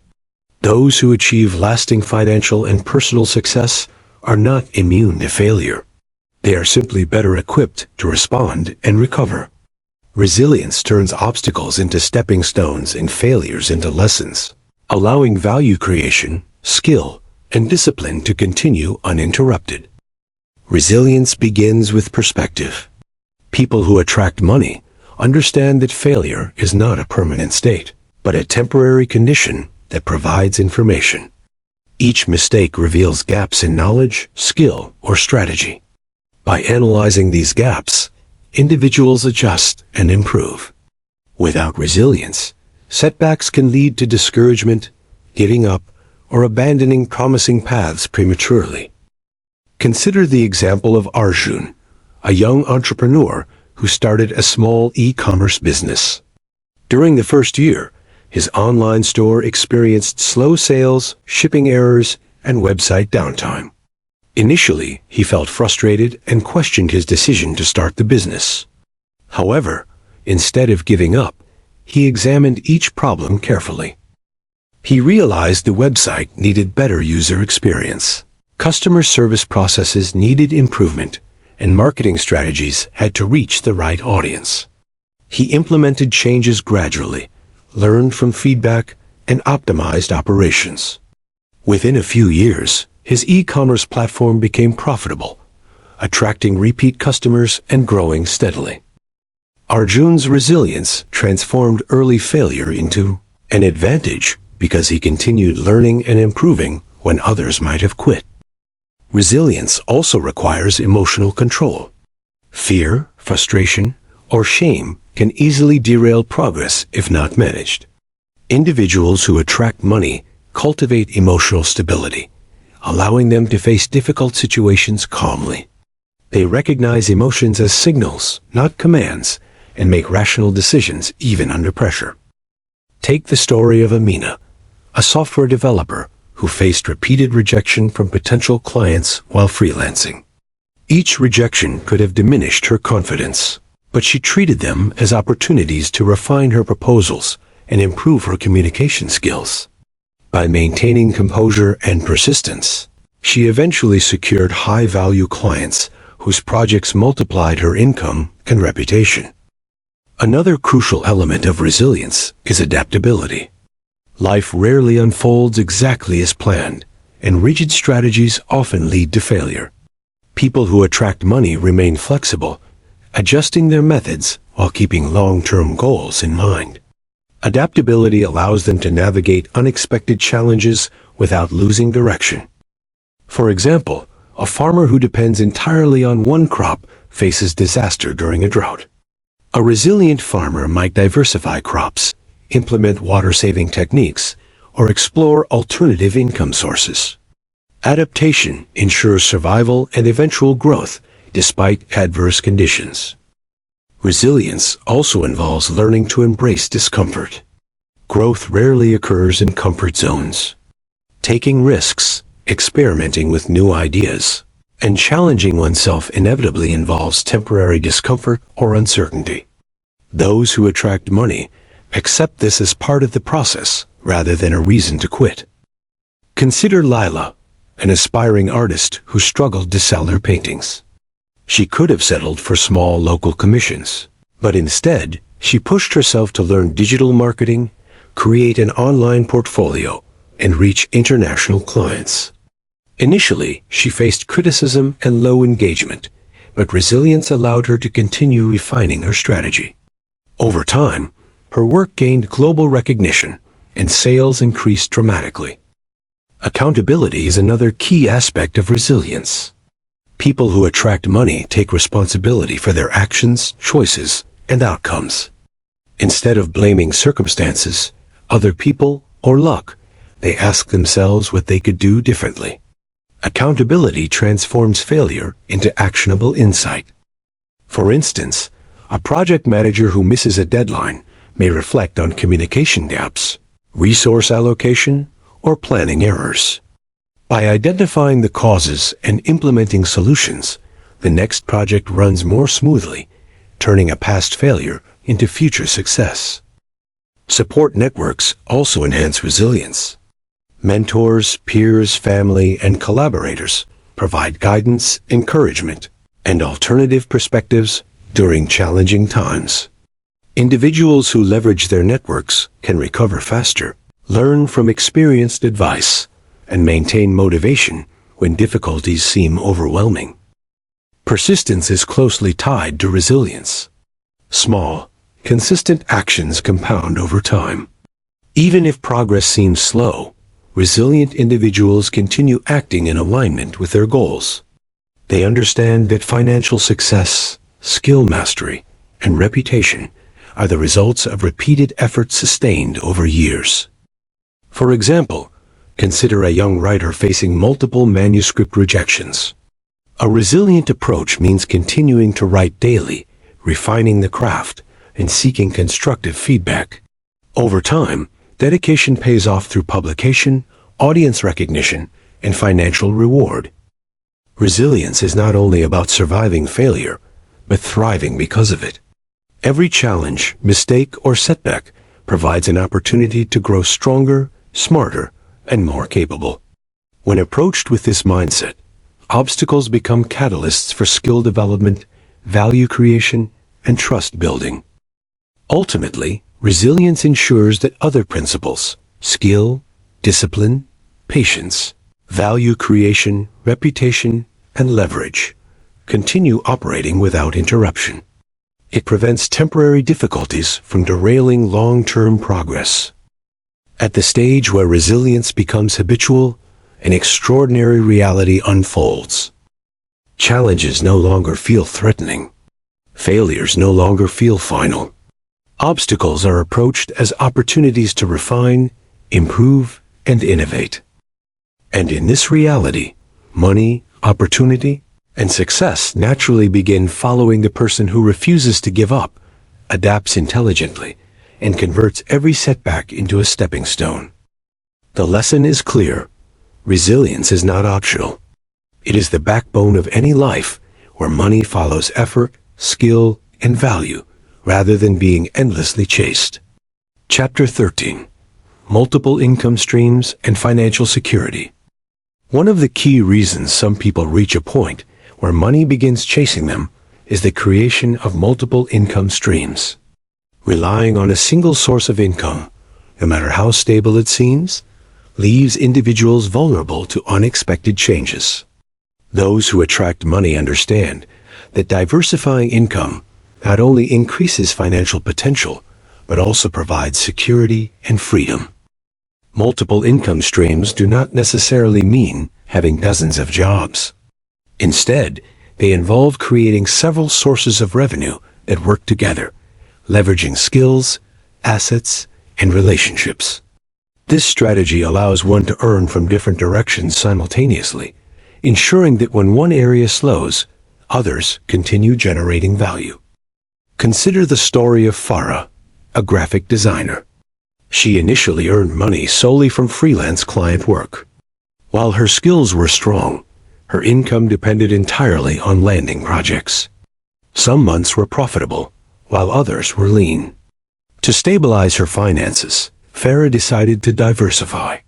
Those who achieve lasting financial and personal success are not immune to failure. They are simply better equipped to respond and recover. Resilience turns obstacles into stepping stones and failures into lessons, allowing value creation, skill, and discipline to continue uninterrupted. Resilience begins with perspective. People who attract money understand that failure is not a permanent state, but a temporary condition that provides information. Each mistake reveals gaps in knowledge, skill, or strategy. By analyzing these gaps, individuals adjust and improve. Without resilience, setbacks can lead to discouragement, giving up, or abandoning promising paths prematurely. Consider the example of Arjun, a young entrepreneur who started a small e-commerce business. During the first year, his online store experienced slow sales, shipping errors, and website downtime. Initially, he felt frustrated and questioned his decision to start the business. However, instead of giving up, he examined each problem carefully. He realized the website needed better user experience. Customer service processes needed improvement, and marketing strategies had to reach the right audience. He implemented changes gradually, learned from feedback, and optimized operations. Within a few years, his e-commerce platform became profitable, attracting repeat customers and growing steadily. Arjun's resilience transformed early failure into an advantage because he continued learning and improving when others might have quit. Resilience also requires emotional control. Fear, frustration, or shame can easily derail progress if not managed. Individuals who attract money cultivate emotional stability, allowing them to face difficult situations calmly. They recognize emotions as signals, not commands, and make rational decisions even under pressure. Take the story of Amina, a software developer who faced repeated rejection from potential clients while freelancing. Each rejection could have diminished her confidence, but she treated them as opportunities to refine her proposals and improve her communication skills. By maintaining composure and persistence, she eventually secured high-value clients whose projects multiplied her income and reputation. Another crucial element of resilience is adaptability. Life rarely unfolds exactly as planned, and rigid strategies often lead to failure. People who attract money remain flexible, adjusting their methods while keeping long-term goals in mind. Adaptability allows them to navigate unexpected challenges without losing direction. For example, a farmer who depends entirely on one crop faces disaster during a drought. A resilient farmer might diversify crops, implement water-saving techniques, or explore alternative income sources. Adaptation ensures survival and eventual growth despite adverse conditions. Resilience also involves learning to embrace discomfort. Growth rarely occurs in comfort zones. Taking risks, experimenting with new ideas, and challenging oneself inevitably involves temporary discomfort or uncertainty. Those who attract money accept this as part of the process rather than a reason to quit. Consider Lila, an aspiring artist who struggled to sell her paintings. She could have settled for small local commissions, but instead, she pushed herself to learn digital marketing, create an online portfolio, and reach international clients. Initially, she faced criticism and low engagement, but resilience allowed her to continue refining her strategy. Over time, her work gained global recognition, and sales increased dramatically. Accountability is another key aspect of resilience. People who attract money take responsibility for their actions, choices, and outcomes. Instead of blaming circumstances, other people, or luck, they ask themselves what they could do differently. Accountability transforms failure into actionable insight. For instance, a project manager who misses a deadline may reflect on communication gaps, resource allocation, or planning errors. By identifying the causes and implementing solutions, the next project runs more smoothly, turning a past failure into future success. Support networks also enhance resilience. Mentors, peers, family, and collaborators provide guidance, encouragement, and alternative perspectives during challenging times. Individuals who leverage their networks can recover faster, learn from experienced advice, and maintain motivation when difficulties seem overwhelming. Persistence is closely tied to resilience. Small, consistent actions compound over time. Even if progress seems slow, resilient individuals continue acting in alignment with their goals. They understand that financial success, skill mastery, and reputation are the results of repeated effort sustained over years. For example, consider a young writer facing multiple manuscript rejections. A resilient approach means continuing to write daily, refining the craft, and seeking constructive feedback. Over time, dedication pays off through publication, audience recognition, and financial reward. Resilience is not only about surviving failure, but thriving because of it. Every challenge, mistake, or setback provides an opportunity to grow stronger, smarter, and more capable. When approached with this mindset, obstacles become catalysts for skill development, value creation, and trust building. Ultimately, resilience ensures that other principles, skill, discipline, patience, value creation, reputation, and leverage, continue operating without interruption. It prevents temporary difficulties from derailing long-term progress. At the stage where resilience becomes habitual, an extraordinary reality unfolds. Challenges no longer feel threatening. Failures no longer feel final. Obstacles are approached as opportunities to refine, improve, and innovate. And in this reality, money, opportunity, and success naturally begin following the person who refuses to give up, adapts intelligently, and converts every setback into a stepping stone. The lesson is clear. Resilience is not optional. It is the backbone of any life where money follows effort, skill, and value, rather than being endlessly chased. Chapter 13. Multiple income streams and financial security. One of the key reasons some people reach a point where money begins chasing them is the creation of multiple income streams. Relying on a single source of income, no matter how stable it seems, leaves individuals vulnerable to unexpected changes. Those who attract money understand that diversifying income not only increases financial potential, but also provides security and freedom. Multiple income streams do not necessarily mean having dozens of jobs. Instead, they involve creating several sources of revenue that work together, leveraging skills, assets, and relationships. This strategy allows one to earn from different directions simultaneously, ensuring that when one area slows, others continue generating value. Consider the story of Farah, a graphic designer. She initially earned money solely from freelance client work. While her skills were strong, her income depended entirely on landing projects. Some months were profitable, while others were lean. To stabilize her finances, Farah decided to diversify.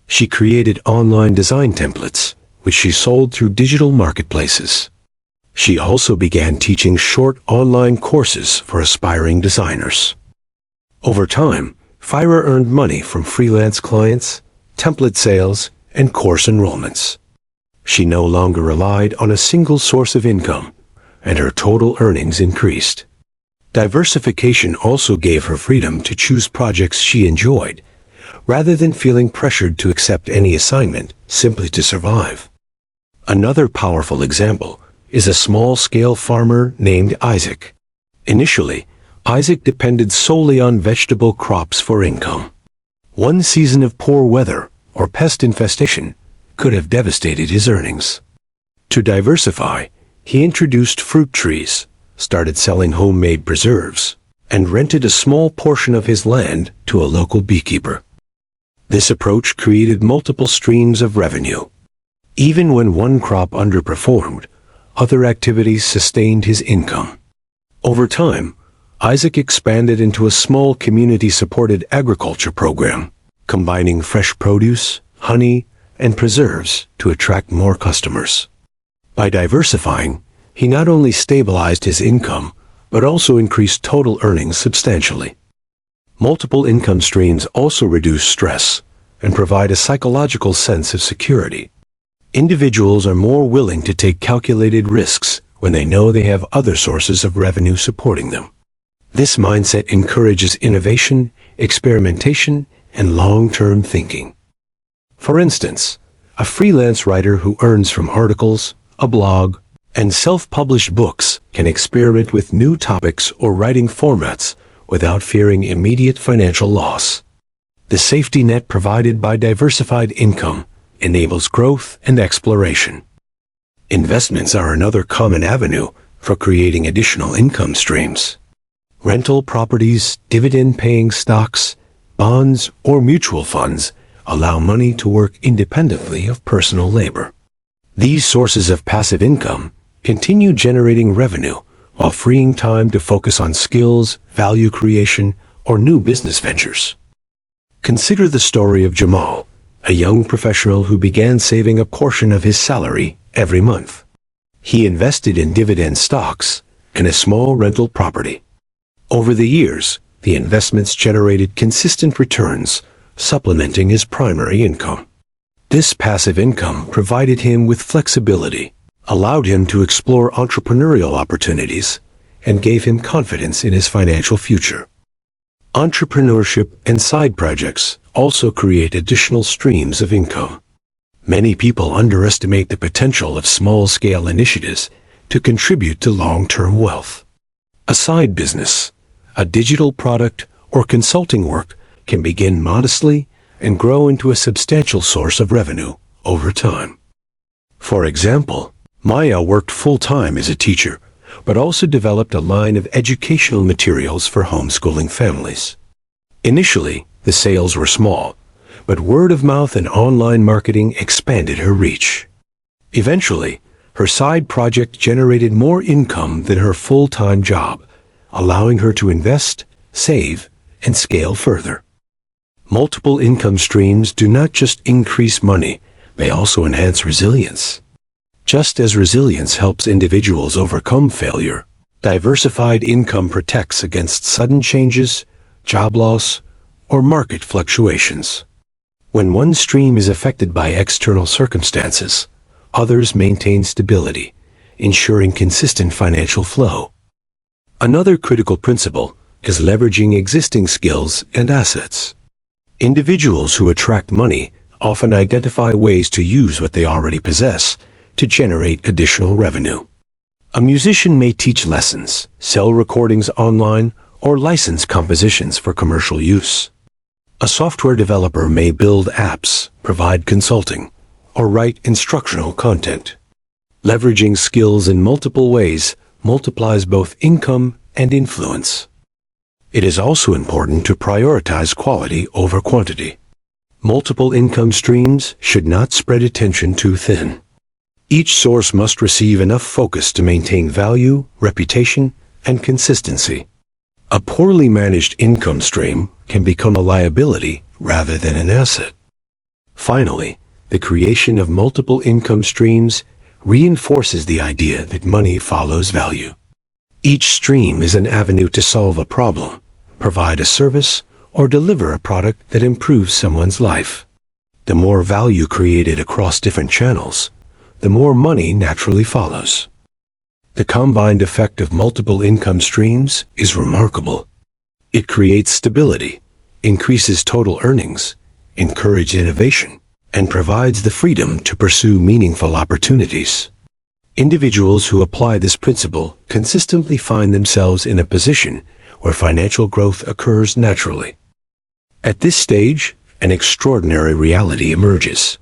She created online design templates, which she sold through digital marketplaces. She also began teaching short online courses for aspiring designers. Over time, Farah earned money from freelance clients, template sales, and course enrollments. She no longer relied on a single source of income, and her total earnings increased. Diversification also gave her freedom to choose projects she enjoyed, rather than feeling pressured to accept any assignment simply to survive. Another powerful example is a small-scale farmer named Isaac. Initially, Isaac depended solely on vegetable crops for income. One season of poor weather or pest infestation could have devastated his earnings. To diversify, he introduced fruit trees, started selling homemade preserves, and rented a small portion of his land to a local beekeeper. This approach created multiple streams of revenue. Even when one crop underperformed, other activities sustained his income. Over time, Isaac expanded into a small community-supported agriculture program, combining fresh produce, honey, and preserves to attract more customers. By diversifying, he not only stabilized his income, but also increased total earnings substantially. Multiple income streams also reduce stress and provide a psychological sense of security. Individuals are more willing to take calculated risks when they know they have other sources of revenue supporting them. This mindset encourages innovation, experimentation, and long-term thinking. For instance, a freelance writer who earns from articles, a blog, and self-published books can experiment with new topics or writing formats without fearing immediate financial loss. The safety net provided by diversified income enables growth and exploration. Investments are another common avenue for creating additional income streams. Rental properties, dividend-paying stocks, bonds, or mutual funds allow money to work independently of personal labor. These sources of passive income continue generating revenue while freeing time to focus on skills, value creation, or new business ventures. Consider the story of Jamal, a young professional who began saving a portion of his salary every month. He invested in dividend stocks and a small rental property. Over the years, the investments generated consistent returns, supplementing his primary income. This passive income provided him with flexibility, allowed him to explore entrepreneurial opportunities, and gave him confidence in his financial future. Entrepreneurship and side projects also create additional streams of income. Many people underestimate the potential of small-scale initiatives to contribute to long-term wealth. A side business, a digital product, or consulting work can begin modestly and grow into a substantial source of revenue over time. For example, Maya worked full-time as a teacher, but also developed a line of educational materials for homeschooling families. Initially, the sales were small, but word of mouth and online marketing expanded her reach. Eventually, her side project generated more income than her full-time job, allowing her to invest, save, and scale further. Multiple income streams do not just increase money, they also enhance resilience. Just as resilience helps individuals overcome failure, diversified income protects against sudden changes, job loss, or market fluctuations. When one stream is affected by external circumstances, others maintain stability, ensuring consistent financial flow. Another critical principle is leveraging existing skills and assets. Individuals who attract money often identify ways to use what they already possess to generate additional revenue. A musician may teach lessons, sell recordings online, or license compositions for commercial use. A software developer may build apps, provide consulting, or write instructional content. Leveraging skills in multiple ways multiplies both income and influence. It is also important to prioritize quality over quantity. Multiple income streams should not spread attention too thin. Each source must receive enough focus to maintain value, reputation, and consistency. A poorly managed income stream can become a liability rather than an asset. Finally, the creation of multiple income streams reinforces the idea that money follows value. Each stream is an avenue to solve a problem, provide a service, or deliver a product that improves someone's life. The more value created across different channels, the more money naturally follows. The combined effect of multiple income streams is remarkable. It creates stability, increases total earnings, encourages innovation, and provides the freedom to pursue meaningful opportunities. Individuals who apply this principle consistently find themselves in a position where financial growth occurs naturally. At this stage, an extraordinary reality emerges.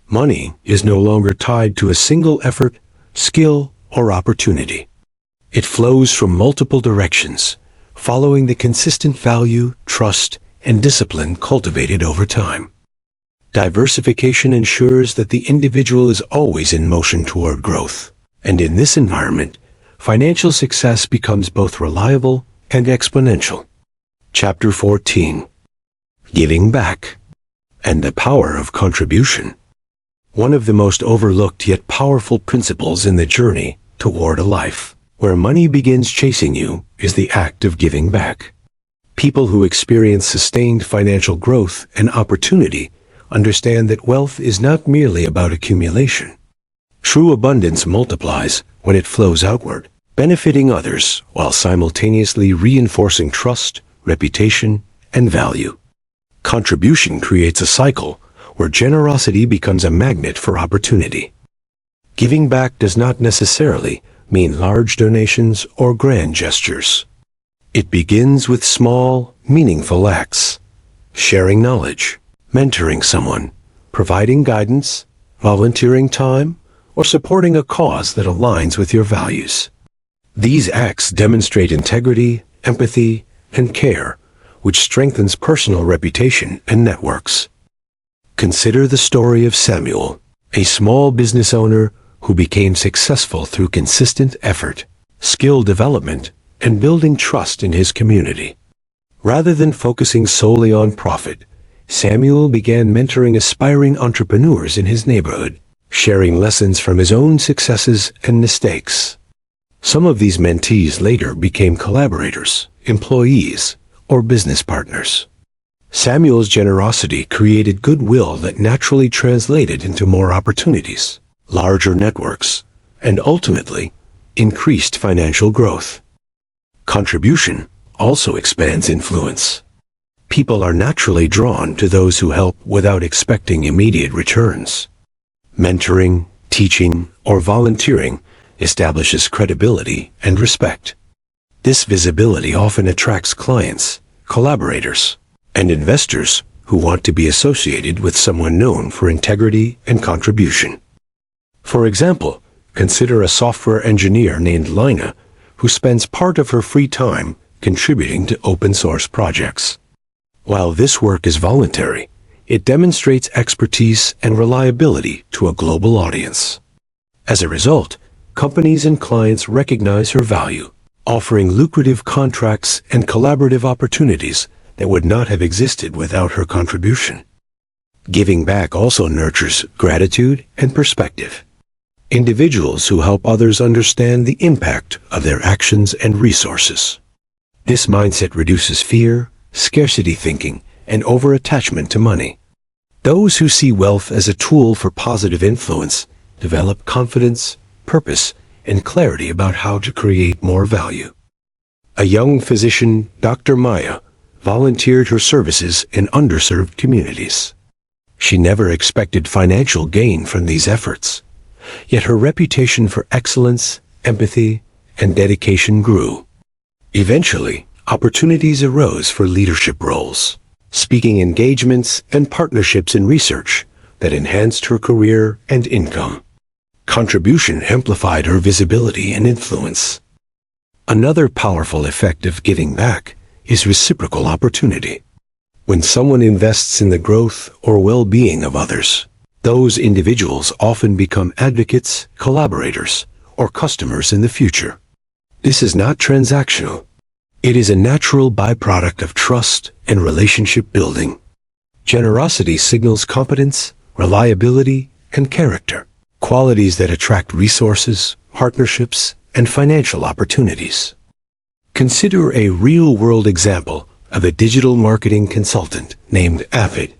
Money is no longer tied to a single effort, skill, or opportunity. It flows from multiple directions, following the consistent value, trust, and discipline cultivated over time. Diversification ensures that the individual is always in motion toward growth, and in this environment, financial success becomes both reliable and exponential. Chapter 14. Giving Back and the Power of Contribution. One of the most overlooked yet powerful principles in the journey toward a life where money begins chasing you is the act of giving back. People who experience sustained financial growth and opportunity understand that wealth is not merely about accumulation. True abundance multiplies when it flows outward, benefiting others while simultaneously reinforcing trust, reputation, and value. Contribution creates a cycle where generosity becomes a magnet for opportunity. Giving back does not necessarily mean large donations or grand gestures. It begins with small, meaningful acts, sharing knowledge, mentoring someone, providing guidance, volunteering time, or supporting a cause that aligns with your values. These acts demonstrate integrity, empathy, and care, which strengthens personal reputation and networks. Consider the story of Samuel, a small business owner who became successful through consistent effort, skill development, and building trust in his community. Rather than focusing solely on profit, Samuel began mentoring aspiring entrepreneurs in his neighborhood, sharing lessons from his own successes and mistakes. Some of these mentees later became collaborators, employees, or business partners. Samuel's generosity created goodwill that naturally translated into more opportunities, larger networks, and ultimately, increased financial growth. Contribution also expands influence. People are naturally drawn to those who help without expecting immediate returns. Mentoring, teaching, or volunteering establishes credibility and respect. This visibility often attracts clients, collaborators, and investors who want to be associated with someone known for integrity and contribution. For example, consider a software engineer named Lina, who spends part of her free time contributing to open-source projects. While this work is voluntary, it demonstrates expertise and reliability to a global audience. As a result, companies and clients recognize her value, offering lucrative contracts and collaborative opportunities that would not have existed without her contribution. Giving back also nurtures gratitude and perspective. Individuals who help others understand the impact of their actions and resources. This mindset reduces fear, scarcity thinking, and over-attachment to money. Those who see wealth as a tool for positive influence develop confidence, purpose, and clarity about how to create more value. A young physician, Dr. Maya, volunteered her services in underserved communities. She never expected financial gain from these efforts, yet her reputation for excellence, empathy, and dedication grew. Eventually, opportunities arose for leadership roles, speaking engagements, and partnerships in research that enhanced her career and income. Contribution amplified her visibility and influence. Another powerful effect of giving back is reciprocal opportunity. When someone invests in the growth or well-being of others, those individuals often become advocates, collaborators, or customers in the future. This is not transactional. It is a natural byproduct of trust and relationship building. Generosity signals competence, reliability, and character, qualities that attract resources, partnerships, and financial opportunities. Consider a real-world example of a digital marketing consultant named Avid.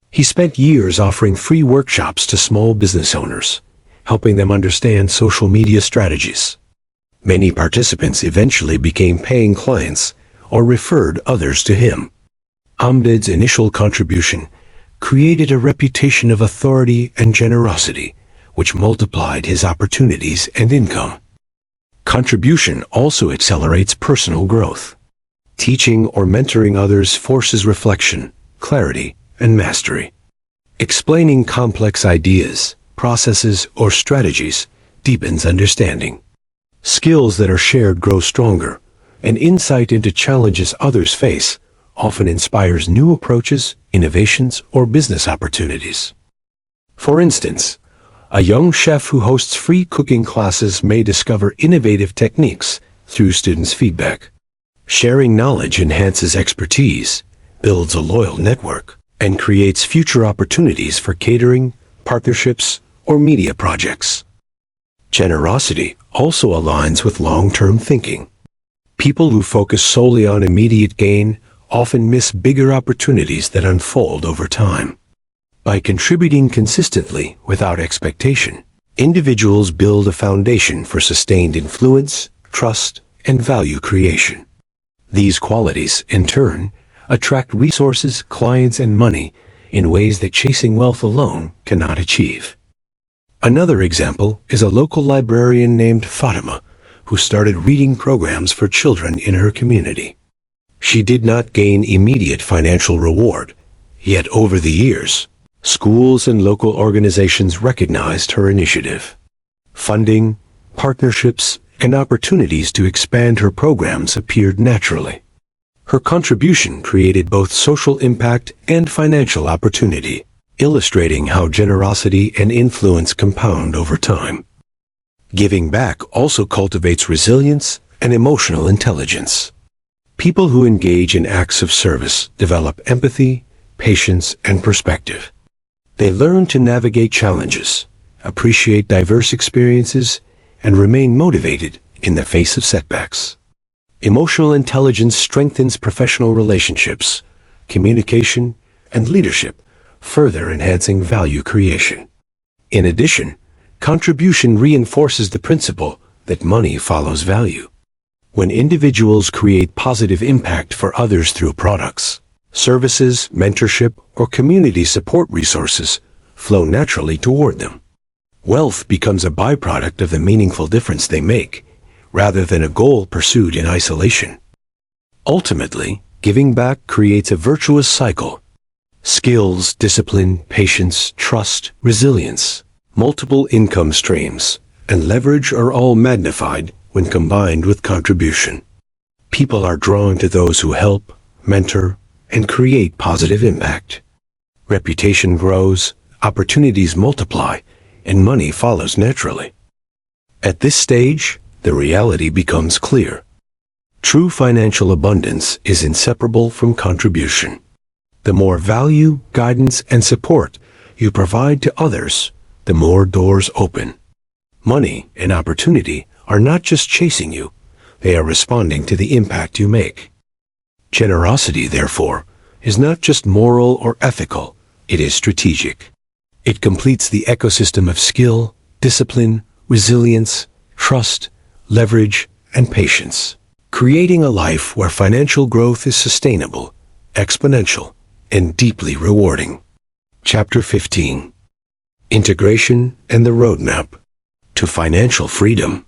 He spent years offering free workshops to small business owners, helping them understand social media strategies. Many participants eventually became paying clients or referred others to him. Avid's initial contribution created a reputation of authority and generosity, which multiplied his opportunities and income. Contribution also accelerates personal growth. Teaching or mentoring others forces reflection, clarity, and mastery. Explaining complex ideas, processes, or strategies deepens understanding. Skills that are shared grow stronger, and insight into challenges others face often inspires new approaches, innovations, or business opportunities. For instance, a young chef who hosts free cooking classes may discover innovative techniques through students' feedback. Sharing knowledge enhances expertise, builds a loyal network, and creates future opportunities for catering, partnerships, or media projects. Generosity also aligns with long-term thinking. People who focus solely on immediate gain often miss bigger opportunities that unfold over time. By contributing consistently without expectation, individuals build a foundation for sustained influence, trust, and value creation. These qualities, in turn, attract resources, clients, and money in ways that chasing wealth alone cannot achieve. Another example is a local librarian named Fatima, who started reading programs for children in her community. She did not gain immediate financial reward, yet over the years, schools and local organizations recognized her initiative. Funding, partnerships, and opportunities to expand her programs appeared naturally. Her contribution created both social impact and financial opportunity. illustrating how generosity and influence compound over time. Giving back also cultivates resilience and emotional intelligence. People who engage in acts of service develop empathy, patience, and perspective. They learn to navigate challenges, appreciate diverse experiences, and remain motivated in the face of setbacks. Emotional intelligence strengthens professional relationships, communication, and leadership, further enhancing value creation. In addition, contribution reinforces the principle that money follows value. When individuals create positive impact for others through products, services, mentorship, or community support, resources flow naturally toward them. Wealth becomes a byproduct of the meaningful difference they make, rather than a goal pursued in isolation. Ultimately, giving back creates a virtuous cycle. Skills, discipline, patience, trust, resilience, multiple income streams, and leverage are all magnified when combined with contribution. People are drawn to those who help, mentor, and create positive impact. Reputation grows, opportunities multiply, and money follows naturally. At this stage, the reality becomes clear. True financial abundance is inseparable from contribution. The more value, guidance, and support you provide to others, the more doors open. Money and opportunity are not just chasing you, they are responding to the impact you make. Generosity, therefore, is not just moral or ethical, it is strategic. It completes the ecosystem of skill, discipline, resilience, trust, leverage, and patience, creating a life where financial growth is sustainable, exponential, and deeply rewarding. Chapter 15. Integration and the Roadmap to Financial Freedom.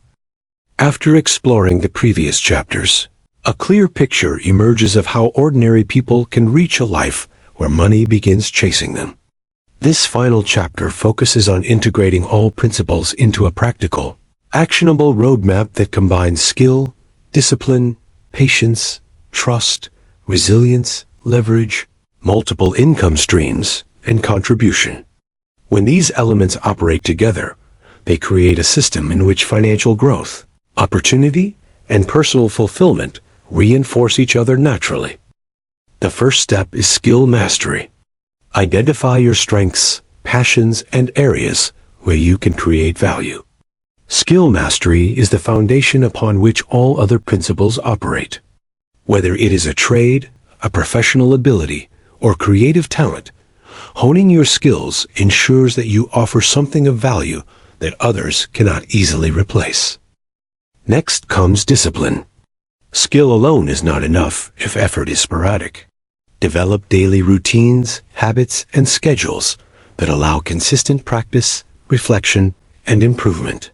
After exploring the previous chapters, a clear picture emerges of how ordinary people can reach a life where money begins chasing them. This final chapter focuses on integrating all principles into a practical, actionable roadmap that combines skill, discipline, patience, trust, resilience, leverage, multiple income streams, and contribution. When these elements operate together, they create a system in which financial growth, opportunity, and personal fulfillment reinforce each other naturally. The first step is skill mastery. Identify your strengths, passions, and areas where you can create value. Skill mastery is the foundation upon which all other principles operate. Whether it is a trade, a professional ability, or creative talent, honing your skills ensures that you offer something of value that others cannot easily replace. Next comes discipline. Skill alone is not enough if effort is sporadic. Develop daily routines, habits, and schedules that allow consistent practice, reflection, and improvement.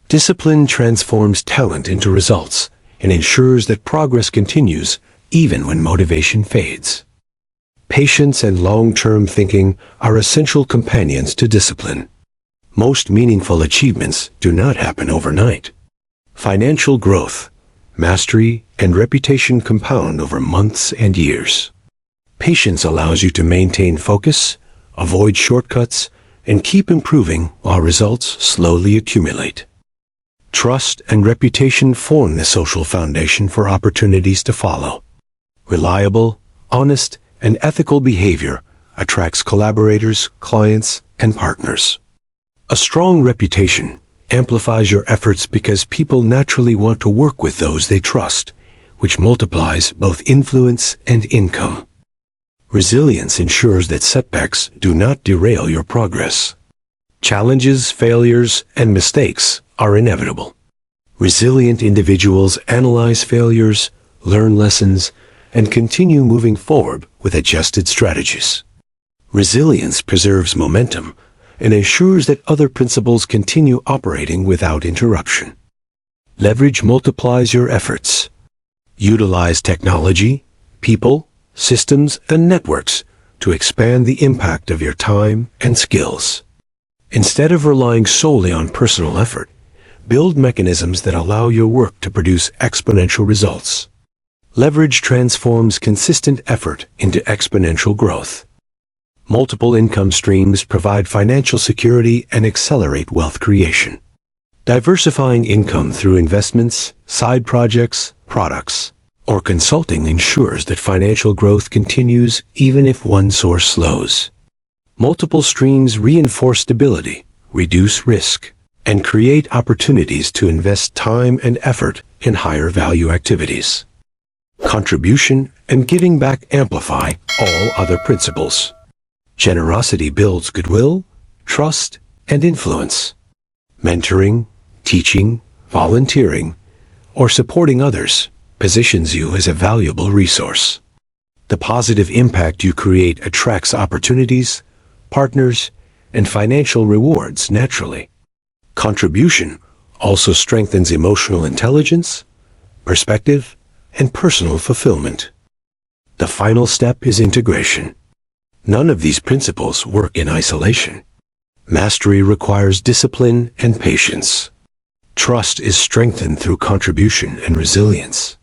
Discipline transforms talent into results and ensures that progress continues even when motivation fades. Patience and long-term thinking are essential companions to discipline. Most meaningful achievements do not happen overnight. Financial growth, mastery, and reputation compound over months and years. Patience allows you to maintain focus, avoid shortcuts, and keep improving while results slowly accumulate. Trust and reputation form the social foundation for opportunities to follow. Reliable, honest, and ethical behavior attracts collaborators, clients, and partners. A strong reputation amplifies your efforts because people naturally want to work with those they trust, which multiplies both influence and income. Resilience ensures that setbacks do not derail your progress. Challenges, failures, and mistakes are inevitable. Resilient individuals analyze failures, learn lessons, and continue moving forward with adjusted strategies. Resilience preserves momentum and ensures that other principles continue operating without interruption. Leverage multiplies your efforts. Utilize technology, people, systems, and networks to expand the impact of your time and skills. Instead of relying solely on personal effort, build mechanisms that allow your work to produce exponential results. Leverage transforms consistent effort into exponential growth. Multiple income streams provide financial security and accelerate wealth creation. Diversifying income through investments, side projects, products, or consulting ensures that financial growth continues even if one source slows. Multiple streams reinforce stability, reduce risk, and create opportunities to invest time and effort in higher value activities. Contribution and giving back amplify all other principles. Generosity builds goodwill, trust, and influence. Mentoring, teaching, volunteering, or supporting others positions you as a valuable resource. The positive impact you create attracts opportunities, partners, and financial rewards naturally. Contribution also strengthens emotional intelligence, perspective, and personal fulfillment. The final step is integration. None of these principles work in isolation. Mastery requires discipline and patience. Trust is strengthened through contribution and resilience.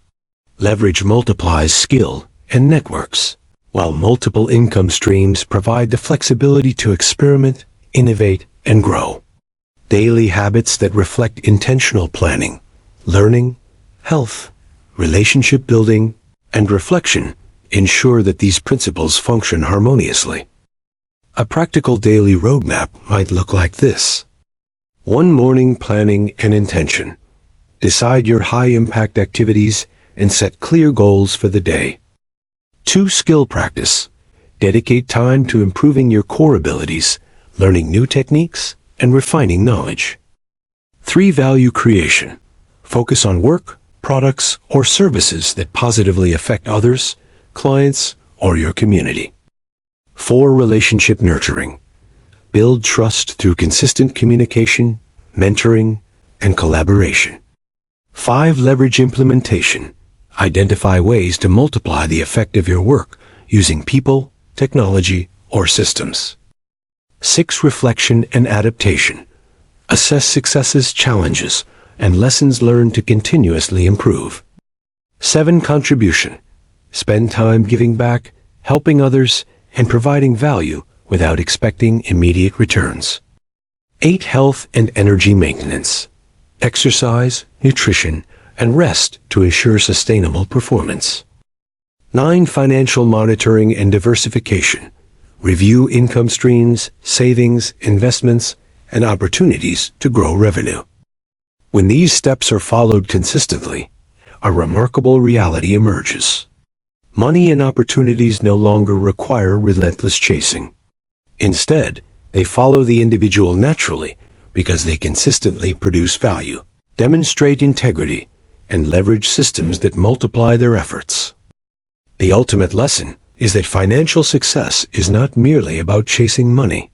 Leverage multiplies skill and networks, while multiple income streams provide the flexibility to experiment, innovate, and grow. Daily habits that reflect intentional planning, learning, health, relationship building, and reflection ensure that these principles function harmoniously. A practical daily roadmap might look like this. 1 morning planning and intention. Decide your high-impact activities and set clear goals for the day. 2 skill practice. Dedicate time to improving your core abilities, learning new techniques, and refining knowledge. 3 value creation. Focus on work, products, or services that positively affect others, clients, or your community. 4 relationship nurturing. Build trust through consistent communication, mentoring, and collaboration. 5 leverage implementation. Identify ways to multiply the effect of your work using people, technology, or systems. 6 reflection and adaptation. Assess successes, challenges, and lessons learned to continuously improve. 7 contribution. Spend time giving back, helping others, and providing value without expecting immediate returns. 8 health and energy maintenance. Exercise, nutrition, and rest to ensure sustainable performance. 9 financial monitoring and diversification. Review income streams, savings, investments, and opportunities to grow revenue. When these steps are followed consistently, a remarkable reality emerges. Money and opportunities no longer require relentless chasing. Instead, they follow the individual naturally because they consistently produce value, demonstrate integrity, and leverage systems that multiply their efforts. The ultimate lesson is that financial success is not merely about chasing money.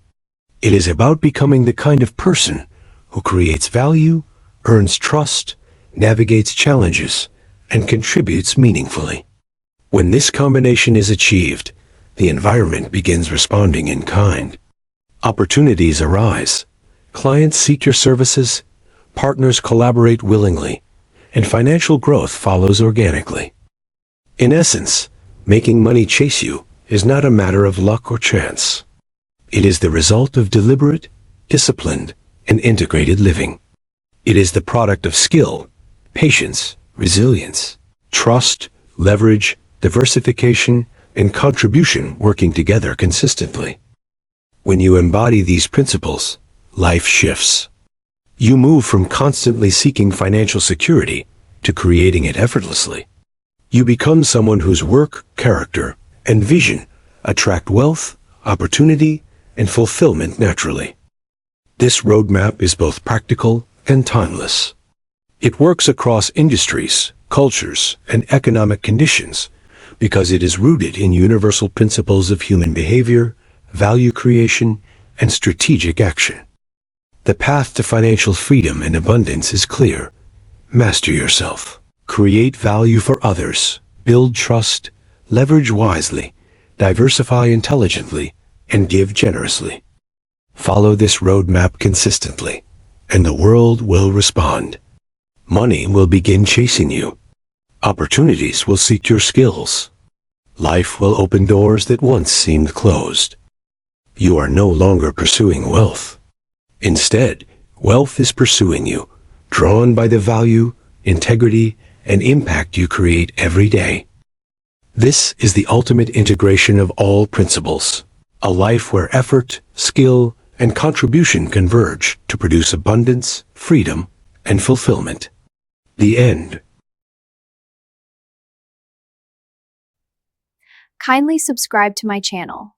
It is about becoming the kind of person who creates value, earns trust, navigates challenges, and contributes meaningfully. When this combination is achieved, the environment begins responding in kind. Opportunities arise, clients seek your services, partners collaborate willingly, and financial growth follows organically. In essence, making money chase you is not a matter of luck or chance. It is the result of deliberate, disciplined, and integrated living. It is the product of skill, patience, resilience, trust, leverage, diversification, and contribution working together consistently. When you embody these principles, life shifts. You move from constantly seeking financial security to creating it effortlessly. You become someone whose work, character, and vision attract wealth, opportunity, and fulfillment naturally. This roadmap is both practical and timeless. It works across industries, cultures, and economic conditions because it is rooted in universal principles of human behavior, value creation, and strategic action. The path to financial freedom and abundance is clear. Master yourself. Create value for others. Build trust. Leverage wisely. Diversify intelligently. And give generously. Follow this roadmap consistently, and the world will respond. Money will begin chasing you. Opportunities will seek your skills. Life will open doors that once seemed closed. You are no longer pursuing wealth. Instead, wealth is pursuing you, drawn by the value, integrity, and impact you create every day. This is the ultimate integration of all principles, a life where effort, skill, and contribution converge to produce abundance, freedom, and fulfillment. The end.
Kindly subscribe to my channel.